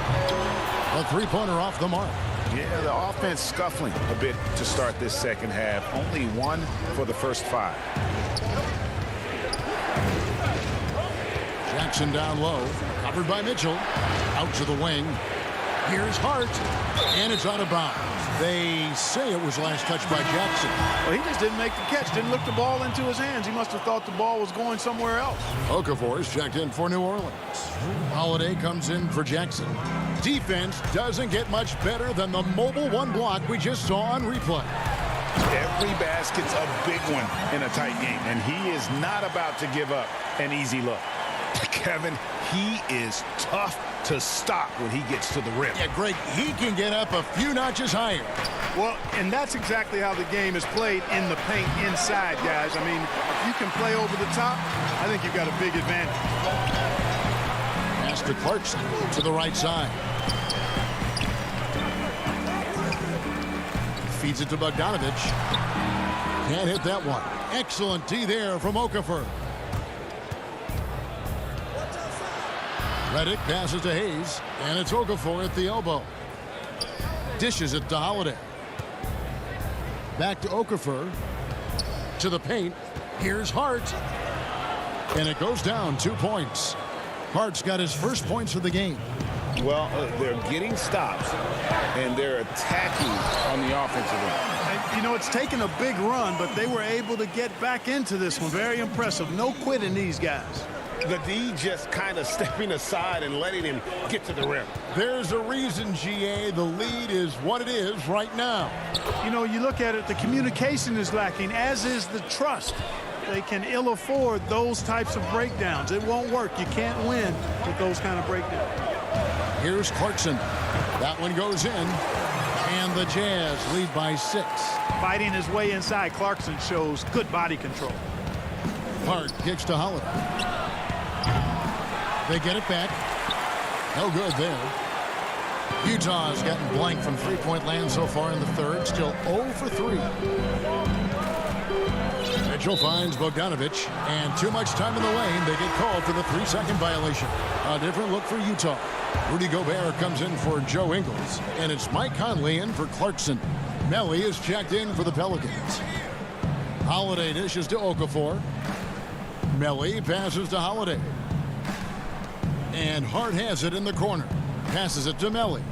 Speaker 2: A three-pointer off the mark.
Speaker 4: Yeah, the offense scuffling a bit to start this second half. Only 1 for the first 5.
Speaker 2: Jackson down low. Covered by Mitchell. Out to the wing. Here's Hart. And it's out of bounds. They say it was last touched by Jackson.
Speaker 14: Well, he just didn't make the catch. Didn't look the ball into his hands. He must have thought the ball was going somewhere else.
Speaker 2: Okafor is checked in for New Orleans. Holiday comes in for Jackson. Defense doesn't get much better than the mobile 1 block we just saw on replay.
Speaker 4: Every basket's a big one in a tight game, and he is not about to give up an easy look. Kevin, he is tough to stop when he gets to the rim.
Speaker 2: Yeah, Greg, he can get up a few notches higher.
Speaker 14: Well, and that's exactly how the game is played in the paint inside, guys. I mean, if you can play over the top, I think you've got a big advantage.
Speaker 2: Pass to Clarkson to the right side. Feeds it to Bogdanovich. Can't hit that one. Excellent D there from Okafor. Reddick passes to Hayes, and it's Okafor at the elbow. Dishes it to Holiday. Back to Okafor. To the paint. Here's Hart. And it goes down 2 points. Hart's got his first points of the game.
Speaker 4: Well, they're getting stops, and they're attacking on the offensive end.
Speaker 14: And, you know, it's taken a big run, but they were able to get back into this one. Very impressive. No quitting these guys.
Speaker 13: The D just kind of stepping aside and letting him get to the rim.
Speaker 2: There's a reason, GA, the lead is what it is right now.
Speaker 14: You know, you look at it, the communication is lacking, as is the trust. They can ill afford those types of breakdowns. It won't work. You can't win with those kind of breakdowns.
Speaker 2: Here's Clarkson. That one goes in. And the Jazz lead by 6.
Speaker 14: Fighting his way inside, Clarkson shows good body control.
Speaker 2: Hart kicks to Holiday. They get it back. No good there. Utah's gotten blank from three-point land so far in the third. Still 0 for 3. Mitchell finds Bogdanovich, and too much time in the lane. They get called for the 3-second violation. A different look for Utah. Rudy Gobert comes in for Joe Ingles, and it's Mike Conley in for Clarkson. Melly is checked in for the Pelicans. Holiday dishes to Okafor. Melly passes to Holiday. And Hart has it in the corner. Passes it to Melly.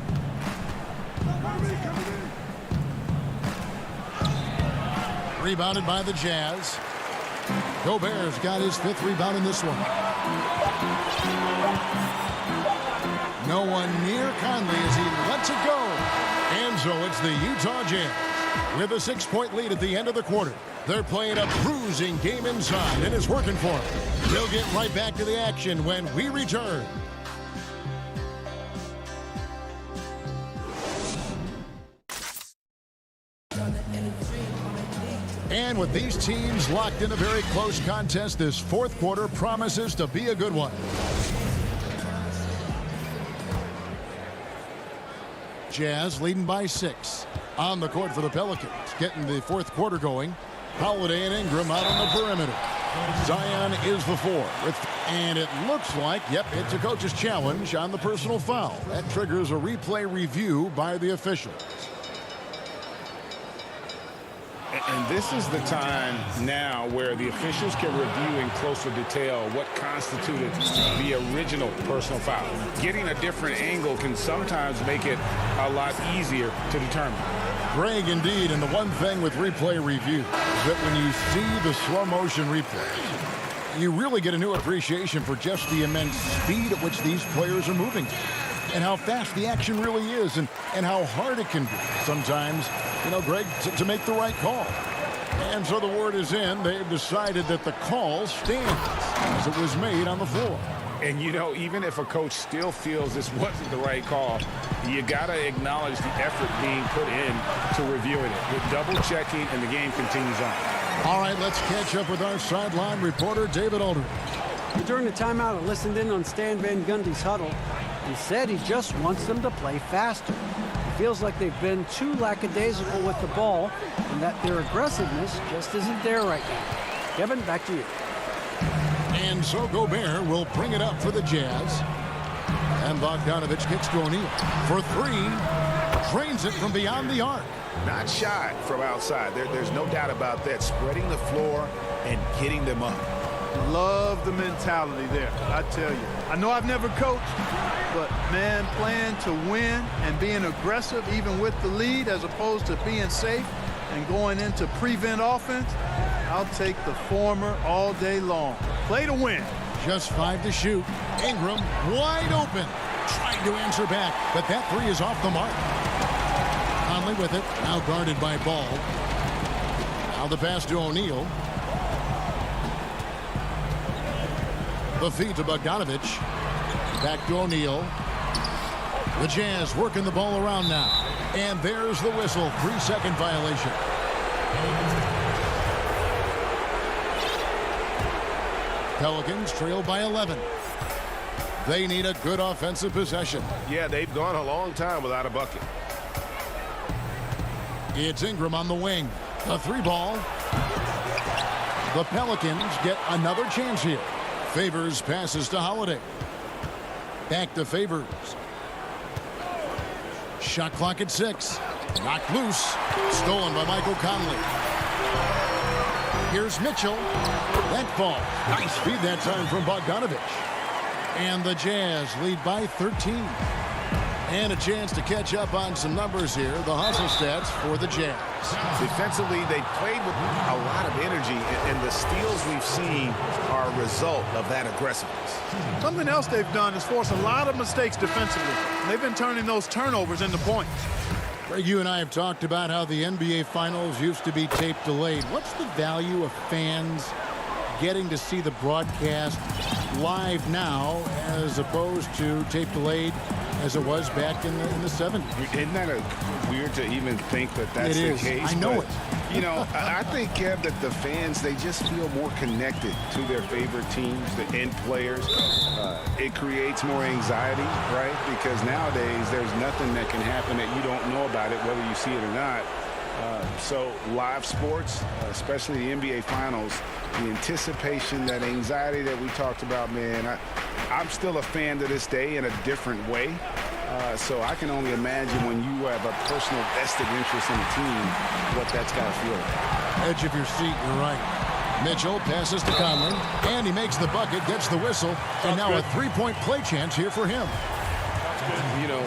Speaker 2: Rebounded by the Jazz. Gobert's got his 5th rebound in this one. No one near Conley as he lets it go. And so it's the Utah Jazz with a 6-point lead at the end of the quarter. They're playing a bruising game inside, and it's working for them. They'll get right back to the action when we return. And with these teams locked in a very close contest, this 4th quarter promises to be a good one. Jazz leading by 6. On the court for the Pelicans, getting the 4th quarter going. Holiday and Ingram out on the perimeter. Zion is the 4. And it looks like, yep, it's a coach's challenge on the personal foul. That triggers a replay review by the officials.
Speaker 4: And this is the time now where the officials can review in closer detail what constituted the original personal foul. Getting a different angle can sometimes make it a lot easier to determine.
Speaker 2: Greg, indeed, and the one thing with replay review is that when you see the slow motion replays, you really get a new appreciation for just the immense speed at which these players are moving and how fast the action really is and how hard it can be sometimes, you know, Greg, to make the right call. And so the word is in. They've decided that the call stands as it was made on the floor.
Speaker 4: And, you know, even if a coach still feels this wasn't the right call, you got to acknowledge the effort being put in to reviewing it with double checking, and the game continues on.
Speaker 2: All right, let's catch up with our sideline reporter, David Aldridge.
Speaker 10: During the timeout, I listened in on Stan Van Gundy's huddle. He said he just wants them to play faster. It feels like they've been too lackadaisical with the ball and that their aggressiveness just isn't there right now. Kevin, back to you.
Speaker 2: And so Gobert will bring it up for the Jazz. And Bogdanovich kicks to O'Neal for 3. Drains it from beyond the arc.
Speaker 4: Not shy from outside. There's no doubt about that. Spreading the floor and getting them up.
Speaker 14: Love the mentality there, I tell you. I know I've never coached, but, man, playing to win and being aggressive even with the lead as opposed to being safe and going into prevent offense, I'll take the former all day long. Play to win.
Speaker 2: Just 5 to shoot. Ingram wide open. Trying to answer back, but that 3 is off the mark. Conley with it. Now guarded by Ball. Now the pass to O'Neal. The feed to Bogdanovich. Back to O'Neal. The Jazz working the ball around now. And there's the whistle. 3-second violation. Pelicans trail by 11. They need a good offensive possession.
Speaker 13: Yeah, they've gone a long time without a bucket.
Speaker 2: It's Ingram on the wing. The 3-ball. The Pelicans get another chance here. Favors passes to Holiday. Back to Favors. Shot clock at 6. Knocked loose. Stolen by Michael Conley. Here's Mitchell. That falls. Nice feed that time from Bogdanovich. And the Jazz lead by 13. And a chance to catch up on some numbers here. The hustle stats for the Jazz.
Speaker 4: Defensively, they played with a lot of energy, and the steals we've seen are a result of that aggressiveness.
Speaker 14: Something else they've done is force a lot of mistakes defensively. They've been turning those turnovers into points.
Speaker 2: Greg, you and I have talked about how the NBA Finals used to be tape delayed. What's the value of fans getting to see the broadcast live now as opposed to tape delayed as it was back in the 70s?
Speaker 4: Isn't that weird to even think that that's the case?
Speaker 2: I know it.
Speaker 4: You know, I think, Kev, that the fans, they just feel more connected to their favorite teams, the end players. It creates more anxiety, right? Because nowadays there's nothing that can happen that you don't know about it, whether you see it or not. So live sports, especially the NBA Finals, the anticipation, that anxiety that we talked about, man, I'm still a fan to this day in a different way. So I can only imagine when you have a personal vested interest in the team, what that's got to feel like.
Speaker 2: Edge of your seat, you're right. Mitchell passes to Conley, and he makes the bucket, gets the whistle, and now a 3-point play chance here for him.
Speaker 13: You know,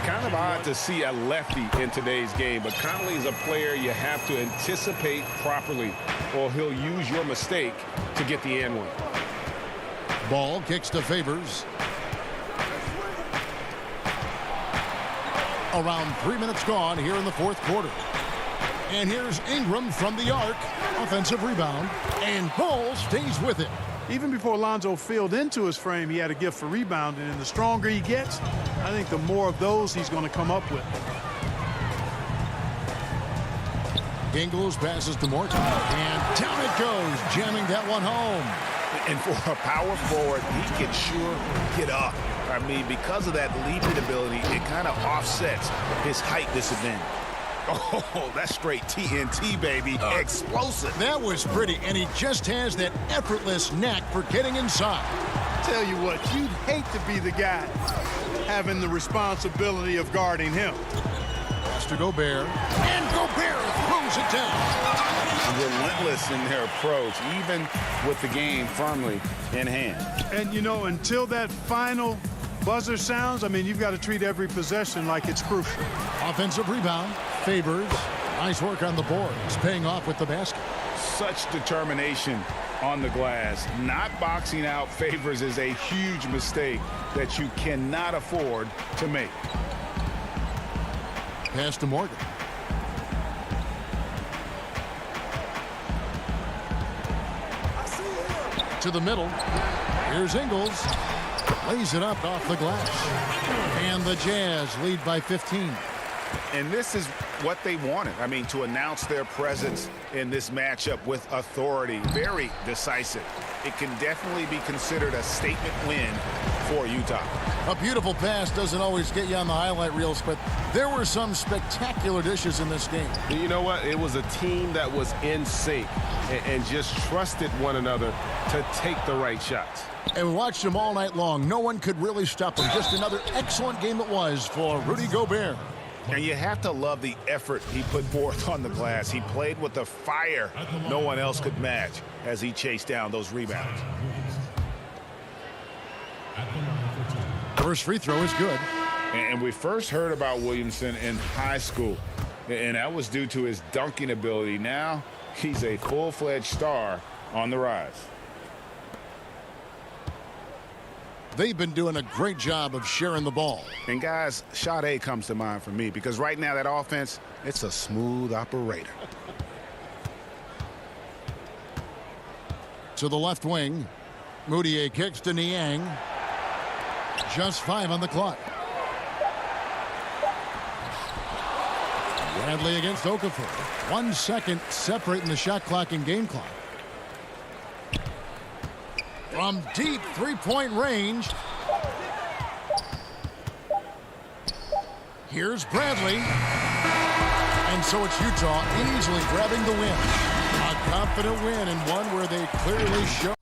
Speaker 5: Kind of odd to see a lefty in today's game, but Conley is a player you have to anticipate properly, or he'll use your mistake to get the and one.
Speaker 2: Ball kicks to Favors. Around 3 minutes gone here in the fourth quarter. And here's Ingram from the arc. Offensive rebound. And Ball stays with it.
Speaker 14: Even before Lonzo filled into his frame, he had a gift for rebounding. And the stronger he gets, I think the more of those he's going to come up with.
Speaker 2: Ingles passes to Morton. And down it goes, jamming that one home.
Speaker 4: And for a power forward, he can sure get up. I mean, because of that leaping ability, it kind of offsets his height disadvantage. Oh, that's straight TNT, baby. Explosive.
Speaker 2: That was pretty, and he just has that effortless knack for getting inside.
Speaker 14: Tell you what, you'd hate to be the guy having the responsibility of guarding him.
Speaker 2: Pass to Gobert. And Gobert throws it down.
Speaker 4: Relentless in their approach, even with the game firmly in hand.
Speaker 14: And, you know, until that final buzzer sounds, I mean, you've got to treat every possession like it's crucial.
Speaker 2: Offensive rebound. Favors. Nice work on the boards. Paying off with the basket.
Speaker 4: Such determination on the glass. Not boxing out Favors is a huge mistake that you cannot afford to make.
Speaker 2: Pass to Morgan. To the middle. Here's Ingles. Lays it up off the glass. And the Jazz lead by 15.
Speaker 4: And this is what they wanted. I mean, to announce their presence in this matchup with authority. Very decisive. It can definitely be considered a statement win for Utah.
Speaker 2: A beautiful pass doesn't always get you on the highlight reels, but there were some spectacular dishes in this game.
Speaker 13: You know what? It was a team that was in sync and just trusted one another to take the right shots.
Speaker 2: And we watched them all night long. No one could really stop them. Just another excellent game it was for Rudy Gobert.
Speaker 4: And you have to love the effort he put forth on the glass. He played with a fire no one else could match as he chased down those rebounds.
Speaker 2: First free throw is good.
Speaker 5: And we first heard about Williamson in high school, and that was due to his dunking ability. Now he's a full-fledged star on the rise.
Speaker 2: They've been doing a great job of sharing the ball.
Speaker 4: And guys, Sade comes to mind for me because right now that offense, it's a smooth operator.
Speaker 2: To the left wing, Moutier kicks to Niang. Just 5 on the clock. Bradley against Okafor. 1 second separating the shot clock and game clock. From deep three-point range. Here's Bradley. And so it's Utah easily grabbing the win. A confident win and one where they clearly show.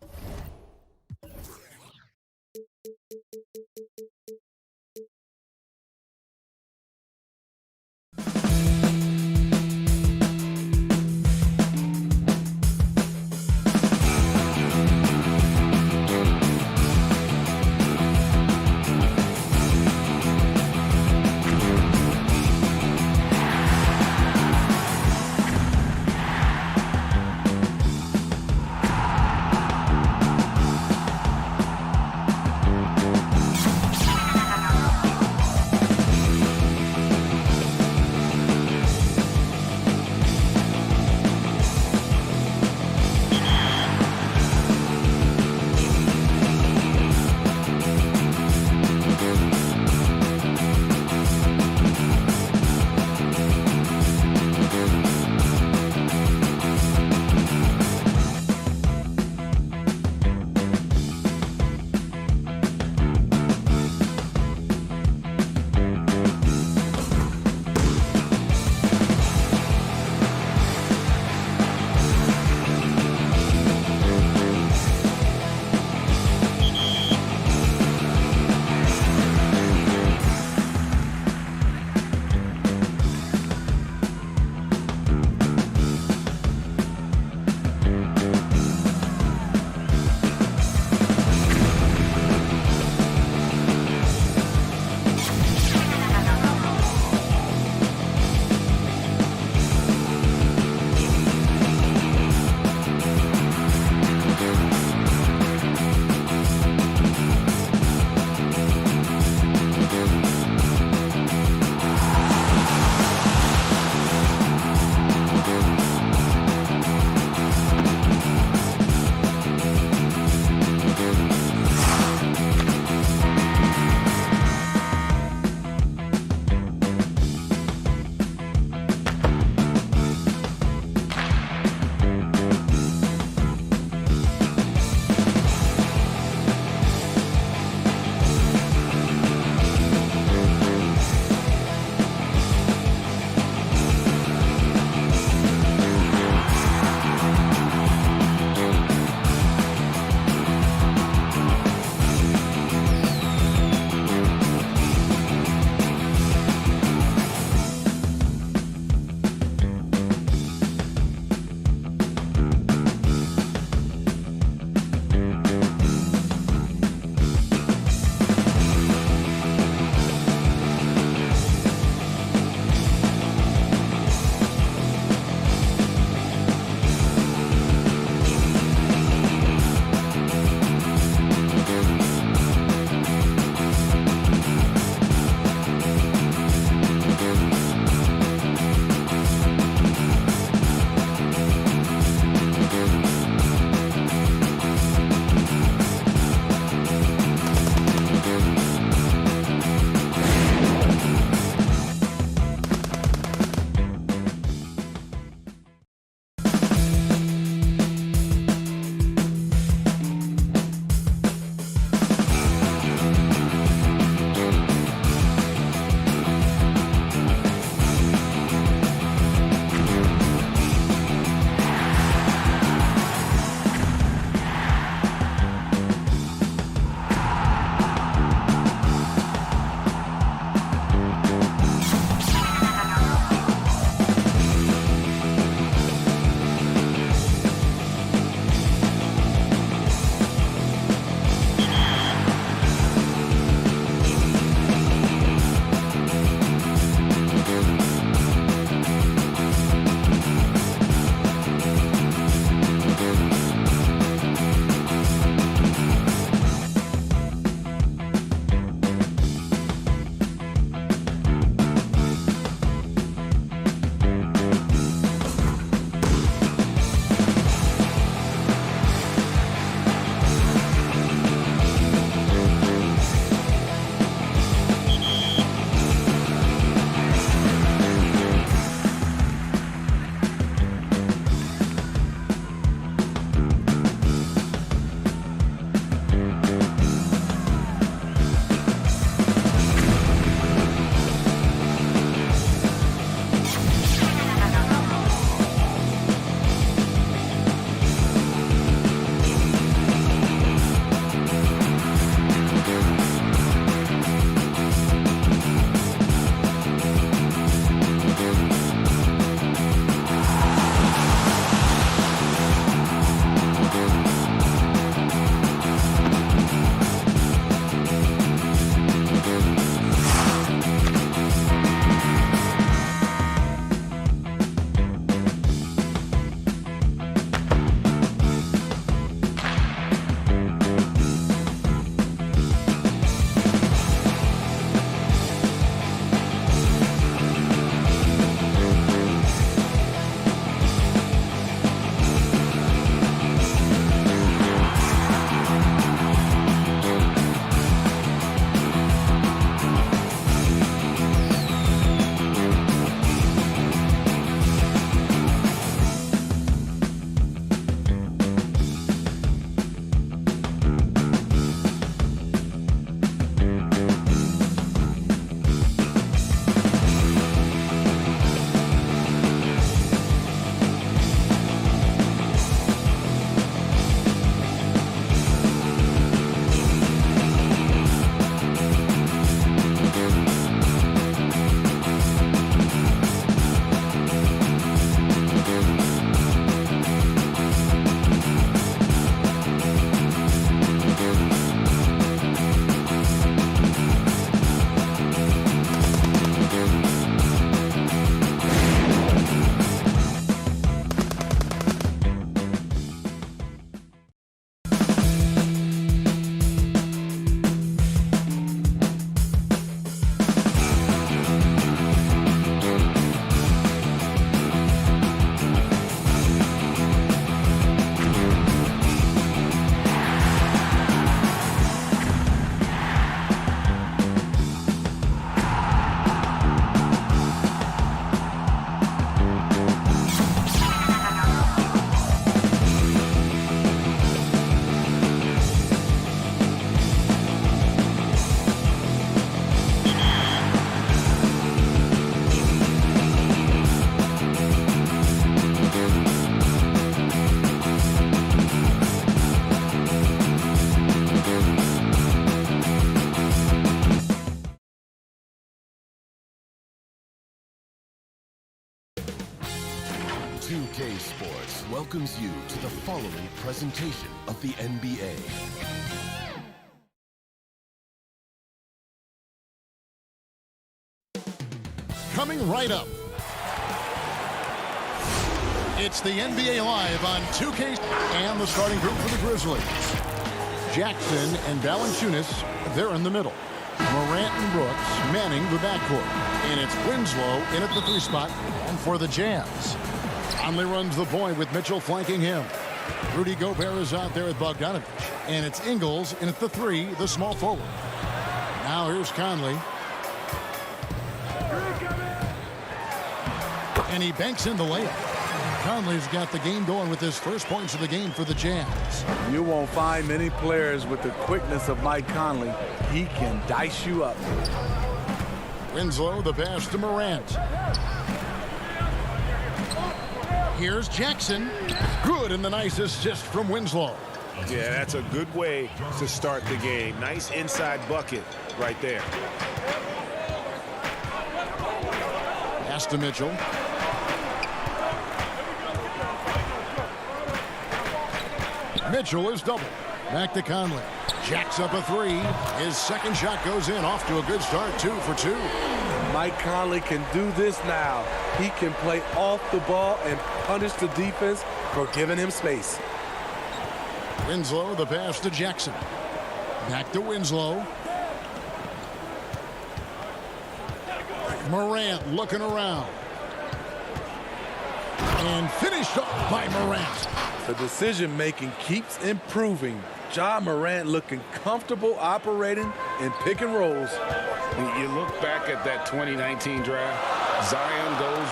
Speaker 1: welcomes you to the following presentation of the NBA.
Speaker 2: Coming right up, it's the NBA Live on 2K and the starting group for the Grizzlies. Jackson and Valanciunas, they're in the middle. Morant and Brooks manning the backcourt. And it's Winslow in at the 3 spot. And for the Jazz, Conley runs the point with Mitchell flanking him. Rudy Gobert is out there with Bogdanovich. And it's Ingles in at the 3, the small forward. Now here's Conley. And he banks in the layup. Conley's got the game going with his first points of the game for the Jazz.
Speaker 15: You won't find many players with the quickness of Mike Conley. He can dice you up.
Speaker 2: Winslow, the pass to Morant. Here's Jackson. Good, and the nice assist from Winslow.
Speaker 4: Yeah, that's a good way to start the game. Nice inside bucket right there.
Speaker 2: Pass to Mitchell. Mitchell is double. Back to Conley. Jacks up a 3. His second shot goes in. Off to a good start. 2 for 2.
Speaker 15: Mike Conley can do this now. He can play off the ball and punish the defense for giving him space.
Speaker 2: Winslow, the pass to Jackson. Back to Winslow. Morant looking around. And finished off by Morant.
Speaker 15: The decision-making keeps improving. Ja Morant looking comfortable operating in pick and rolls.
Speaker 4: You look back at that 2019 draft, Zion goes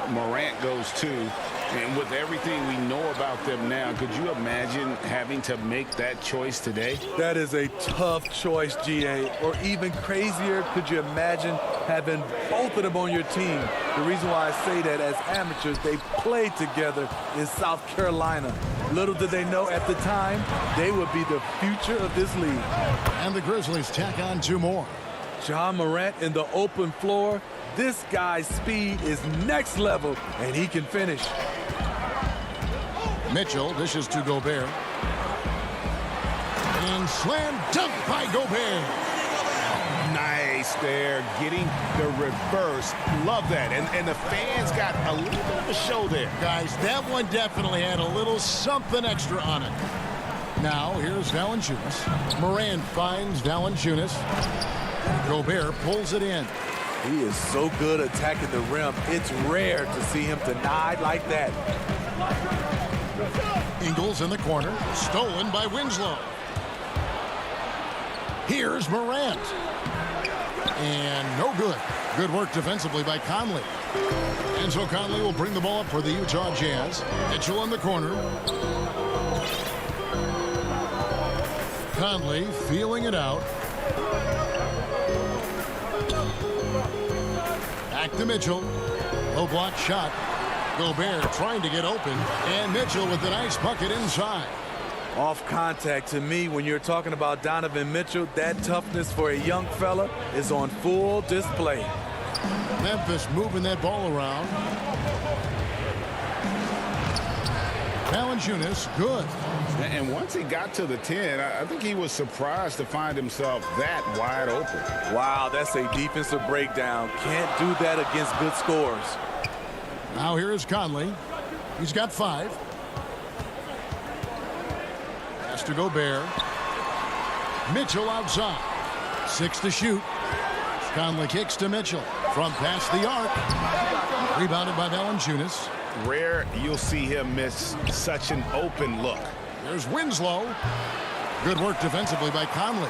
Speaker 4: 1, Morant goes 2. And with everything we know about them now, could you imagine having to make that choice today?
Speaker 15: That is a tough choice, GA. Or even crazier, could you imagine having both of them on your team? The reason why I say that, as amateurs, they played together in South Carolina. Little did they know at the time, they would be the future of this league.
Speaker 2: And the Grizzlies tack on 2 more.
Speaker 15: Ja Morant in the open floor. This guy's speed is next level, and he can finish.
Speaker 2: Mitchell dishes to Gobert. And slam dunk by Gobert.
Speaker 4: Nice there, getting the reverse. Love that. And the fans got a little bit of a show there.
Speaker 2: Guys, that one definitely had a little something extra on it. Now, here's Valanciunas. Morant finds Valanciunas. Gobert pulls it in.
Speaker 15: He is so good attacking the rim. It's rare to see him denied like that.
Speaker 2: Ingles in the corner. Stolen by Winslow. Here's Morant. And no good. Good work defensively by Conley. And so Conley will bring the ball up for the Utah Jazz. Mitchell in the corner. Conley feeling it out. Back to Mitchell. Low block shot. Gobert trying to get open. And Mitchell with the nice bucket inside.
Speaker 15: Off contact, to me, when you're talking about Donovan Mitchell, that toughness for a young fella is on full display.
Speaker 2: Memphis moving that ball around. Valanciunas, good.
Speaker 4: And once he got to the 10, I think he was surprised to find himself that wide open.
Speaker 15: Wow, that's a defensive breakdown. Can't do that against good scores.
Speaker 2: Now here is Conley. He's got 5. Pass to Gobert. Mitchell outside. 6 to shoot. Conley kicks to Mitchell from past the arc. Rebounded by Valanciunas.
Speaker 4: Rare you'll see him miss such an open look.
Speaker 2: There's Winslow. Good work defensively by Conley.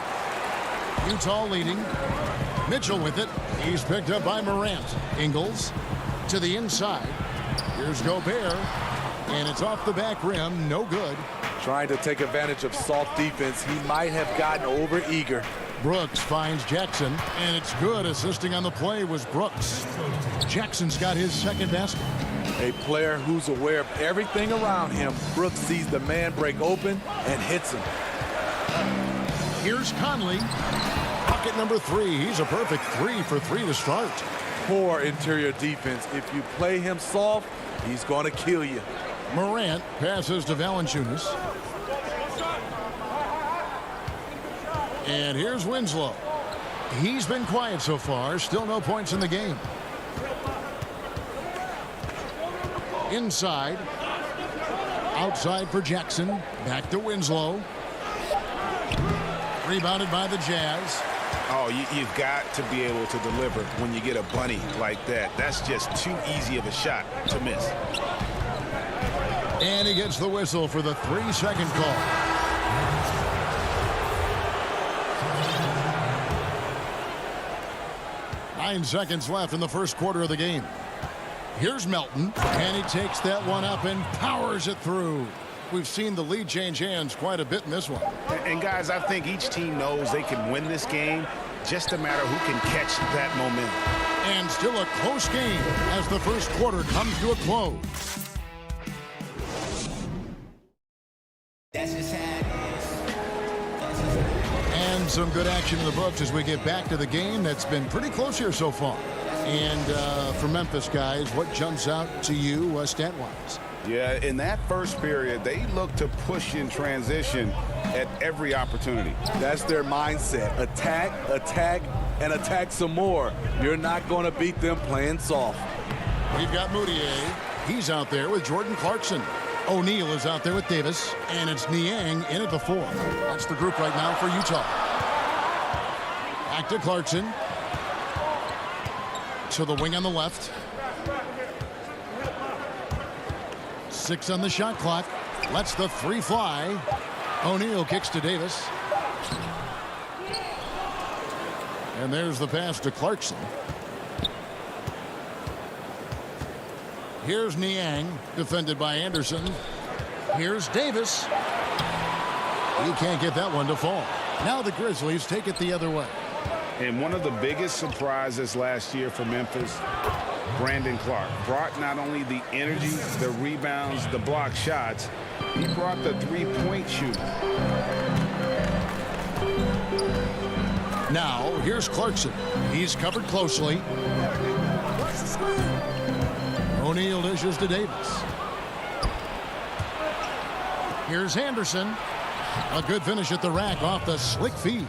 Speaker 2: Utah leading. Mitchell with it. He's picked up by Morant. Ingles to the inside. Here's Gobert. And it's off the back rim. No good.
Speaker 15: Trying to take advantage of soft defense. He might have gotten over eager.
Speaker 2: Brooks finds Jackson. And it's good. Assisting on the play was Brooks. Jackson's got his second basket.
Speaker 15: A player who's aware of everything around him. Brooks sees the man break open and hits him.
Speaker 2: Here's Conley. Bucket number 3. He's a perfect 3 for 3 to start.
Speaker 15: Poor interior defense. If you play him soft, he's going to kill you.
Speaker 2: Morant passes to Valanciunas. And here's Winslow. He's been quiet so far. Still no points in the game. Inside. Outside for Jackson. Back to Winslow. Rebounded by the Jazz.
Speaker 4: Oh, you've got to be able to deliver when you get a bunny like that. That's just too easy of a shot to miss.
Speaker 2: And he gets the whistle for the 3-second call. Nine seconds left in the first quarter of the game. Here's Melton, and he takes that one up and powers it through. We've seen the lead change hands quite a bit in this one.
Speaker 4: And guys, I think each team knows they can win this game. Just a matter who can catch that momentum.
Speaker 2: And still a close game as the first quarter comes to a close.
Speaker 9: That's just how it is.
Speaker 2: And some good action in the books as we get back to the game that's been pretty close here so far. And for Memphis, guys, what jumps out to you stat-wise?
Speaker 4: Yeah, in that first period, they look to push in transition at every opportunity.
Speaker 15: That's their mindset. Attack, attack, and attack some more. You're not going to beat them playing soft.
Speaker 2: We've got Moutier. He's out there with Jordan Clarkson. O'Neal is out there with Davis. And it's Niang in at the 4. That's the group right now for Utah. Back to Clarkson. To the wing on the left. 6 on the shot clock. Lets the 3 fly. O'Neal kicks to Davis. And there's the pass to Clarkson. Here's Niang, defended by Anderson. Here's Davis. He can't get that one to fall. Now the Grizzlies take it the other way.
Speaker 4: And one of the biggest surprises last year for Memphis, Brandon Clark, brought not only the energy, the rebounds, the block shots, he brought the three-point shooting.
Speaker 2: Now, here's Clarkson. He's covered closely. O'Neal dishes to Davis. Here's Anderson. A good finish at the rack off the slick feed.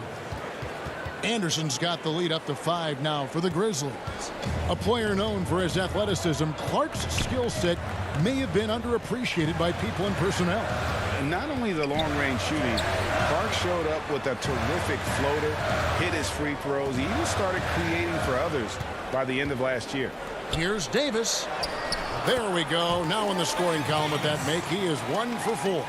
Speaker 2: Anderson's got the lead up to 5 now for the Grizzlies. A player known for his athleticism, Clark's skill set may have been underappreciated by people and personnel.
Speaker 4: And not only the long-range shooting, Clark showed up with a terrific floater, hit his free throws. He even started creating for others by the end of last year.
Speaker 2: Here's Davis. There we go. Now in the scoring column with that make, he is 1 for 4.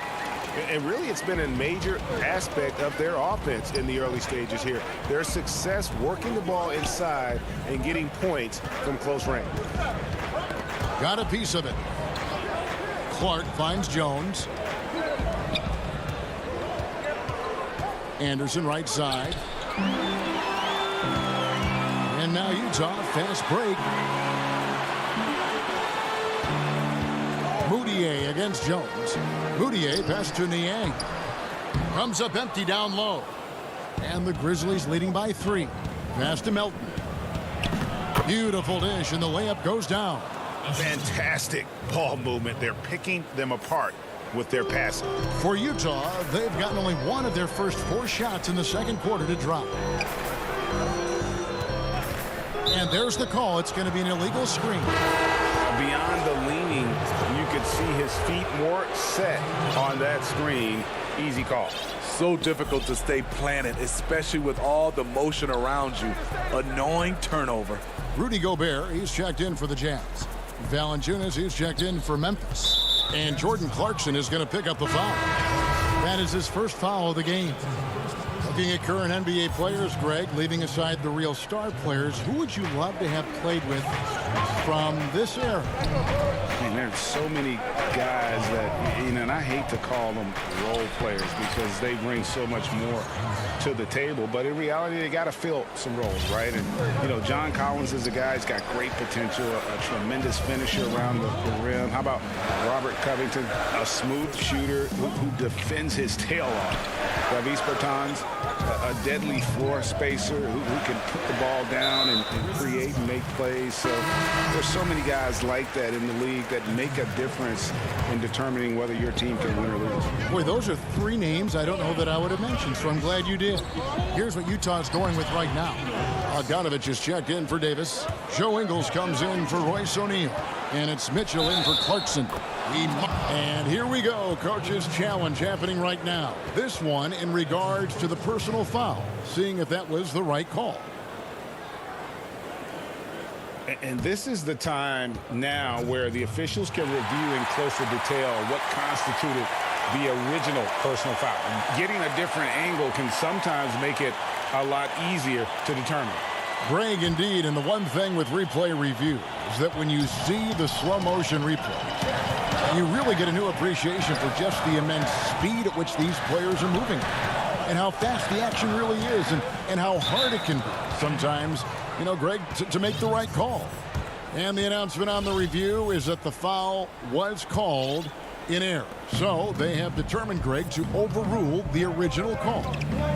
Speaker 4: And really, it's been a major aspect of their offense in the early stages here. Their success working the ball inside and getting points from close range.
Speaker 2: Got a piece of it. Clark finds Jones. Anderson right side. And now Utah, fast break. Moutier against Jones. Moutier passes to Niang. Comes up empty down low. And the Grizzlies leading by 3. Pass to Melton. Beautiful dish, and the layup goes down.
Speaker 4: Fantastic ball movement. They're picking them apart with their passing.
Speaker 2: For Utah, they've gotten only 1 of their first 4 shots in the second quarter to drop. And there's the call. It's going to be an illegal screen.
Speaker 4: Beyond the leaning, you could see his feet more set on that screen. Easy call.
Speaker 15: So difficult to stay planted, especially with all the motion around you. Annoying turnover.
Speaker 2: Rudy Gobert, he's checked in for the Jazz. Valanciunas, he's checked in for Memphis. And Jordan Clarkson is going to pick up the foul. That is his first foul of the game. Looking at current NBA players, Greg, leaving aside the real star players, who would you love to have played with from this era?
Speaker 4: And there's so many guys that, and I hate to call them role players because they bring so much more to the table, but in reality, they got to fill some roles, right? And, John Collins is a guy who's got great potential, a tremendous finisher around the rim. How about Robert Covington, a smooth shooter who defends his tail off? Davis Bertans, a deadly floor spacer who can put the ball down and create and make plays. So there's so many guys like that in the league that make a difference in determining whether your team can win or lose.
Speaker 2: Boy, those are three names I don't know that I would have mentioned, so I'm glad you did. Here's what Utah's going with right now. Bogdanovich is checked in for Davis. Joe Ingles comes in for Royce O'Neal. And it's Mitchell in for Clarkson. And here we go. Coach's challenge happening right now. This one in regards to the personal foul. Seeing if that was the right call.
Speaker 4: And this is the time now where the officials can review in closer detail what constituted the original personal foul. Getting a different angle can sometimes make it a lot easier to determine.
Speaker 2: Greg, indeed, and the one thing with replay review is that when you see the slow motion replay, you really get a new appreciation for just the immense speed at which these players are moving and how fast the action really is and how hard it can be sometimes, you know, Greg, to make the right call. And the announcement on the review is that the foul was called in error. So they have determined, Greg, to overrule the original call.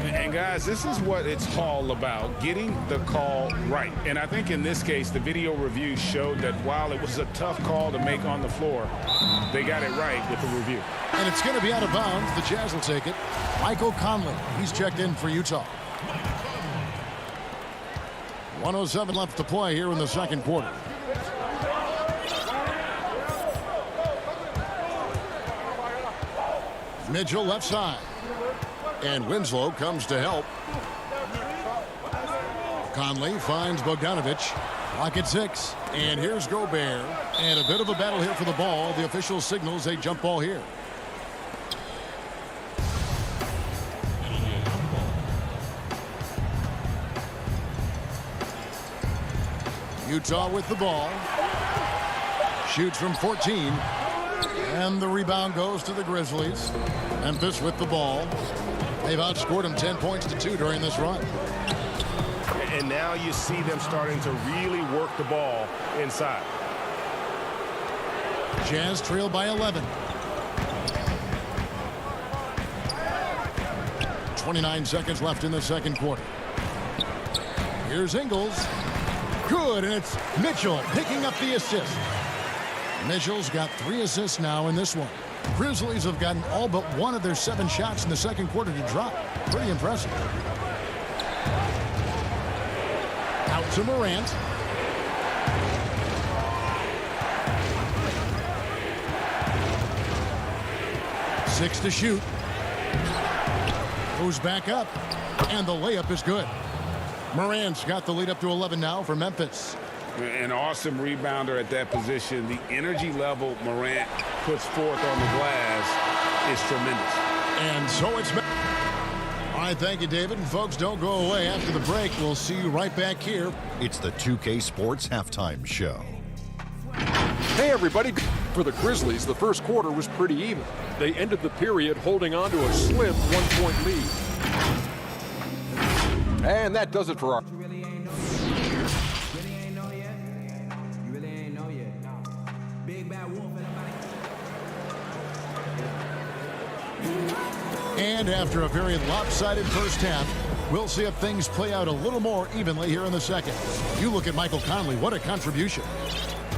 Speaker 4: And guys, this is what it's all about, getting the call right. And I think in this case, the video review showed that while it was a tough call to make on the floor, they got it right with the review.
Speaker 2: And it's going to be out of bounds. The Jazz will take it. Michael Conley, he's checked in for Utah. 1:07 left to play here in the second quarter. Mitchell left side. And Winslow comes to help. Conley finds Bogdanovich. Clock at 6. And here's Gobert. And a bit of a battle here for the ball. The official signals a jump ball here. Utah with the ball. Shoots from 14. And the rebound goes to the Grizzlies. Memphis with the ball. They've outscored them 10 points to 2 during this run.
Speaker 5: And now you see them starting to really work the ball inside.
Speaker 2: Jazz trail by 11. 29 seconds left in the second quarter. Here's Ingles. Good, and it's Mitchell picking up the assist. Mitchell's got 3 assists now in this one. Grizzlies have gotten all but one of their 7 shots in the second quarter to drop. Pretty impressive. Out to Morant. Six to shoot. Goes back up. And the layup is good. Morant's got the lead up to 11 now for Memphis.
Speaker 4: An awesome rebounder at that position. The energy level Morant puts forth on the glass is tremendous.
Speaker 2: And so it's back. All right, thank you, David. And folks, don't go away. After the break, we'll see you right back here.
Speaker 7: It's the 2K Sports Halftime Show.
Speaker 8: Hey, everybody. For the Grizzlies, the first quarter was pretty even. They ended the period holding on to a slim 1-point lead. And that does it for our...
Speaker 2: And after a very lopsided first half, we'll see if things play out a little more evenly here in the second. You look at Michael Conley, what a contribution.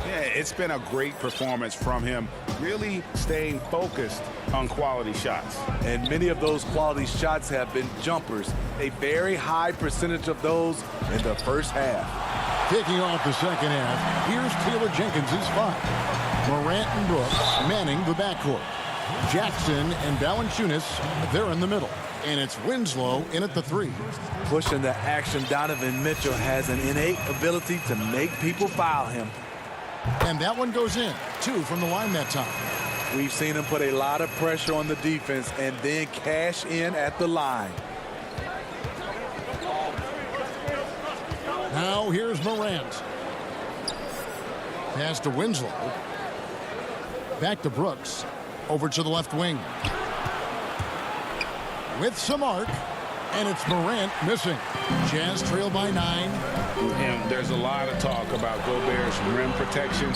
Speaker 4: Yeah, it's been a great performance from him, really staying focused on quality shots.
Speaker 15: And many of those quality shots have been jumpers. A very high percentage of those in the first half.
Speaker 2: Kicking off the second half, here's Taylor Jenkins' spot. Morant and Brooks manning the backcourt. Jackson and Valanciunas, they're in the middle. And it's Winslow in at the 3.
Speaker 15: Pushing the action, Donovan Mitchell has an innate ability to make people foul him.
Speaker 2: And that one goes in. 2 from the line that time.
Speaker 15: We've seen him put a lot of pressure on the defense and then cash in at the line.
Speaker 2: Now here's Morant. Pass to Winslow. Back to Brooks. Over to the left wing. With some arc. And it's Morant missing. Jazz trail by 9.
Speaker 4: And there's a lot of talk about Gobert's rim protection,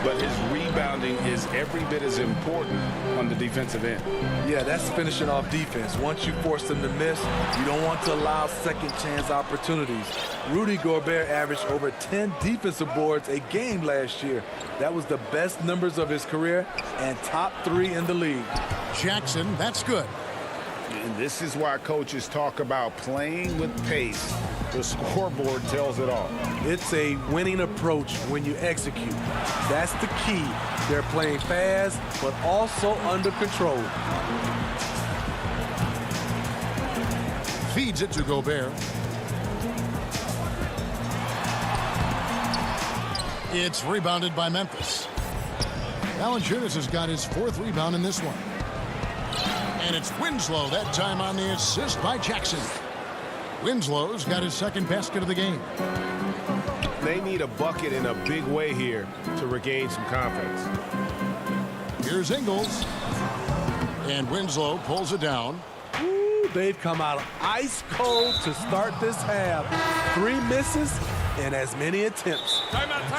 Speaker 4: but his rebounding is every bit as important on the defensive end.
Speaker 15: Yeah, that's finishing off defense. Once you force them to miss, you don't want to allow second chance opportunities. Rudy Gobert averaged over 10 defensive boards a game last year. That was the best numbers of his career and top 3 in the league.
Speaker 2: Jackson, that's good.
Speaker 4: And this is why coaches talk about playing with pace. The scoreboard tells it all.
Speaker 15: It's a winning approach when you execute. That's the key. They're playing fast, but also under control.
Speaker 2: Feeds it to Gobert. It's rebounded by Memphis. Valanciunas has got his 4th rebound in this one. And it's Winslow, that time on the assist by Jackson. Winslow's got his 2nd basket of the game.
Speaker 13: They need a bucket in a big way here to regain some confidence.
Speaker 2: Here's Ingles. And Winslow pulls it down.
Speaker 15: Ooh, they've come out ice cold to start this half. 3 misses and as many attempts.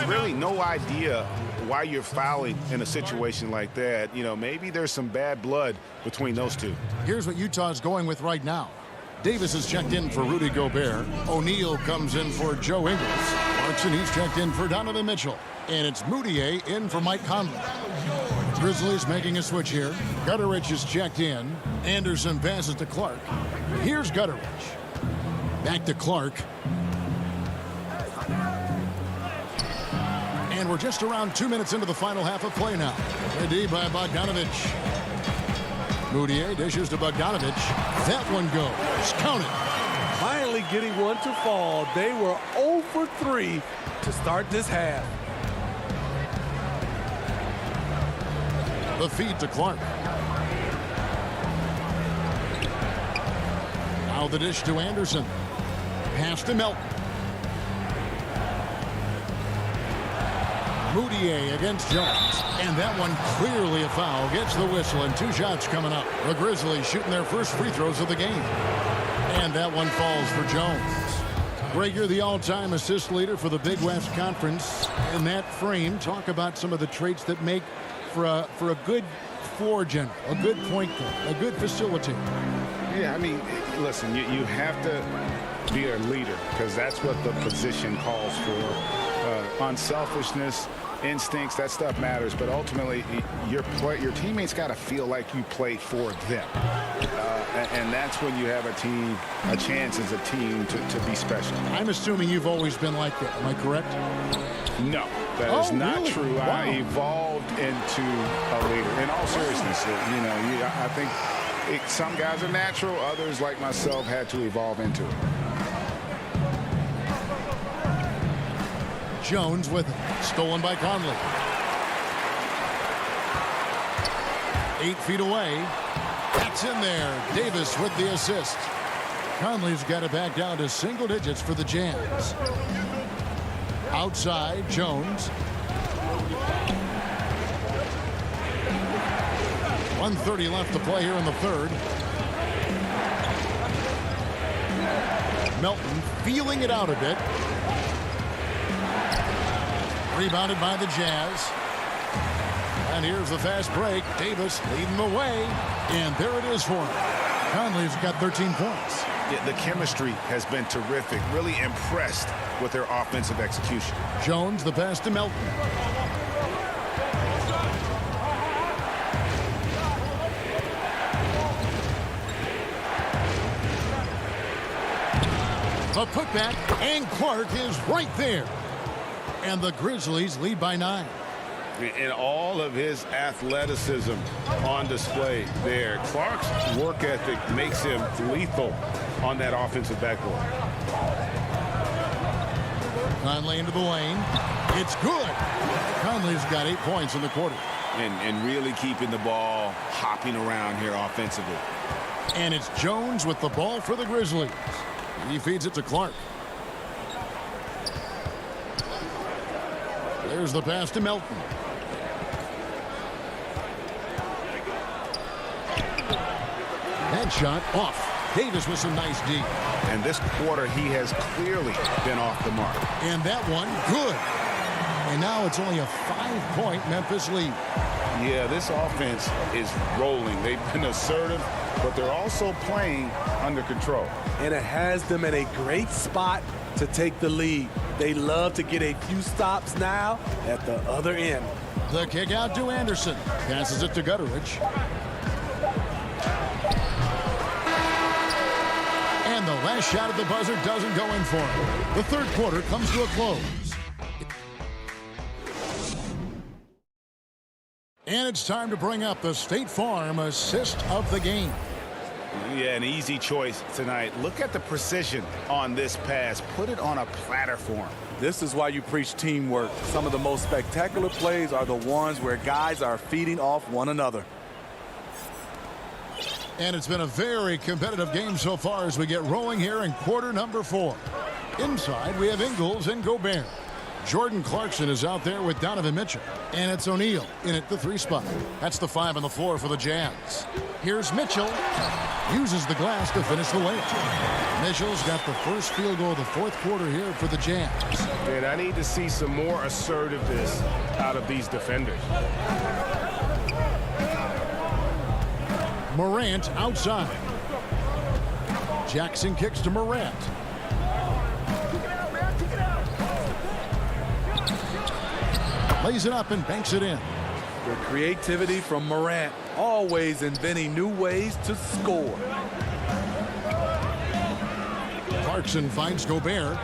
Speaker 4: Really no idea why you're fouling in a situation like that. You know, maybe there's some bad blood between those two.
Speaker 2: Here's what Utah's going with right now. Davis is checked in for Rudy Gobert. O'Neal comes in for Joe Ingles. Clarkson, he's checked in for Donovan Mitchell. And it's Moutier in for Mike Conley. Grizzlies making a switch here. Gutterich is checked in. Anderson passes to Clark. Here's Gutterich. Back to Clark. And we're just around 2 minutes into the final half of play now. Ready by Bogdanovich. Moutier dishes to Bogdanovich. That one goes. Count it.
Speaker 15: Finally getting one to fall. They were 0 for 3 to start this half.
Speaker 2: The feed to Clark. Now the dish to Anderson. Pass to Melton. Moutier against Jones. And that one clearly a foul. Gets the whistle and 2 shots coming up. The Grizzlies shooting their first free throws of the game. And that one falls for Jones. Greg, you're the all-time assist leader for the Big West Conference. In that frame, talk about some of the traits that make for a good floor general, a good point guard, a good facilitator.
Speaker 4: Yeah, I mean, listen, you have to be a leader because that's what the position calls for. Unselfishness, instincts, that stuff matters, but ultimately your teammates got to feel like you play for them, and that's when you have a chance as a team to be special.
Speaker 2: I'm assuming you've always been like that. Am I correct?
Speaker 4: No, that is not
Speaker 2: really?
Speaker 4: true.
Speaker 2: Wow.
Speaker 4: I evolved into a leader. In all seriousness, I think some guys are natural, others like myself had to evolve into it.
Speaker 2: Jones with it. Stolen by Conley. 8 feet away. That's in there. Davis with the assist. Conley's got it back down to single digits for the Jazz. Outside, Jones. 1:30 left to play here in the third. Melton feeling it out a bit. Rebounded by the Jazz. And here's the fast break. Davis leading the way. And there it is for him. Conley's got 13 points.
Speaker 4: Yeah, the chemistry has been terrific. Really impressed with their offensive execution.
Speaker 2: Jones, the pass to Melton. A putback, and Clark is right there. And the Grizzlies lead by 9.
Speaker 4: And all of his athleticism on display there. Clark's work ethic makes him lethal on that offensive backboard.
Speaker 2: Conley into the lane. It's good. Conley's got 8 points in the quarter.
Speaker 4: And really keeping the ball hopping around here offensively.
Speaker 2: And it's Jones with the ball for the Grizzlies. He feeds it to Clark. There's the pass to Melton. That shot off. Davis with some nice D.
Speaker 4: And this quarter, he has clearly been off the mark.
Speaker 2: And that one, good. And now it's only a 5-point Memphis lead.
Speaker 4: Yeah, this offense is rolling. They've been assertive, but they're also playing under control.
Speaker 15: And it has them in a great spot to take the lead. They love to get a few stops now at the other end.
Speaker 2: The kick out to Anderson. Passes it to Gutteridge. And the last shot at the buzzer doesn't go in for him. The third quarter comes to a close. And it's time to bring up the State Farm assist of the game.
Speaker 4: Yeah, an easy choice tonight. Look at the precision on this pass. Put it on a platter for him.
Speaker 15: This is why you preach teamwork. Some of the most spectacular plays are the ones where guys are feeding off one another.
Speaker 2: And it's been a very competitive game so far as we get rolling here in quarter number 4. Inside, we have Ingles and Gobert. Jordan Clarkson is out there with Donovan Mitchell. And it's O'Neal in at the 3 spot. That's the 5 on the floor for the Jazz. Here's Mitchell. Uses the glass to finish the layup. Mitchell's got the first field goal of the fourth quarter here for the Jazz.
Speaker 5: And I need to see some more assertiveness out of these defenders.
Speaker 2: Morant outside. Jackson kicks to Morant. Lays it up and banks it in.
Speaker 15: The creativity from Morant, always inventing new ways to score.
Speaker 2: Clarkson finds Gobert.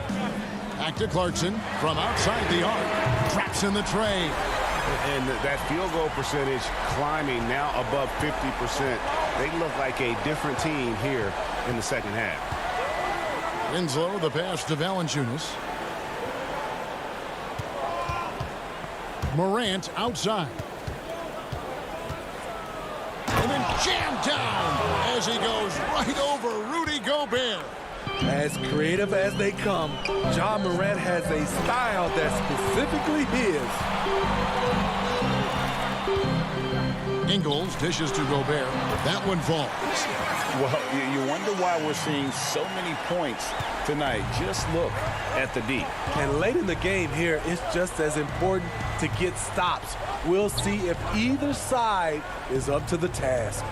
Speaker 2: Back to Clarkson from outside the arc. Traps in the tray.
Speaker 4: And that field goal percentage climbing now above 50%. They look like a different team here in the second half.
Speaker 2: Winslow, the pass to Valanciunas. Morant outside. And then jammed down as he goes right over Rudy Gobert.
Speaker 15: As creative as they come, Ja Morant has a style that's specifically his.
Speaker 2: Ingles dishes to Gobert. That one falls.
Speaker 4: Well, you wonder why we're seeing so many points tonight. Just look at the D.
Speaker 15: And late in the game here, it's just as important to get stops. We'll see if either side is up to the task.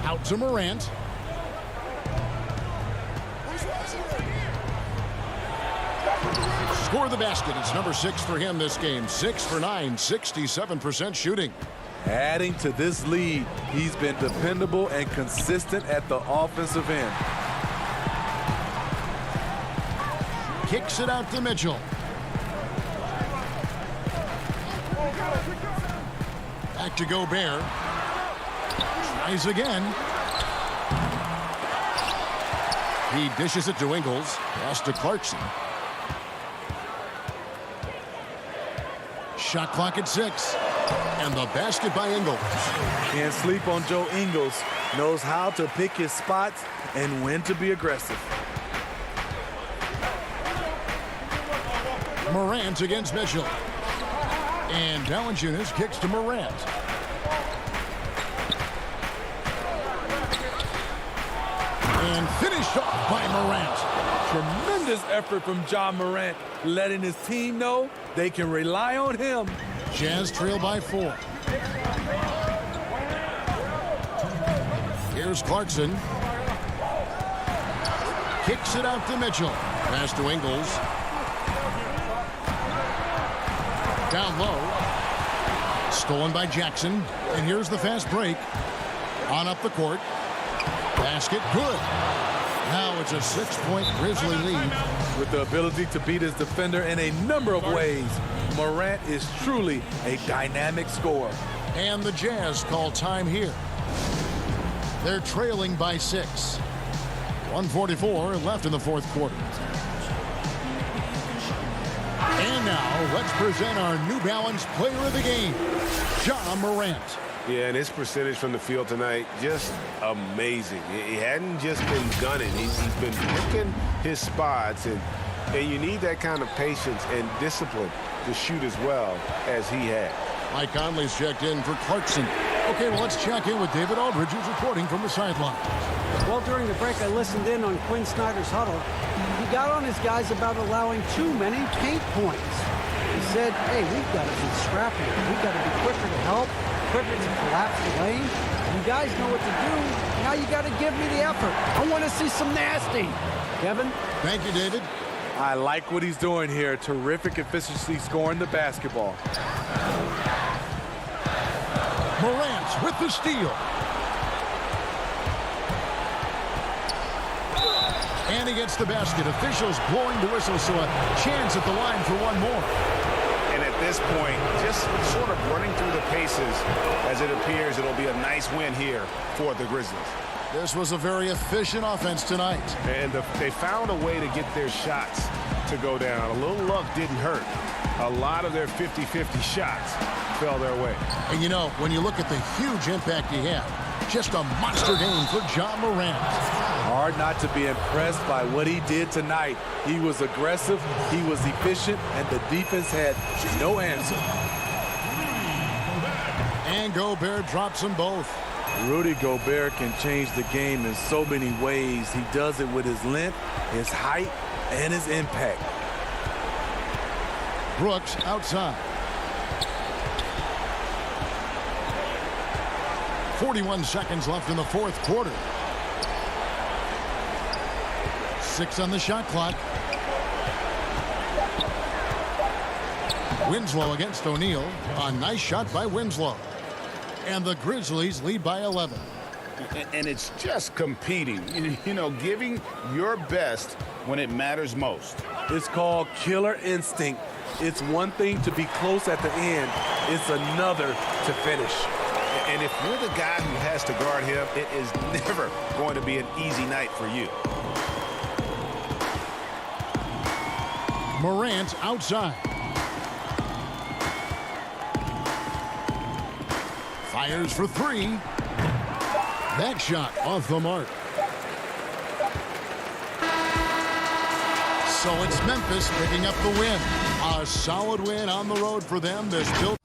Speaker 2: Out to Morant. Score the basket. It's number 6 for him this game. 6 for 9, 67% shooting.
Speaker 15: Adding to this lead, he's been dependable and consistent at the offensive end.
Speaker 2: Kicks it out to Mitchell. Back to Gobert. Tries again. He dishes it to Ingles. Pass to Clarkson. Shot clock at 6. And the basket by Ingles.
Speaker 15: Can't sleep on Joe Ingles. Knows how to pick his spots and when to be aggressive.
Speaker 2: Morant against Mitchell. And Valanciunas kicks to Morant. And finished off by Morant.
Speaker 15: Tremendous effort from Ja Morant, letting his team know they can rely on him.
Speaker 2: Jazz trail by 4. Here's Clarkson. Kicks it out to Mitchell. Pass to Ingles. Down low. Stolen by Jackson. And here's the fast break. On up the court. Basket good. Now it's a 6-point Grizzly lead.
Speaker 15: With the ability to beat his defender in a number of ways, Morant is truly a dynamic scorer.
Speaker 2: And the Jazz call time here. They're trailing by 6. 1:44 left in the fourth quarter. And now let's present our New Balance player of the game, Ja Morant.
Speaker 13: Yeah, and his percentage from the field tonight, just amazing. He hadn't just been gunning. He's been picking his spots, and you need that kind of patience and discipline to shoot as well as he had.
Speaker 2: Mike Conley's checked in for Clarkson. Okay, well, let's check in with David Aldridge, who's reporting from the sideline.
Speaker 10: Well, during the break, I listened in on Quinn Snyder's huddle. He got on his guys about allowing too many paint points. He said, hey, we've got to be scrappier. We've got to be quicker to help, quicker to collapse the lane. You guys know what to do. Now you got to give me the effort. I want to see some nasty. Kevin?
Speaker 2: Thank you, David.
Speaker 15: I like what he's doing here. Terrific efficiency scoring the basketball.
Speaker 2: Morant with the steal. And he gets the basket. Officials blowing the whistle, so a chance at the line for one more.
Speaker 4: And at this point, just sort of running through the paces as it appears it'll be a nice win here for the Grizzlies.
Speaker 2: This was a very efficient offense tonight.
Speaker 4: And they found a way to get their shots to go down. A little luck didn't hurt. A lot of their 50-50 shots fell their way.
Speaker 2: And you know, when you look at the huge impact he had, just a monster game for John Morant.
Speaker 15: Hard not to be impressed by what he did tonight. He was aggressive, he was efficient, and the defense had no answer.
Speaker 2: And Gobert drops them both.
Speaker 15: Rudy Gobert can change the game in so many ways. He does it with his length, his height, and his impact.
Speaker 2: Brooks outside. 41 seconds left in the fourth quarter. 6 on the shot clock. Winslow against O'Neal. A nice shot by Winslow. And the Grizzlies lead by 11.
Speaker 4: And it's just competing, you know, giving your best when it matters most.
Speaker 15: It's called killer instinct. It's one thing to be close at the end. It's another to finish.
Speaker 4: And if you're the guy who has to guard him, it is never going to be an easy night for you.
Speaker 2: Morant outside. Fires for 3. That shot off the mark. So it's Memphis picking up the win. A solid win on the road for them. They're still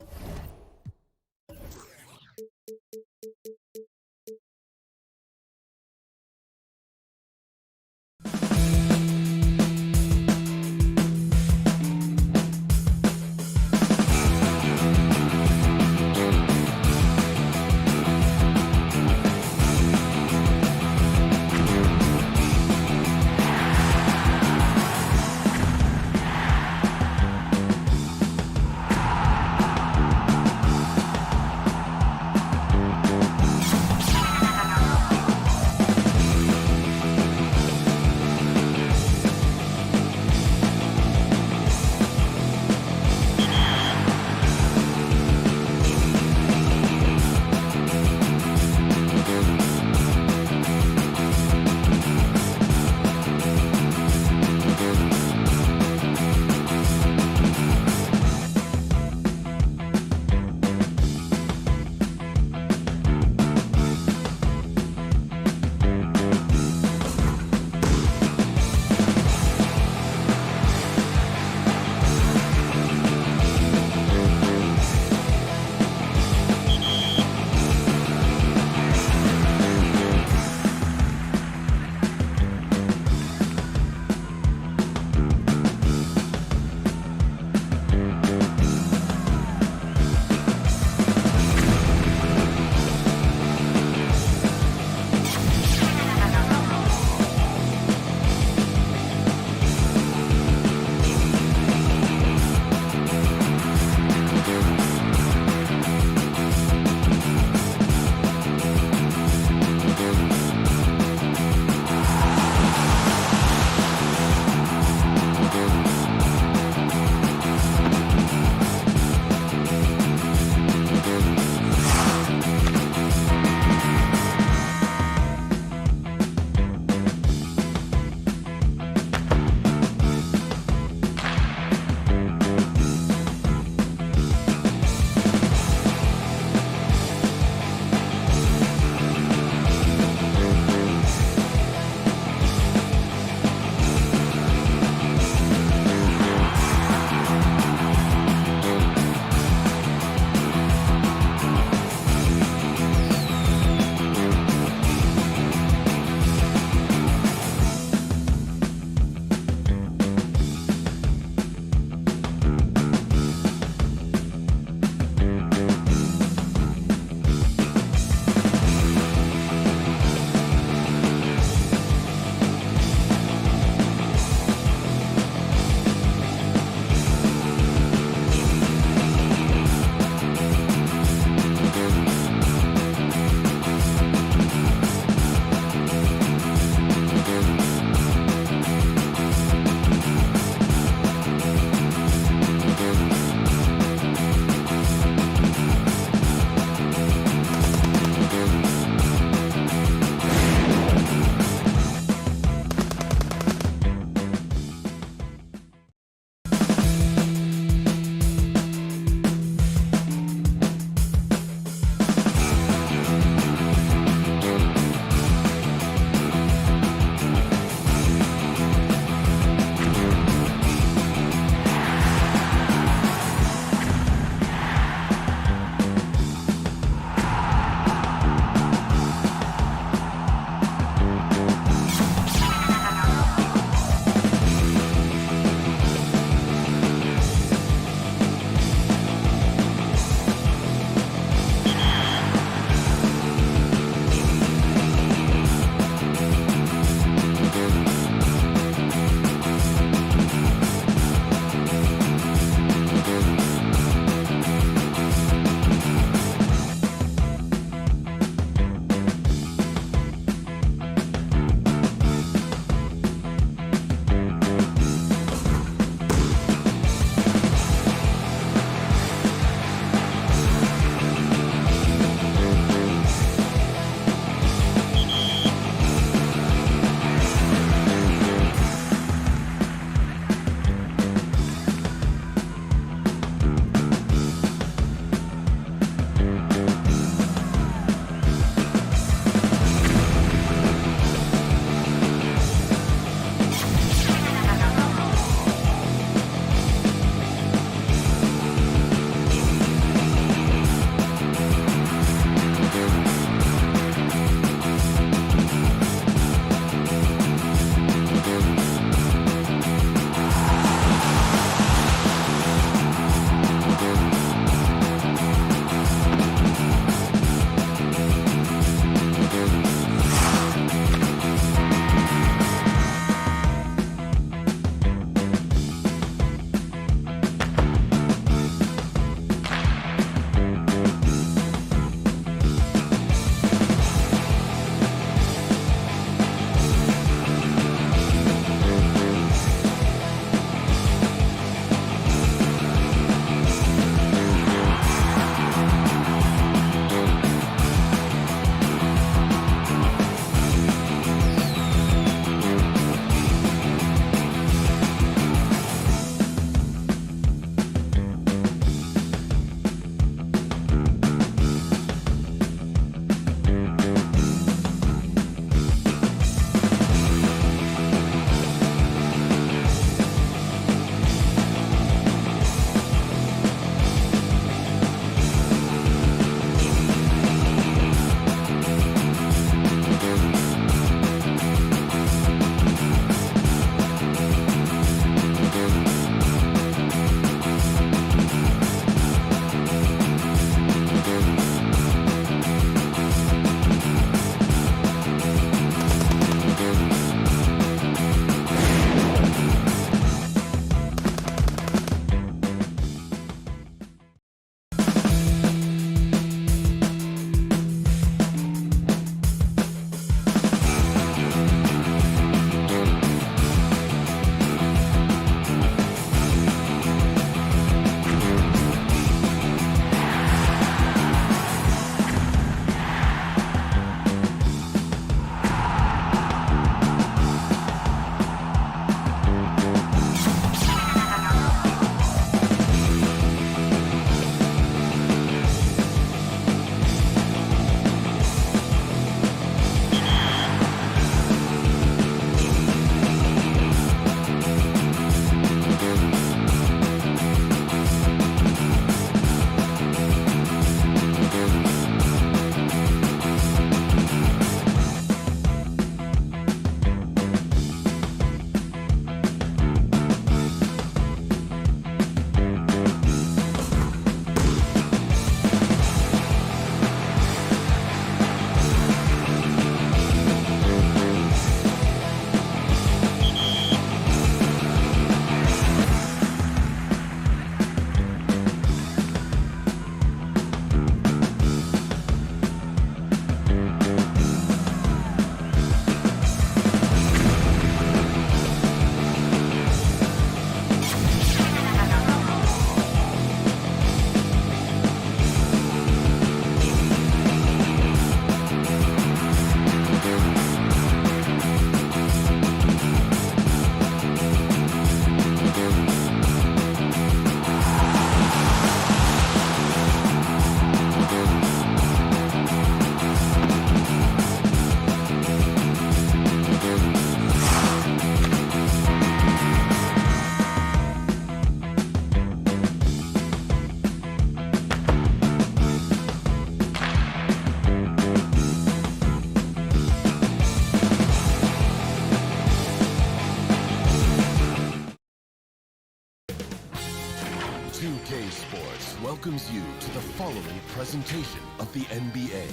Speaker 1: welcomes you to the following presentation of the NBA.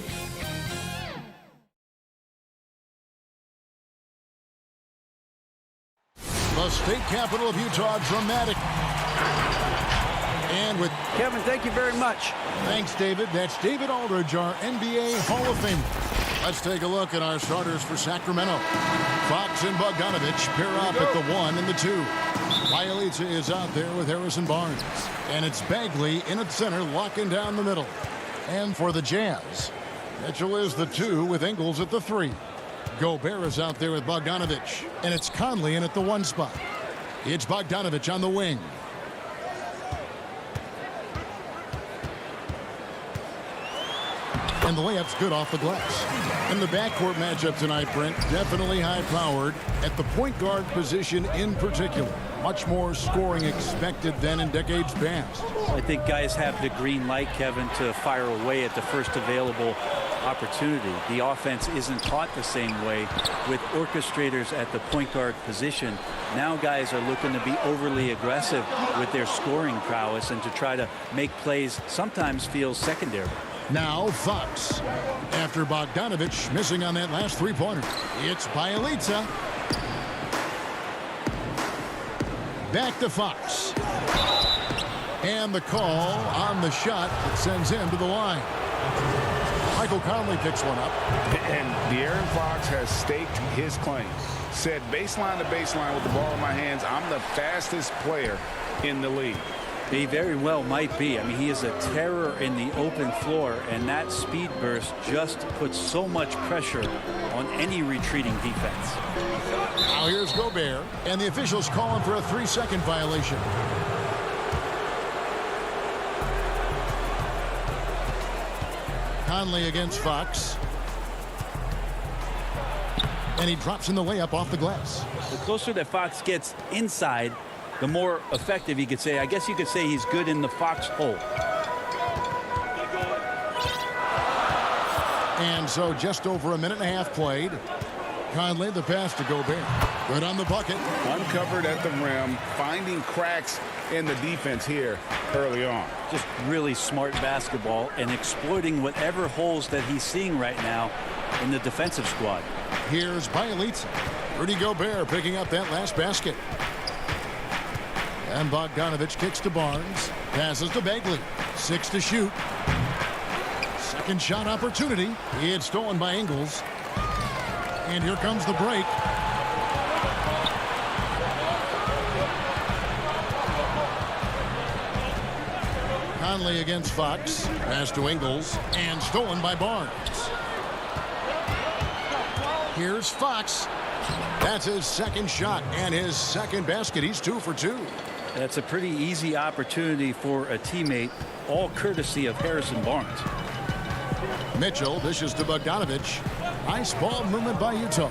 Speaker 2: The state capital of Utah, dramatic. And with
Speaker 10: Kevin, thank you very much.
Speaker 2: Thanks, David. That's David Aldridge, our NBA Hall of Famer. Let's take a look at our starters for Sacramento. Fox and Bogdanovich pair up at the 1 and the 2. Bielitsa is out there with Harrison Barnes. And it's Bagley in at center, locking down the middle. And for the Jazz, Mitchell is the 2 with Ingles at the 3. Gobert is out there with Bogdanovich. And it's Conley in at the 1 spot. It's Bogdanovich on the wing. And the layup's good off the glass. And the backcourt matchup tonight, Brent, definitely high-powered at the point guard position in particular. Much more scoring expected than in decades past.
Speaker 3: I think guys have the green light, Kevin, to fire away at the first available opportunity. The offense isn't taught the same way with orchestrators at the point guard position. Now guys are looking to be overly aggressive with their scoring prowess and to try to make plays sometimes feels secondary.
Speaker 2: Now Fox. After Bogdanovich missing on that last three-pointer, it's Bielitsa. Back to Fox. And the call on the shot that sends him to the line. Michael Conley picks one up.
Speaker 4: And De'Aaron Fox has staked his claim. Said baseline to baseline with the ball in my hands, I'm the fastest player in the league.
Speaker 3: He very well might be. I mean, he is a terror in the open floor, and that speed burst just puts so much pressure on any retreating defense.
Speaker 2: Now here's Gobert, and the officials calling for a 3-second violation. Conley against Fox. And he drops in the layup off the glass.
Speaker 3: The closer that Fox gets inside, the more effective he could say. I guess you could say he's good in the Fox hole.
Speaker 2: And so just over a minute and a half played. Conley the pass to Gobert. Good on the bucket.
Speaker 4: Uncovered at the rim, finding cracks in the defense here early on.
Speaker 3: Just really smart basketball and exploiting whatever holes that he's seeing right now in the defensive squad.
Speaker 2: Here's Bielitsa. Rudy Gobert picking up that last basket. And Bogdanovich kicks to Barnes. Passes to Bagley. 6 to shoot. Second shot opportunity. It's stolen by Ingles. And here comes the break. Conley against Fox. Pass to Ingles. And stolen by Barnes. Here's Fox. That's his second shot and his second basket. He's 2 for 2.
Speaker 3: That's a pretty easy opportunity for a teammate, all courtesy of Harrison Barnes.
Speaker 2: Mitchell dishes to Bogdanovich. Nice ball movement by Utah.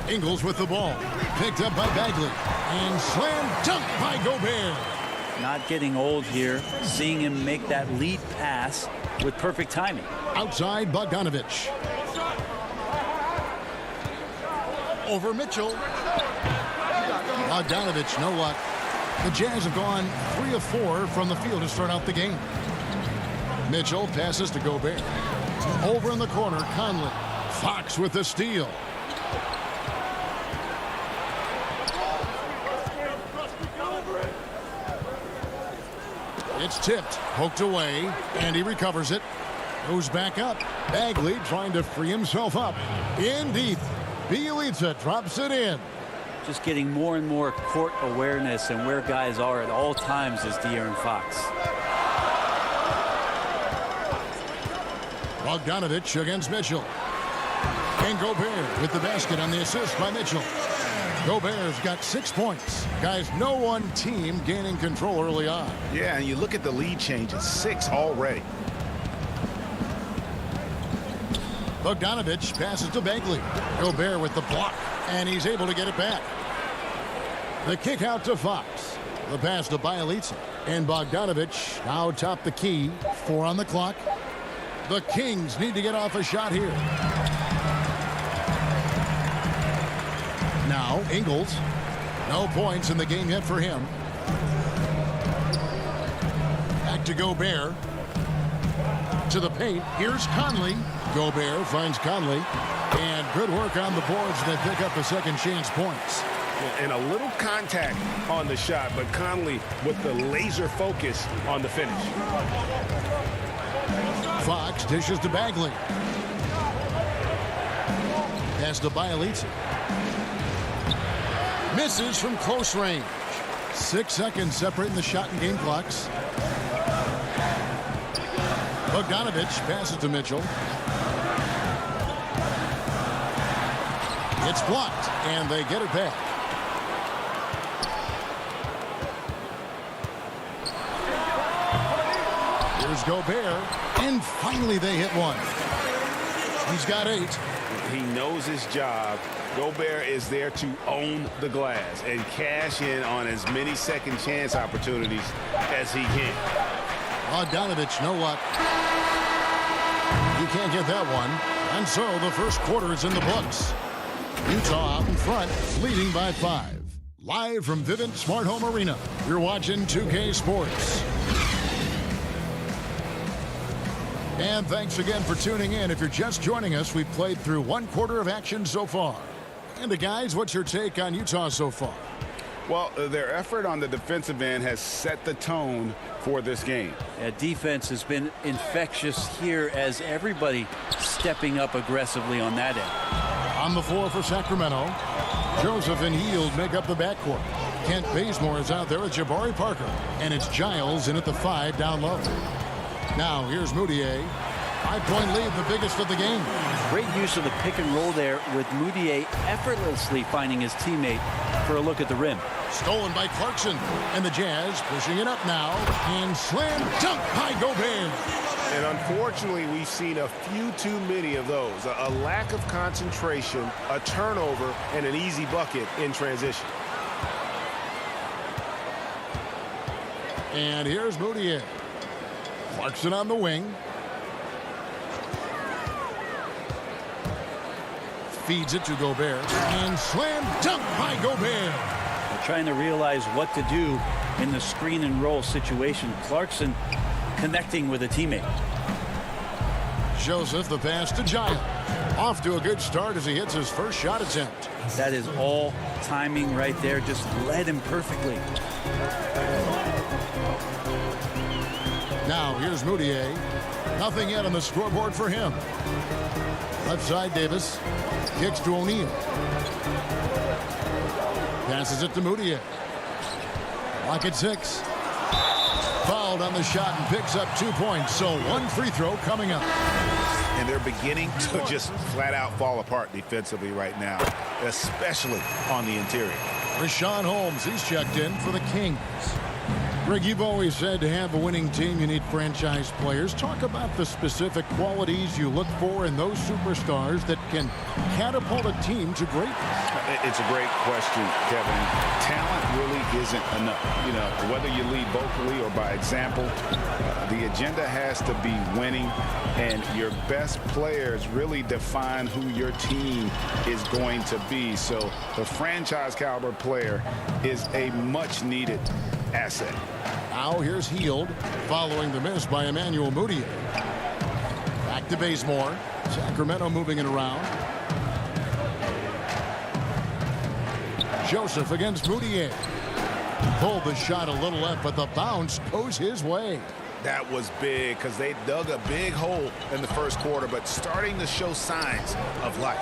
Speaker 2: Ingles with the ball. Picked up by Bagley. And slam dunk by Gobert.
Speaker 3: Not getting old here. Seeing him make that lead pass with perfect timing.
Speaker 2: Outside Bogdanovich. Over Mitchell. Bogdanovich, no luck. The Jazz have gone 3 of 4 from the field to start out the game. Mitchell passes to Gobert. Over in the corner, Conley. Fox with the steal. It's tipped, poked away, and he recovers it. Goes back up. Bagley trying to free himself up. In deep. Bielitsa drops it in.
Speaker 3: Just getting more and more court awareness and where guys are at all times is De'Aaron Fox.
Speaker 2: Bogdanovich against Mitchell. And Gobert with the basket on the assist by Mitchell. Gobert's got 6 points. Guys, no one team gaining control early on.
Speaker 4: Yeah, and you look at the lead changes, 6 already.
Speaker 2: Bogdanovich passes to Bagley. Gobert with the block, and he's able to get it back. The kick out to Fox. The pass to Bielitsa. And Bogdanovich now top the key. 4 on the clock. The Kings need to get off a shot here. Now Ingles. No points in the game yet for him. to Gobert. To the paint. Here's Conley. Gobert finds Conley. And good work on the boards that pick up the second chance points.
Speaker 5: And a little contact on the shot, but Conley with the laser focus on the finish.
Speaker 2: Fox dishes to Bagley. Pass to Bielitsa. Misses from close range. 6 seconds separating the shot and game clocks. Bogdanovich passes to Mitchell. It's blocked, and they get it back. Here's Gobert, and finally they hit one. He's got 8.
Speaker 4: He knows his job. Gobert is there to own the glass and cash in on as many second chance opportunities as he can.
Speaker 2: Bogdanovich, no luck. You can't get that one. And so the first quarter is in the books. Utah out in front, leading by 5. Live from Vivint Smart Home Arena, you're watching 2K Sports. And thanks again for tuning in. If you're just joining us, we've played through 1 quarter of action so far. And guys, what's your take on Utah so far?
Speaker 4: Well, their effort on the defensive end has set the tone for this game.
Speaker 3: Yeah, defense has been infectious here as everybody stepping up aggressively on that end.
Speaker 2: On the floor for Sacramento, Joseph and Hield make up the backcourt. Kent Bazemore is out there with Jabari Parker. And it's Giles in at the 5 down low. Now here's Moutier. 5-point lead, the biggest of the game.
Speaker 3: Great use of the pick and roll there with Moutier effortlessly finding his teammate for a look at the rim.
Speaker 2: Stolen by Clarkson. And the Jazz pushing it up now. And slam dunk by Gobert.
Speaker 4: And unfortunately, we've seen a few too many of those. A lack of concentration, a turnover, and an easy bucket in transition.
Speaker 2: And here's Moutier. Clarkson on the wing. Feeds it to Gobert. And slam dunk by Gobert.
Speaker 3: They're trying to realize what to do in the screen and roll situation. Clarkson connecting with a teammate.
Speaker 2: Joseph, the pass to Giles. Off to a good start as he hits his first shot attempt.
Speaker 3: That is all timing right there. Just led him perfectly.
Speaker 2: Now here's Moutier. Nothing yet on the scoreboard for him. Left side, Davis. Kicks to O'Neal. Passes it to Moutier. Lock at 6. Fouled on the shot and picks up 2 points. So 1 free throw coming up.
Speaker 4: And they're beginning to just flat out fall apart defensively right now, especially on the interior.
Speaker 2: Rashawn Holmes, he's checked in for the Kings. Greg, you've always said to have a winning team, you need franchise players. Talk about the specific qualities you look for in those superstars that can catapult a team to greatness.
Speaker 4: It's a great question, Kevin. Talent really isn't enough. You know, whether you lead vocally or by example, the agenda has to be winning, and your best players really define who your team is going to be. So the franchise caliber player is a much needed asset.
Speaker 2: Now here's Hield following the miss by Emmanuel Moutier. Back to Bazemore. Sacramento moving it around. Joseph against Moutier. Pulled the shot a little left, but the bounce goes his way.
Speaker 4: That was big because they dug a big hole in the first quarter, but starting to show signs of life.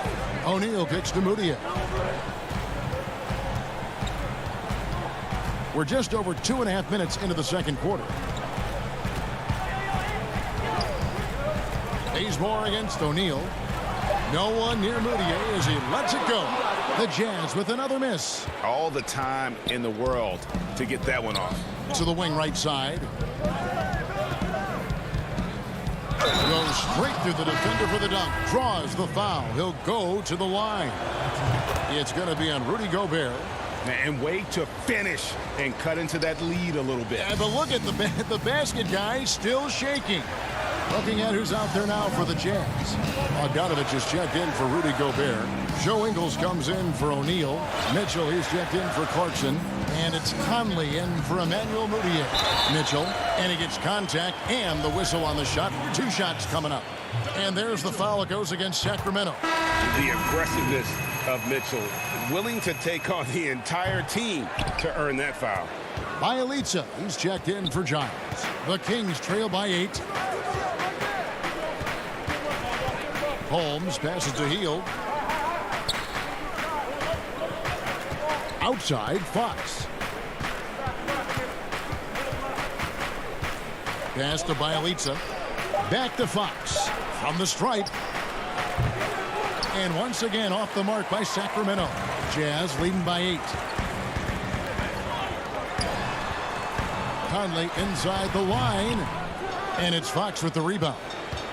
Speaker 2: O'Neal kicks to Moutier. We're just over 2.5 minutes into the second quarter. Bazemore against O'Neal. No one near Moutier as he lets it go. The Jazz with another miss.
Speaker 4: All the time in the world to get that one off.
Speaker 2: To the wing right side. Goes straight through the defender for the dunk. Draws the foul. He'll go to the line. It's going to be on Rudy Gobert.
Speaker 4: And way to finish and cut into that lead a little bit.
Speaker 2: Yeah, but look at the basket, guys, still shaking. Looking at who's out there now for the Jazz. Bogdanovich is checked in for Rudy Gobert. Joe Ingles comes in for O'Neal. Mitchell, he's checked in for Clarkson. And it's Conley in for Emmanuel Mudiay. Mitchell, and he gets contact and the whistle on the shot. 2 shots coming up. And there's the foul that goes against Sacramento.
Speaker 4: The aggressiveness of Mitchell, willing to take on the entire team to earn that foul.
Speaker 2: Bielitsa, he's checked in for Giants. The Kings trail by 8. Holmes passes to Hield. Outside, Fox. Pass to Bielitsa. Back to Fox. From the stripe. And once again off the mark by Sacramento. Jazz leading by 8. Conley inside the line. And it's Fox with the rebound.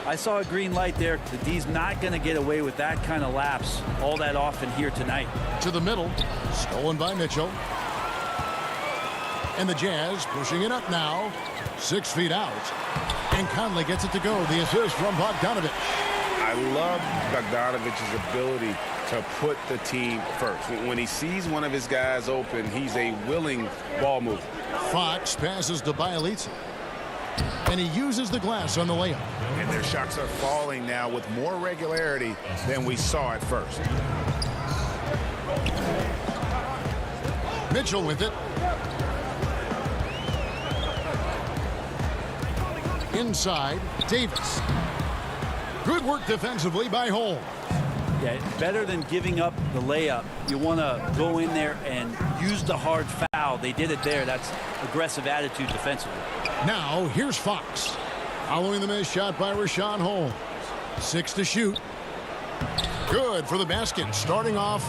Speaker 3: I saw a green light there. The D's not going to get away with that kind of lapse all that often here tonight.
Speaker 2: To the middle. Stolen by Mitchell. And the Jazz pushing it up now. 6 feet out. And Conley gets it to go. The assist from Bogdanovich.
Speaker 4: I love Bogdanovich's ability to put the team first. When he sees one of his guys open, he's a willing ball mover.
Speaker 2: Fox passes to Bielitsa. And he uses the glass on the layup.
Speaker 4: And their shots are falling now with more regularity than we saw at first.
Speaker 2: Mitchell with it. Inside, Davis. Good work defensively by Holmes.
Speaker 3: Yeah, better than giving up the layup. You want to go in there and use the hard foul. They did it there. That's aggressive attitude defensively.
Speaker 2: Now, here's Fox. Following the missed shot by Rashawn Holmes. 6 to shoot. Good for the basket. Starting off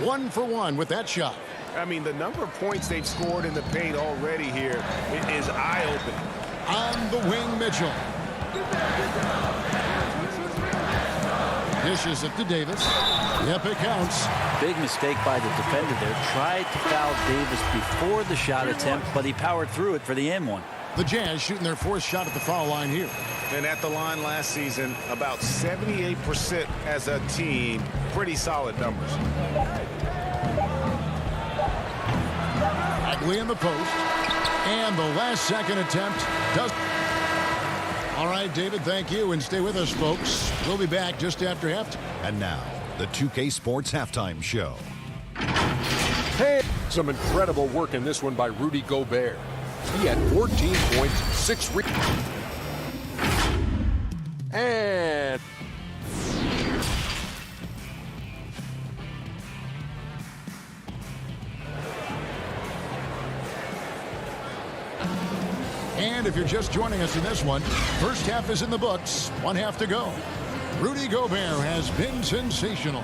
Speaker 2: 1 for 1 with that shot.
Speaker 4: I mean, the number of points they've scored in the paint already here is eye-opening.
Speaker 2: On the wing, Mitchell. Dishes it to Davis. Yep, it counts.
Speaker 3: Big mistake by the defender there. Tried to foul Davis before the shot attempt, but he powered through it for the and one.
Speaker 2: The Jazz shooting their 4th shot at the foul line here.
Speaker 4: And at the line last season, about 78% as a team. Pretty solid numbers.
Speaker 2: Bagley in the post. And the last second attempt does. All right, David, thank you. And stay with us, folks. We'll be back just after halftime.
Speaker 7: And now, the 2K Sports Halftime Show.
Speaker 8: Hey, some incredible work in this one by Rudy Gobert. He had 14 points, 6 rebounds. And
Speaker 2: if you're just joining us in this one, first half is in the books. 1 half to go. Rudy Gobert has been sensational.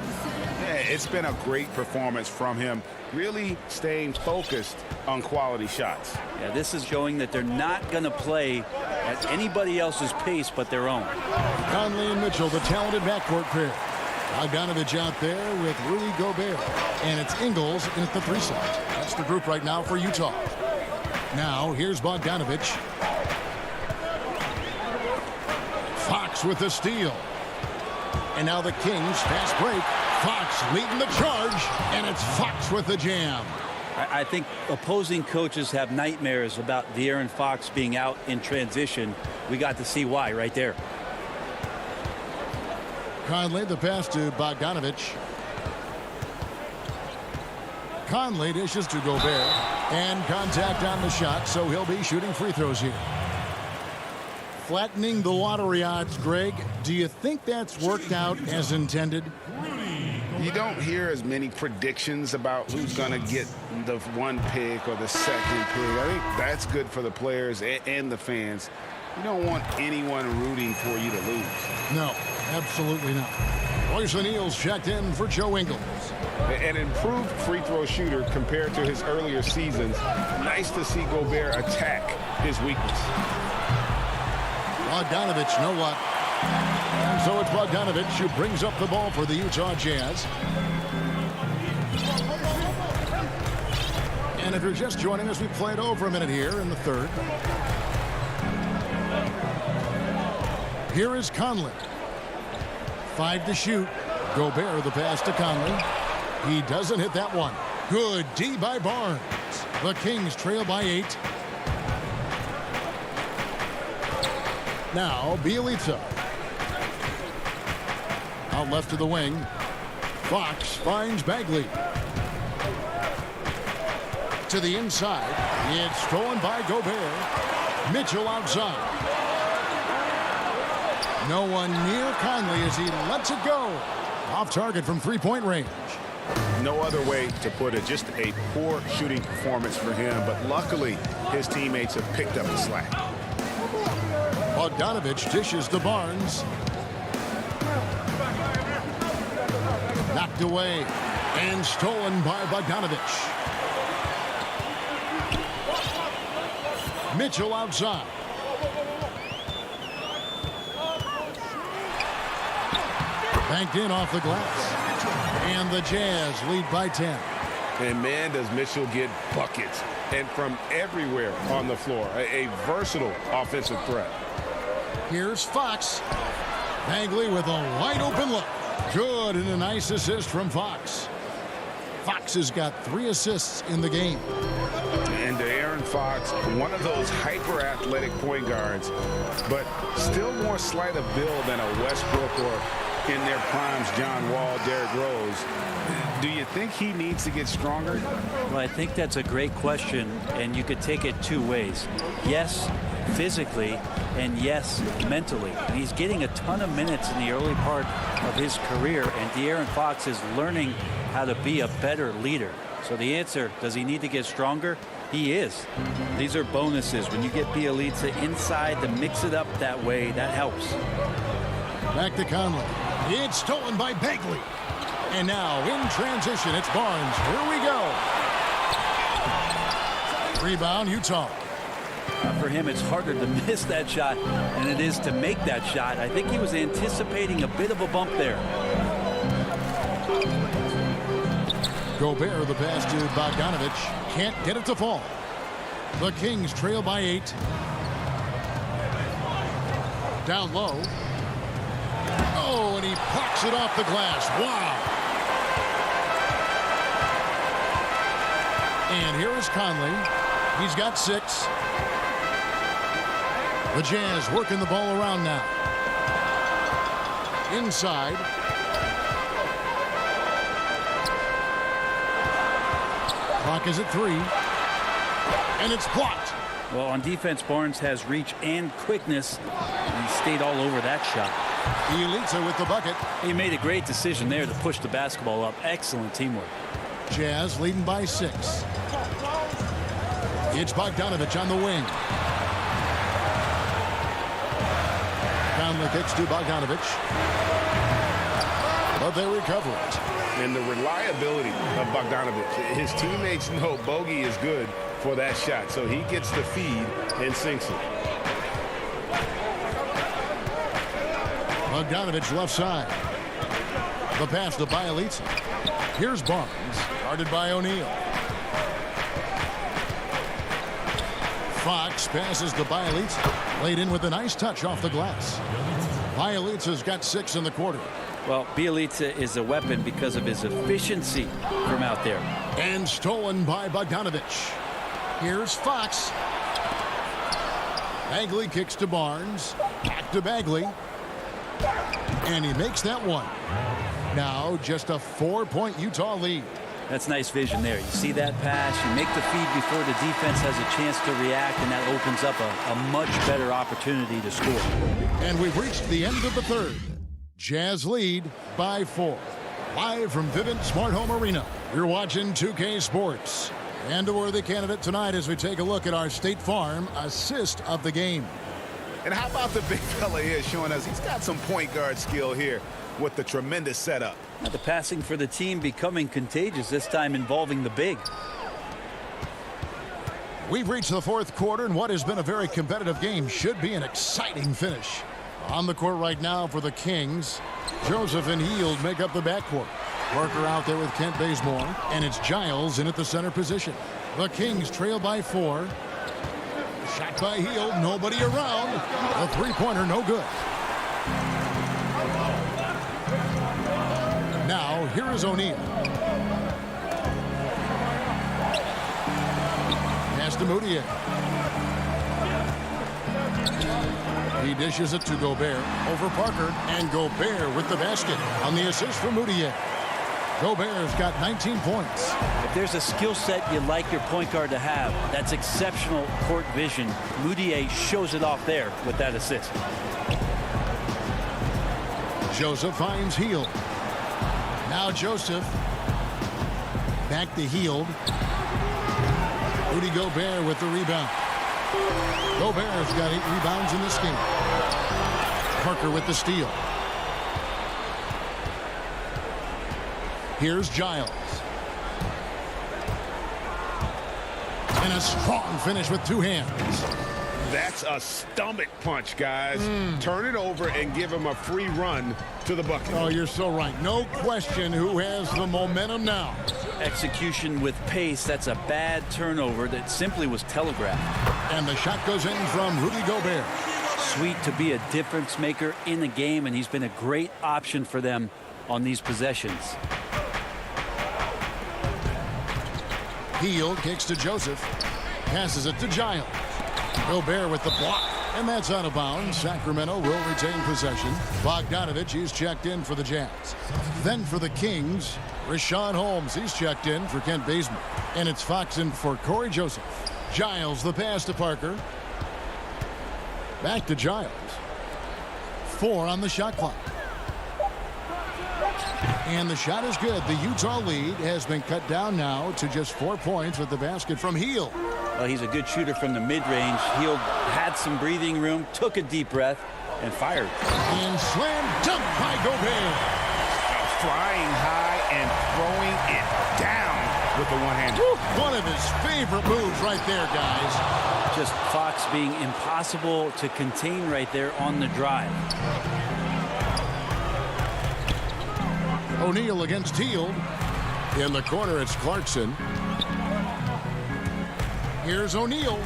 Speaker 4: Yeah, it's been a great performance from him, really staying focused on quality shots.
Speaker 3: Yeah, this is showing that they're not going to play at anybody else's pace but their own.
Speaker 2: Conley and Mitchell, the talented backcourt pair. Bogdanovich out there with Rudy Gobert. And it's Ingles in at the 3 side. That's the group right now for Utah. Now, here's Bogdanovich. Fox with the steal. And now the Kings fast break. Fox leading the charge, and it's Fox with the jam.
Speaker 3: I think opposing coaches have nightmares about De'Aaron Fox being out in transition. We got to see why right there.
Speaker 2: Conley, the pass to Bogdanovich. Conley dishes to Gobert. And contact on the shot, so he'll be shooting free throws here. Flattening the lottery odds, Greg. Do you think that's worked out as intended?
Speaker 4: You don't hear as many predictions about who's going to get the 1 pick or the 2nd pick. I think that's good for the players and the fans. You don't want anyone rooting for you to lose.
Speaker 2: No, absolutely not. Royce O'Neal's checked in for Joe Ingles.
Speaker 4: An improved free throw shooter compared to his earlier seasons. Nice to see Gobert attack his weakness.
Speaker 2: Bogdanovich, no luck. And so it's Bogdanovich who brings up the ball for the Utah Jazz. And if you're just joining us, we played over a minute here in the 3rd. Here is Conley. 5 to shoot. Gobert the pass to Conley. He doesn't hit that one. Good D by Barnes. The Kings trail by 8. Now Bielitsa. Out left to the wing. Fox finds Bagley. To the inside. It's stolen by Gobert. Mitchell outside. No one near Conley as he lets it go. Off target from three-point range.
Speaker 4: No other way to put it. Just a poor shooting performance for him. But luckily, his teammates have picked up the slack.
Speaker 2: Bogdanovich dishes to Barnes. Knocked away and stolen by Bogdanovich. Mitchell outside. Banked in off the glass. And the Jazz lead by 10.
Speaker 13: And man, does Mitchell get buckets. And from everywhere on the floor. A versatile offensive threat.
Speaker 2: Here's Fox. Bagley with a wide open look. Good, and a nice assist from Fox. Fox has got 3 assists in the game.
Speaker 4: And De'Aaron Fox, one of those hyper-athletic point guards, but still more slight of build than a Westbrook or in their primes, John Wall, Derrick Rose. Do you think he needs to get stronger?
Speaker 3: Well, I think that's a great question, and you could take it 2 ways. Yes, physically, and yes, mentally. And he's getting a ton of minutes in the early part of his career, and De'Aaron Fox is learning how to be a better leader. So the answer, does he need to get stronger? He is. These are bonuses. When you get Bielitsa inside to mix it up that way, that helps.
Speaker 2: Back to Conley. It's stolen by Bagley. And now in transition, it's Barnes. Here we go. Rebound, Utah.
Speaker 3: For him, it's harder to miss that shot than it is to make that shot. I think he was anticipating a bit of a bump there.
Speaker 2: Gobert the pass to Bogdanovich. Can't get it to fall. The Kings trail by 8. Down low. Oh, and he plucks it off the glass. Wow. And here is Conley. He's got 6. The Jazz working the ball around now. Inside. Clock is at 3. And it's blocked.
Speaker 3: Well, on defense, Barnes has reach and quickness. And he stayed all over that shot.
Speaker 2: Bielitsa with the bucket.
Speaker 3: He made a great decision there to push the basketball up. Excellent teamwork.
Speaker 2: Jazz leading by 6. It's Bogdanovich on the wing. Conley kicks to Bogdanovich. But they recover it.
Speaker 4: And the reliability of Bogdanovich. His teammates know bogey is good for that shot. So he gets the feed and sinks it.
Speaker 2: Bogdanovich left side. The pass to Bielitsa. Here's Barnes. Guarded by O'Neal. Fox passes to Bielitsa. Laid in with a nice touch off the glass. Bielitsa's got 6 in the quarter.
Speaker 3: Well, Bielitsa is a weapon because of his efficiency from out there.
Speaker 2: And stolen by Bogdanovich. Here's Fox. Bagley kicks to Barnes. Back to Bagley. And he makes that one. Now just a 4-point Utah lead.
Speaker 3: That's nice vision there. You see that pass, you make the feed before the defense has a chance to react, and that opens up a much better opportunity to score.
Speaker 2: And we've reached the end of the third. Jazz lead by 4. Live from Vivint Smart Home Arena, you're watching 2K Sports. And a worthy candidate tonight as we take a look at our State Farm assist of the game.
Speaker 4: And how about the big fella here showing us he's got some point guard skill here with the tremendous setup.
Speaker 3: Now the passing for the team becoming contagious, this time involving the big.
Speaker 2: We've reached the 4th quarter, and what has been a very competitive game should be an exciting finish. On the court right now for the Kings, Joseph and Hield make up the backcourt. Worker out there with Kent Bazemore, and it's Giles in at the center position. The Kings trail by 4. Shot by Hield, nobody around. The three-pointer no good. Now, here is O'Neal. Pass to Moutier. He dishes it to Gobert over Parker, and Gobert with the basket on the assist for Moutier. Gobert's got 19 points.
Speaker 3: If there's a skill set you like your point guard to have, that's exceptional court vision. Moutier shows it off there with that assist.
Speaker 2: Joseph finds Hield. Now Joseph. Back to Hield. Rudy Gobert with the rebound. Gobert's got 8 rebounds in this game. Parker with the steal. Here's Giles. And a strong finish with 2 hands.
Speaker 4: That's a stomach punch, guys. Turn it over and give him a free run to the bucket.
Speaker 2: Oh, you're so right. No question who has the momentum now.
Speaker 3: Execution with pace. That's a bad turnover that simply was telegraphed.
Speaker 2: And the shot goes in from Rudy Gobert.
Speaker 3: Sweet to be a difference maker in the game, and he's been a great option for them on these possessions.
Speaker 2: Hield kicks to Joseph. Passes it to Giles. Gobert with the block. And that's out of bounds. Sacramento will retain possession. Bogdanovich is checked in for the Jazz. Then for the Kings, Rashawn Holmes. He's checked in for Kent Bazemore. And it's Fox in for Corey Joseph. Giles the pass to Parker. Back to Giles. 4 on the shot clock. And the shot is good. The Utah lead has been cut down now to just 4 points with the basket from Hield.
Speaker 3: Well, he's a good shooter from the mid-range. Hield had some breathing room, took a deep breath, and fired.
Speaker 2: And slam dunk by Gobert.
Speaker 4: Flying high and throwing it down with the one-hander.
Speaker 2: One of his favorite moves right there, guys.
Speaker 3: Just Fox being impossible to contain right there on the drive.
Speaker 2: O'Neal against Hield. In the corner, it's Clarkson. Here's O'Neal.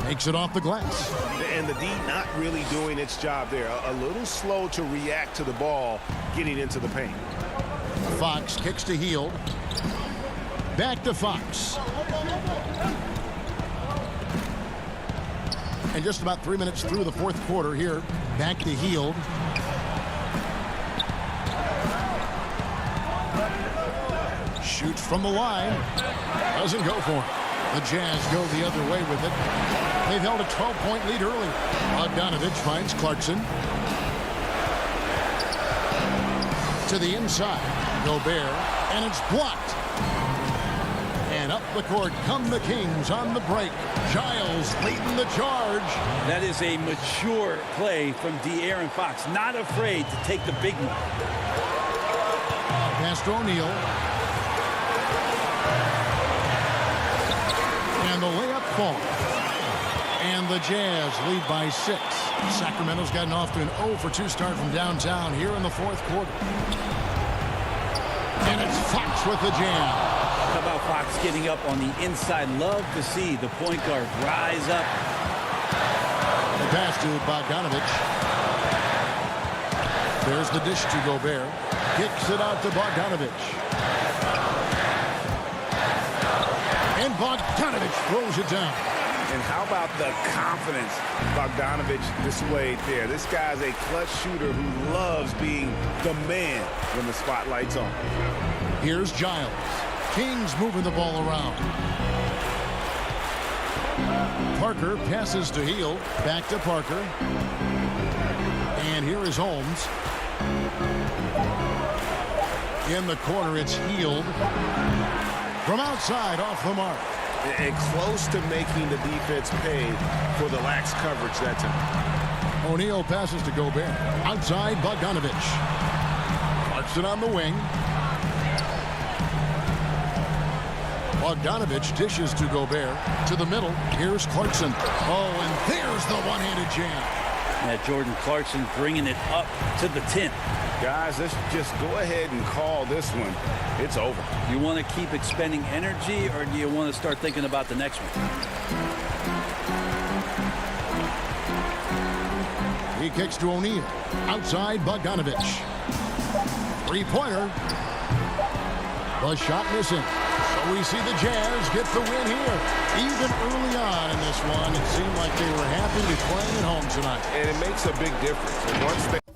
Speaker 2: Makes it off the glass.
Speaker 4: And the D not really doing its job there. A little slow to react to the ball getting into the paint.
Speaker 2: Fox kicks to Hield. Back to Fox. And just about 3 minutes through the fourth quarter here. Back to Hield. Shoots from the line. Doesn't go for it. The Jazz go the other way with it. They've held a 12-point lead early. Bogdanovich finds Clarkson. To the inside. Gobert. And it's blocked. And up the court come the Kings on the break. Giles leading the charge.
Speaker 3: That is a mature play from De'Aaron Fox. Not afraid to take the big one.
Speaker 2: Pass to O'Neal. And the layup falls. And the Jazz lead by 6. Sacramento's gotten off to an 0-for-2 start from downtown here in the fourth quarter. And it's Fox with the jam.
Speaker 3: How about Fox getting up on the inside? Love to see the point guard rise up.
Speaker 2: The pass to Bogdanovich. There's the dish to Gobert. Kicks it out to Bogdanovich. And Bogdanovich throws it down.
Speaker 4: And how about the confidence Bogdanovich displayed there? This guy's a clutch shooter who loves being the man when the spotlight's on.
Speaker 2: Here's Giles. Kings moving the ball around. Parker passes to Hield. Back to Parker. And here is Holmes. In the corner, it's Hield. From outside, off the mark.
Speaker 4: And close to making the defense pay for the lax coverage that time.
Speaker 2: O'Neal passes to Gobert. Outside, Bogdanovich. Clarkson on the wing. Bogdanovich dishes to Gobert. To the middle. Here's Clarkson. Oh, and there's the one-handed jam.
Speaker 3: Yeah, Jordan Clarkson bringing it up to the 10th.
Speaker 4: Guys, let's just go ahead and call this one. It's over.
Speaker 3: You want to keep expending energy, or do you want to start thinking about the next one?
Speaker 2: He kicks to O'Neal. Outside Bogdanovich. Three-pointer. The shot missing. So we see the Jazz get the win here. Even early on in this one, it seemed like they were happy to be playing at home tonight.
Speaker 13: And it makes a big difference. And once they